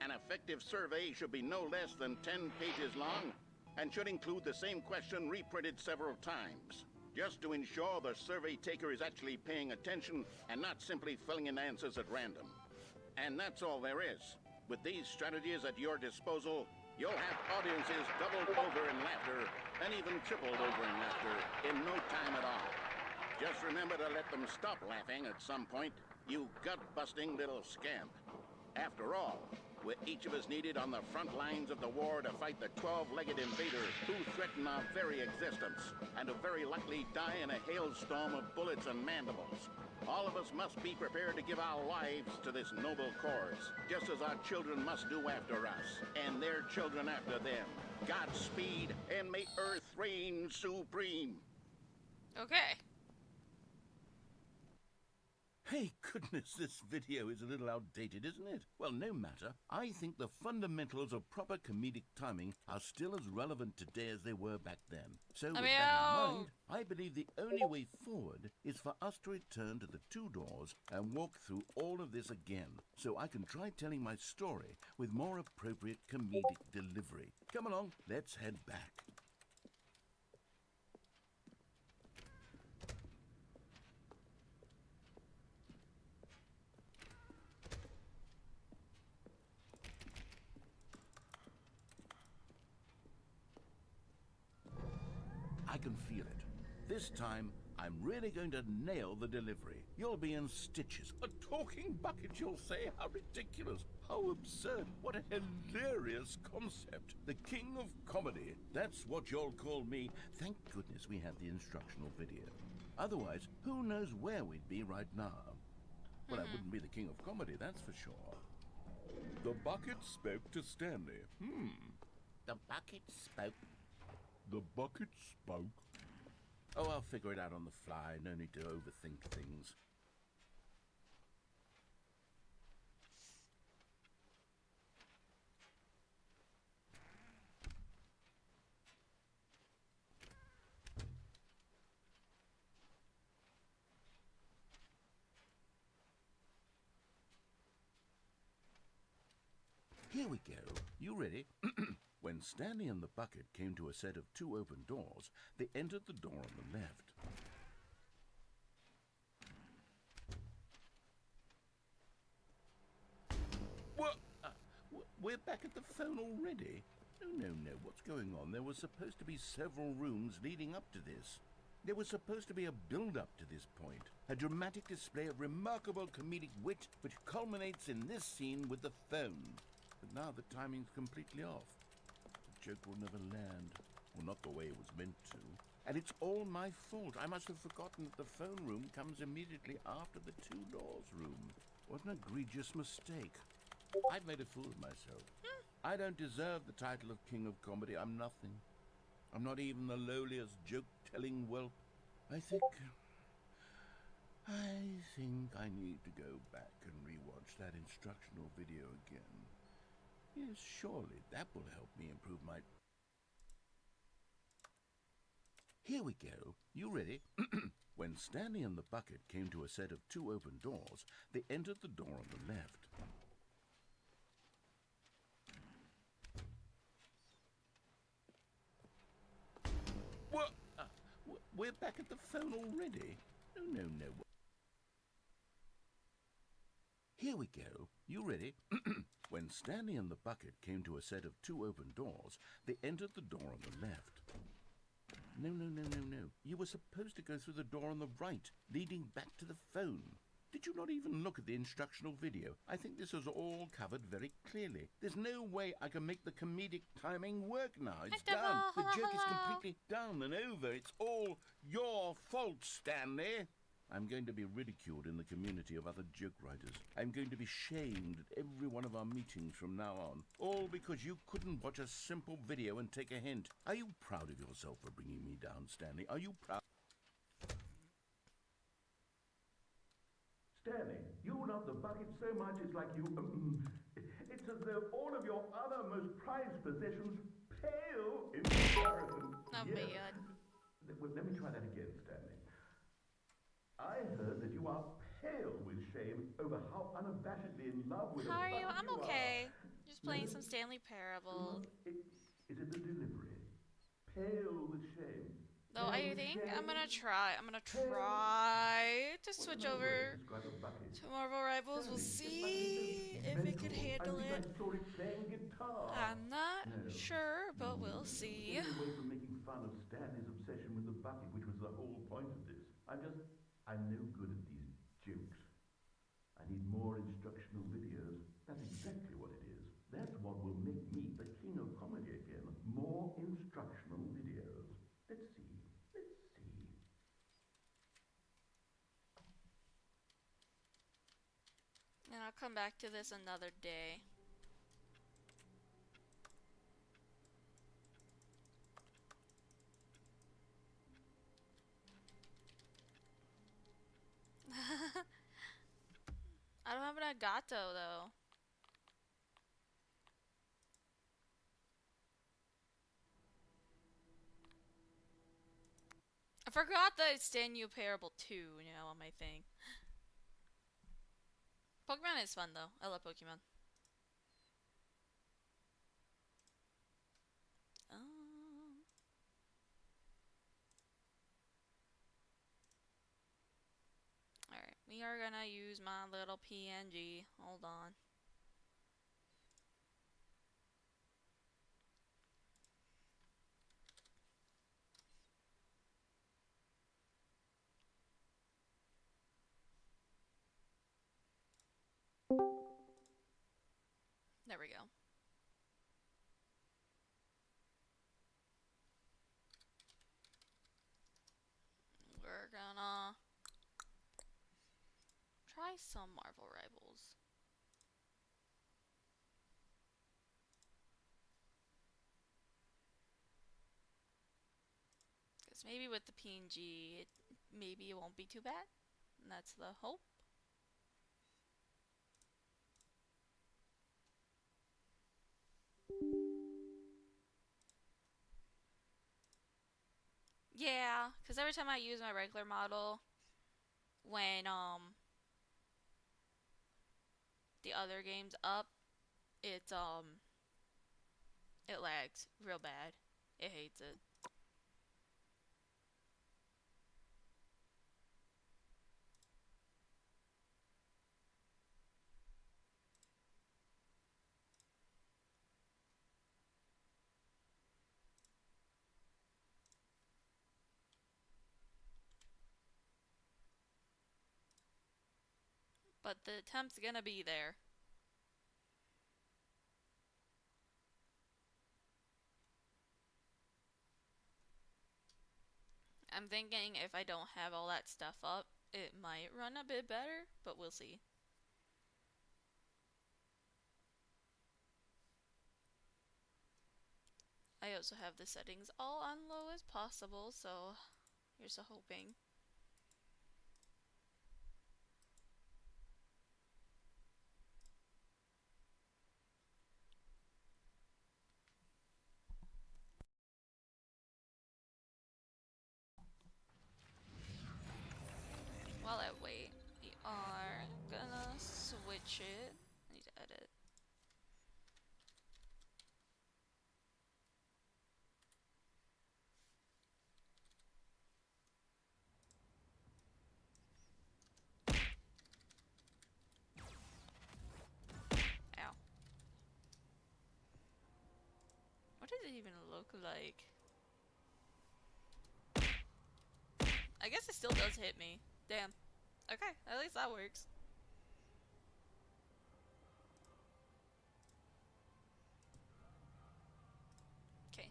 An effective survey should be no less than 10 pages long and should include the same question reprinted several times, just to ensure the survey taker is actually paying attention and not simply filling in answers at random. And that's all there is. With these strategies at your disposal, you'll have audiences doubled over in laughter and even tripled over in laughter in no time at all. Just remember to let them stop laughing at some point, you gut-busting little scamp. After all, we're each of us needed on the front lines of the war to fight the 12-legged invaders who threaten our very existence and who very likely die in a hailstorm of bullets and mandibles. All of us must be prepared to give our lives to this noble cause, just as our children must do after us, and their children after them. Godspeed, and may Earth reign supreme. Okay. Hey, goodness, this video is a little outdated, isn't it? Well, no matter. I think the fundamentals of proper comedic timing are still as relevant today as they were back then. So, with that in mind, I believe the only way forward is for us to return to the two doors and walk through all of this again, so I can try telling my story with more appropriate comedic delivery. Come along, let's head back. I can feel it. This time, I'm really going to nail the delivery. You'll be in stitches. A talking bucket, you'll say? How ridiculous. How absurd. What a hilarious concept. The king of comedy. That's what you'll call me. Thank goodness we had the instructional video. Otherwise, who knows where we'd be right now? Well, I wouldn't be the king of comedy, that's for sure. The bucket spoke to Stanley. The bucket spoke. The bucket spoke. Oh, I'll figure it out on the fly. No need to overthink things. Here we go. You ready? When Stanley and the bucket came to a set of two open doors, they entered the door on the left. What? We're back at the phone already? No. What's going on? There was supposed to be several rooms leading up to this. There was supposed to be a build-up to this point. A dramatic display of remarkable comedic wit which culminates in this scene with the phone. But now the timing's completely off. The joke will never land. Well, not the way it was meant to. And it's all my fault. I must have forgotten that the phone room comes immediately after the two doors room. What an egregious mistake. I've made a fool of myself. I don't deserve the title of King of Comedy. I'm nothing. I'm not even the lowliest joke-telling whelp. I think I need to go back and rewatch that instructional video again. Yes, surely that will help me improve my... Here we go. You ready? When Stanley and the bucket came to a set of two open doors, they entered the door on the left. We're back at the phone already. No, no, no. Here we go. You ready? When Stanley and the bucket came to a set of 2 open doors, they entered the door on the left. No, no, no, no, no. You were supposed to go through the door on the right, leading back to the phone. Did you not even look at the instructional video? I think this is all covered very clearly. There's no way I can make the comedic timing work now. It's done. The joke is completely done and over. It's all your fault, Stanley. I'm going to be ridiculed in the community of other joke writers. I'm going to be shamed at every one of our meetings from now on. All because you couldn't watch a simple video and take a hint. Are you proud of yourself for bringing me down, Stanley? Are you proud? Stanley, you love the bucket so much it's like you... it's as though all of your other most prized possessions pale in comparison. Oh Yes. my god. Well, let me try that again, Stanley. I heard that you are pale with shame over how unabashedly in love with How a are you? bucket I'm you okay. are. Just playing No? some Stanley Parable. Is it the delivery? Pale with shame. Though Pale I with think shame? I'm gonna try to What's switch another way to over describe a bucket? to Marvel Rivals. We'll Stanley, this bucket is see so if it can mental. handle I think it. I saw it playing guitar. I'm not No. sure, but No, we'll no. see. Stay away from making fun of Stanley's obsession with the bucket, which was the whole point of this. I'm no good at these jokes. I need more instructional videos. That's exactly what it is. That's what will make me the king of comedy again. More instructional videos. Let's see. Let's see. And I'll come back to this another day. I don't have an Agato though. I forgot that it's Stanley Parable 2 now on my thing. Pokemon is fun though. I love Pokemon. Alright, we are gonna use my little PNG. Hold on. There we go. We're gonna try some Marvel Rivals. Because maybe with the PNG, maybe it won't be too bad. And that's the hope. Yeah, because every time I use my regular model, when the other game's up, it lags real bad. It hates it. But the attempt's gonna be there. I'm thinking if I don't have all that stuff up, it might run a bit better, but we'll see. I also have the settings all on low as possible, so here's a hoping. While I wait, we are gonna switch it. I need to edit. What does it even look like? I guess it still does hit me. Damn. Okay, at least that works. Okay.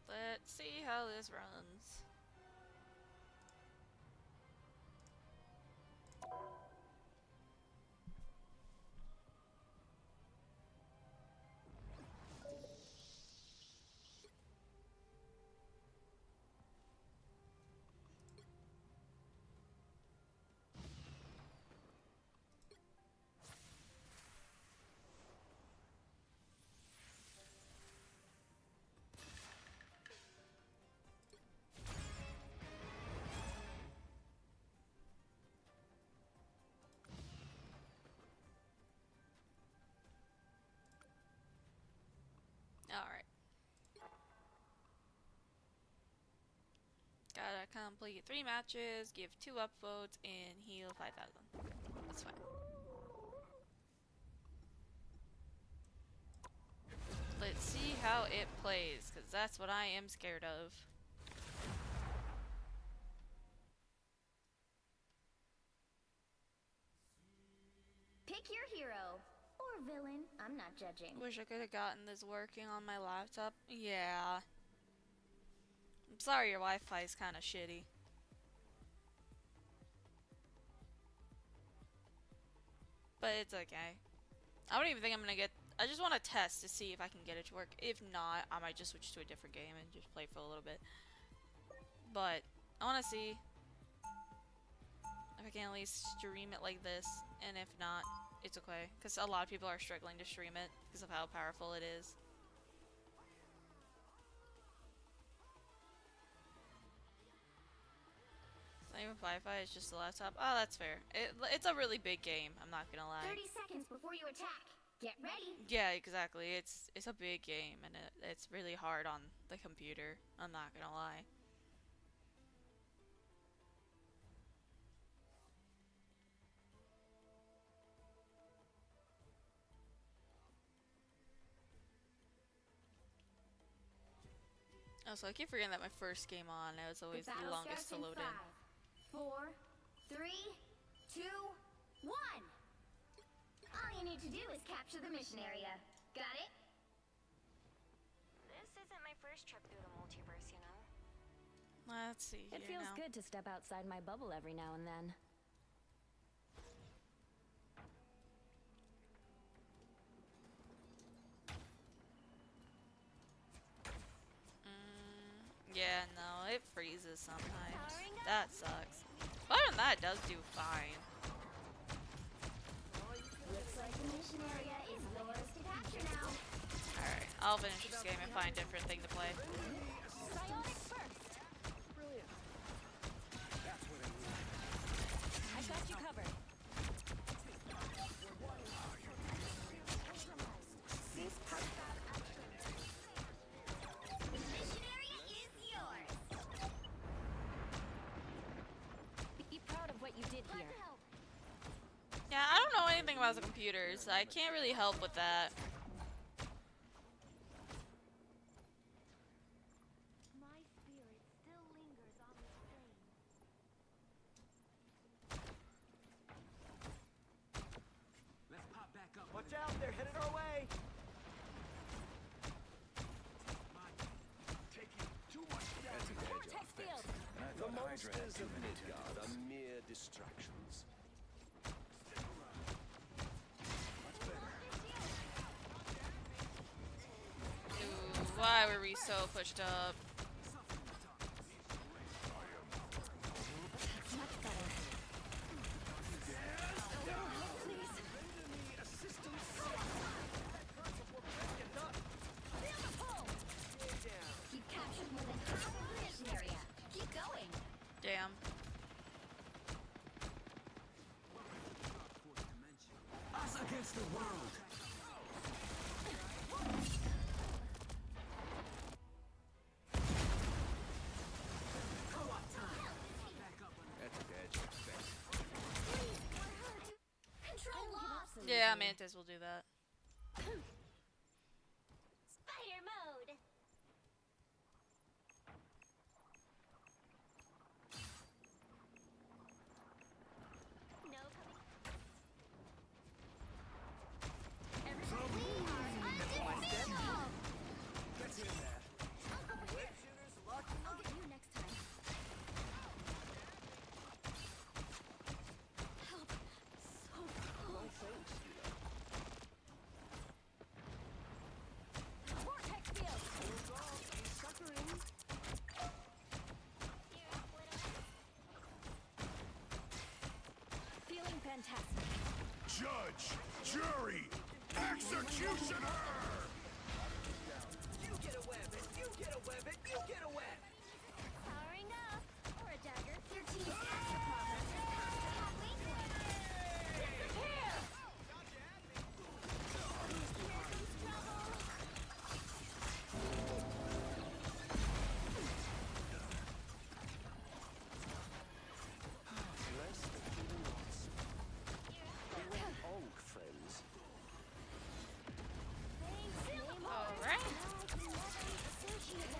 Let's see how this runs. Alright. Gotta complete 3 matches, give 2 upvotes, and heal 5,000. That's fine. Let's see how it plays, because that's what I am scared of. Pick your hero. Or villain. I'm not judging. Wish I could have gotten this working on my laptop. Yeah. I'm sorry your Wi-Fi is kind of shitty. But it's okay. I don't even think I'm gonna get... I just want to test to see if I can get it to work. If not, I might just switch to a different game and just play for a little bit. But I want to see if I can at least stream it like this. And if not, it's okay. Because a lot of people are struggling to stream it because of how powerful it is. It's not even Wi-Fi, it's just a laptop. Oh, that's fair. It's a really big game, I'm not gonna lie. 30 seconds before you attack. Get ready. Yeah, exactly. It's a big game, and it's really hard on the computer. I'm not gonna lie. Also, I keep forgetting that my first game on, it was always the longest to load in. 5, 4, 3, 2, 1. All you need to do is capture the mission area. Got it? This isn't my first trip through the multiverse, you know. Let's see here It feels now. good to step outside my bubble every now and then. Yeah, no, it freezes sometimes. That sucks. But other than that, it does do fine. Looks like the mission area is yours to capture now. Alright, I'll finish this game and find a different thing to play. Psionic first! Brilliant. I got you covered. The mission area is yours. Be proud of what you did here. Yeah, I don't know anything about the computers. I can't really help with that. My spirit still lingers on this plane. Let's pop back up. Watch out, they're headed our way. Taking too much damage. Vortex field! The monsters of Midgard are mere distractions. Ooh, why were we so pushed up? Much better. You've captured more than half of the mission area. Keep going. Damn. Us against the world. Control loss. Yeah, Mantis will do that. fantastic. Judge, jury, executioner! You get a weapon, you get a weapon, you get a weapon! Powering up. Or a dagger. Your team's extra progress has passed the halfway point. Disappear! Bless the human lots. Beware Onk, friends. Alright.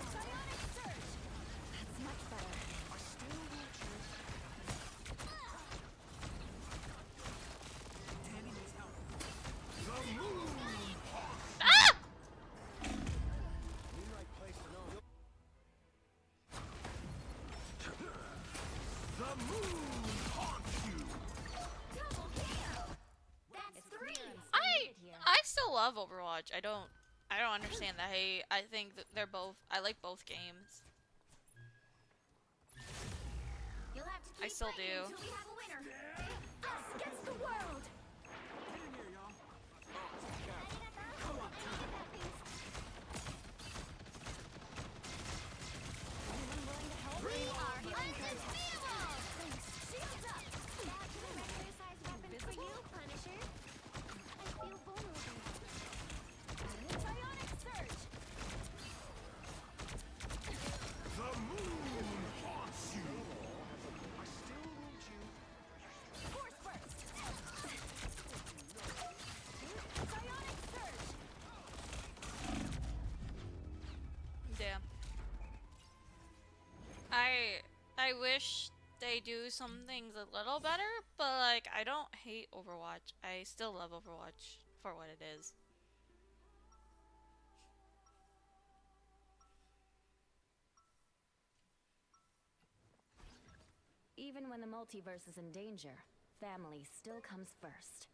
Psionic surge. That's much better. I still want you. The moon Ah! Moonlight placed an arm. The moon haunts you! Double kill! That's three! I still love Overwatch. I don't understand the hate. I think that I like both games. You'll have to keep I still fighting do. until we have a winner. Us against the world! We are undefeatable! Shields up! Back to the regular size weapon for you, Punisher. I feel vulnerable. Psionic surge. The moon haunts you! I still want you. Force burst. Psionic surge. Damn. I wish they do some things a little better, but like I don't hate Overwatch. I still love Overwatch for what it is. Even when the multiverse is in danger, family still comes first.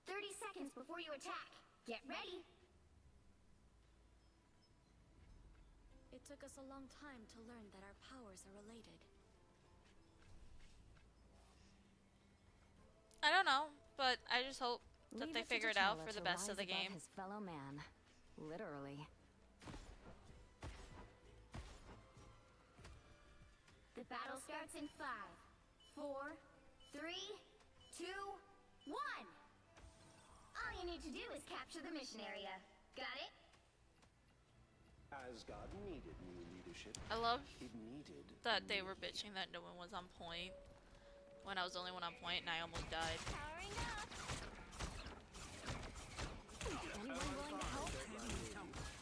30 seconds before you attack. Get ready. It took us a long time to learn that our powers are related. I don't know, but I just hope that Leave they it to figure it out T'Challa for the to best of rise the above game. His fellow man, literally. The battle starts in 5, 4, 3, 2, 1. All you need to do is capture the mission area. Got it? Asgard needed new leadership. I love It needed that they were bitching that no one was on point when I was the only one on point and I almost died. Powering up. Anyone willing to help?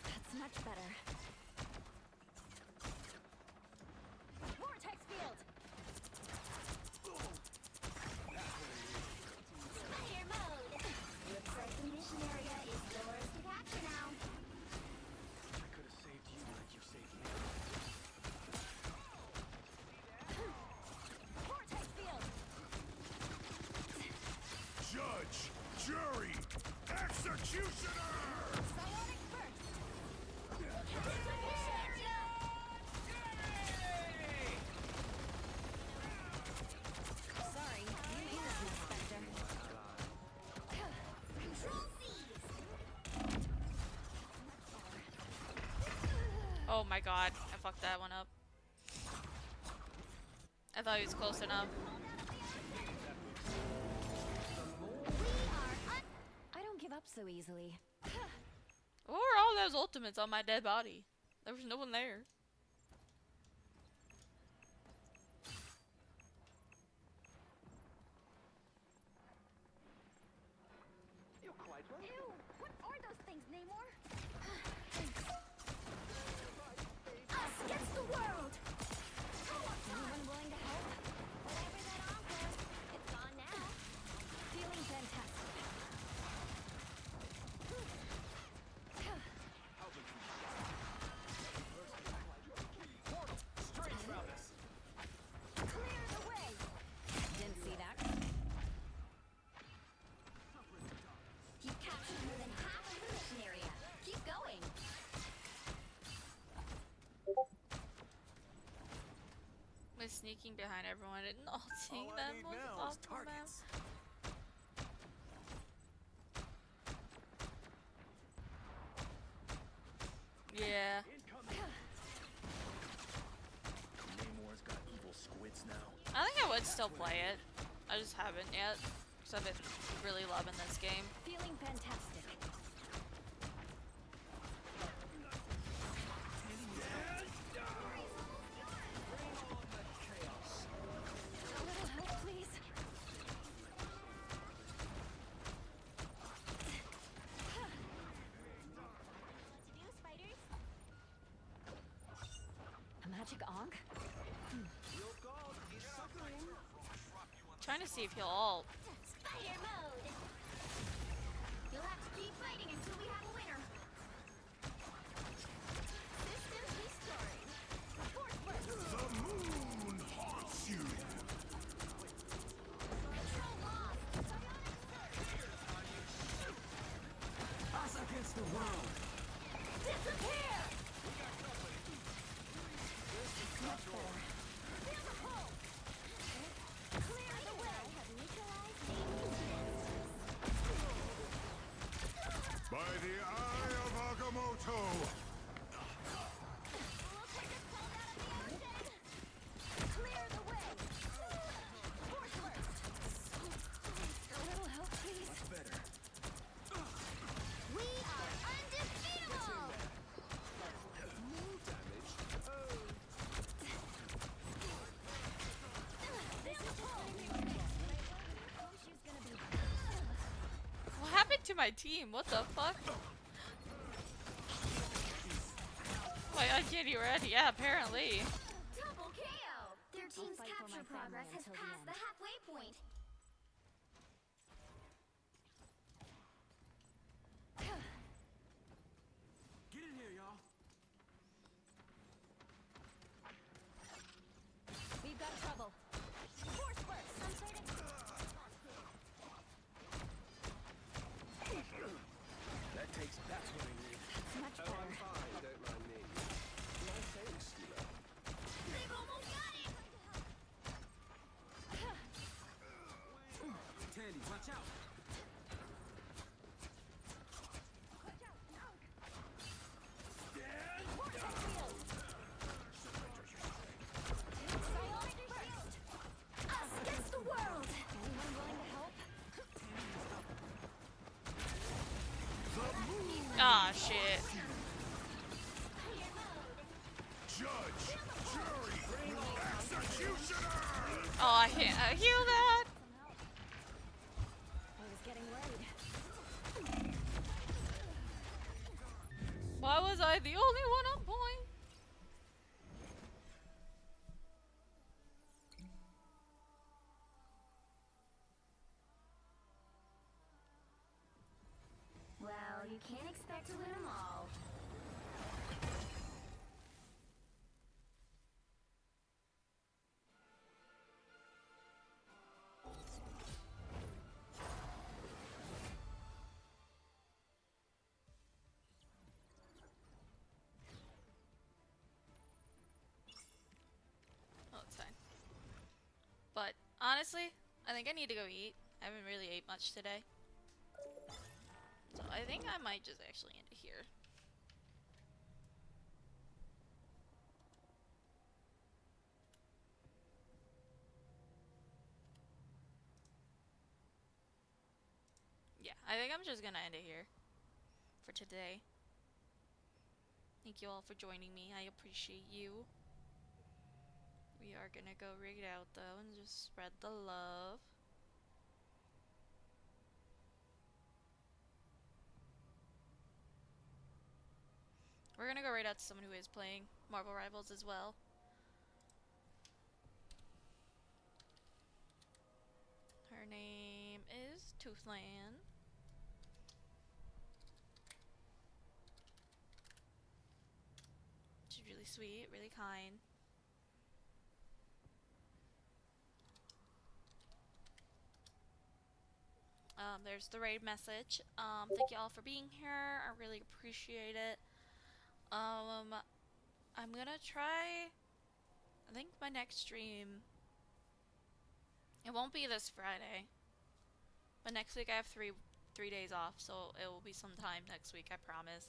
That's much better. Vortex field. Fire mode. Looks like the mission area is yours to capture now. I could have saved you like you saved me. Vortex field. Judge, jury, executioner! Psionic burst. Sorry, you mean this, Inspector. Control C's. Oh my god, I fucked that one up. I thought he was close enough. I don't give up so easily. What were all those ultimates on my dead body? There was no one there. You're quite welcome. Ew! What are those things, Namor? Us against the world. Anyone willing to help? Whatever that arm was, it's gone now. Feeling fantastic. sneaking behind everyone and ulting All I them need was now is awful, man. targets. Yeah. Namor's got evil squids now. I think I would still play it. I just haven't yet. Because I've been really loving this game. Feeling fantastic. A little help, please. A magic onk? Trying to see if he'll ult. Spider mode! You'll have to keep fighting until we have a winner. Systems restored. Force burst. The moon haunts you! Control lost. Us against the world. Disappear! Much better. Feel the pull! Clear the way! I have neutralized the By the eye of Agamotto! We'll take this cold out of the ocean! Clear the way! Force burst! A little help, please. Much better. We are undefeatable! More damage. What happened to my team? What the fuck? Wait, I can't hear it. Yeah, apparently. Double KO! Their team's fight for my capture progress family has until the passed end. the halfway point. Get in here, y'all. We've got trouble. Force burst! Some sort of... That's what I need. Much better. Fine, don't mind me. No thanks, Stila. They've almost got it! Tandy, watch out. Us against the world! Anyone willing to help? Ah, shit. Judge! Jury! Executioner! Oh, I can't heal that. I was getting worried. Why was I the only one on point? Well, you can't expect to win them all. Oh, it's fine. But honestly, I think I need to go eat. I haven't really ate much today. So I think I might just actually end it here. Yeah, I think I'm just gonna end it here for today. Thank you all for joining me. I appreciate you. We are gonna go rig it out though and just spread the love. We're gonna go right out to someone who is playing Marvel Rivals as well. Her name is Toothland. She's really sweet, really kind. There's the raid message. Thank you all for being here. I really appreciate it. I'm gonna try I think my next stream, it won't be this Friday, but next week I have three days off, so it will be sometime next week, I promise.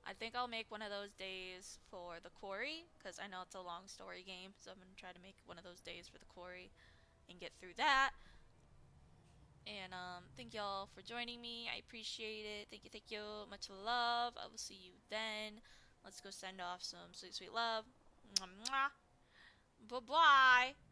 I think I'll make one of those days for the quarry, because I know it's a long story game, so I'm going to try to make one of those days for the quarry and get through that. And thank y'all for joining me. I appreciate it. Thank you. Much love. I will see you then. Let's go send off some sweet, sweet love. Mwah, mwah. Bye-bye.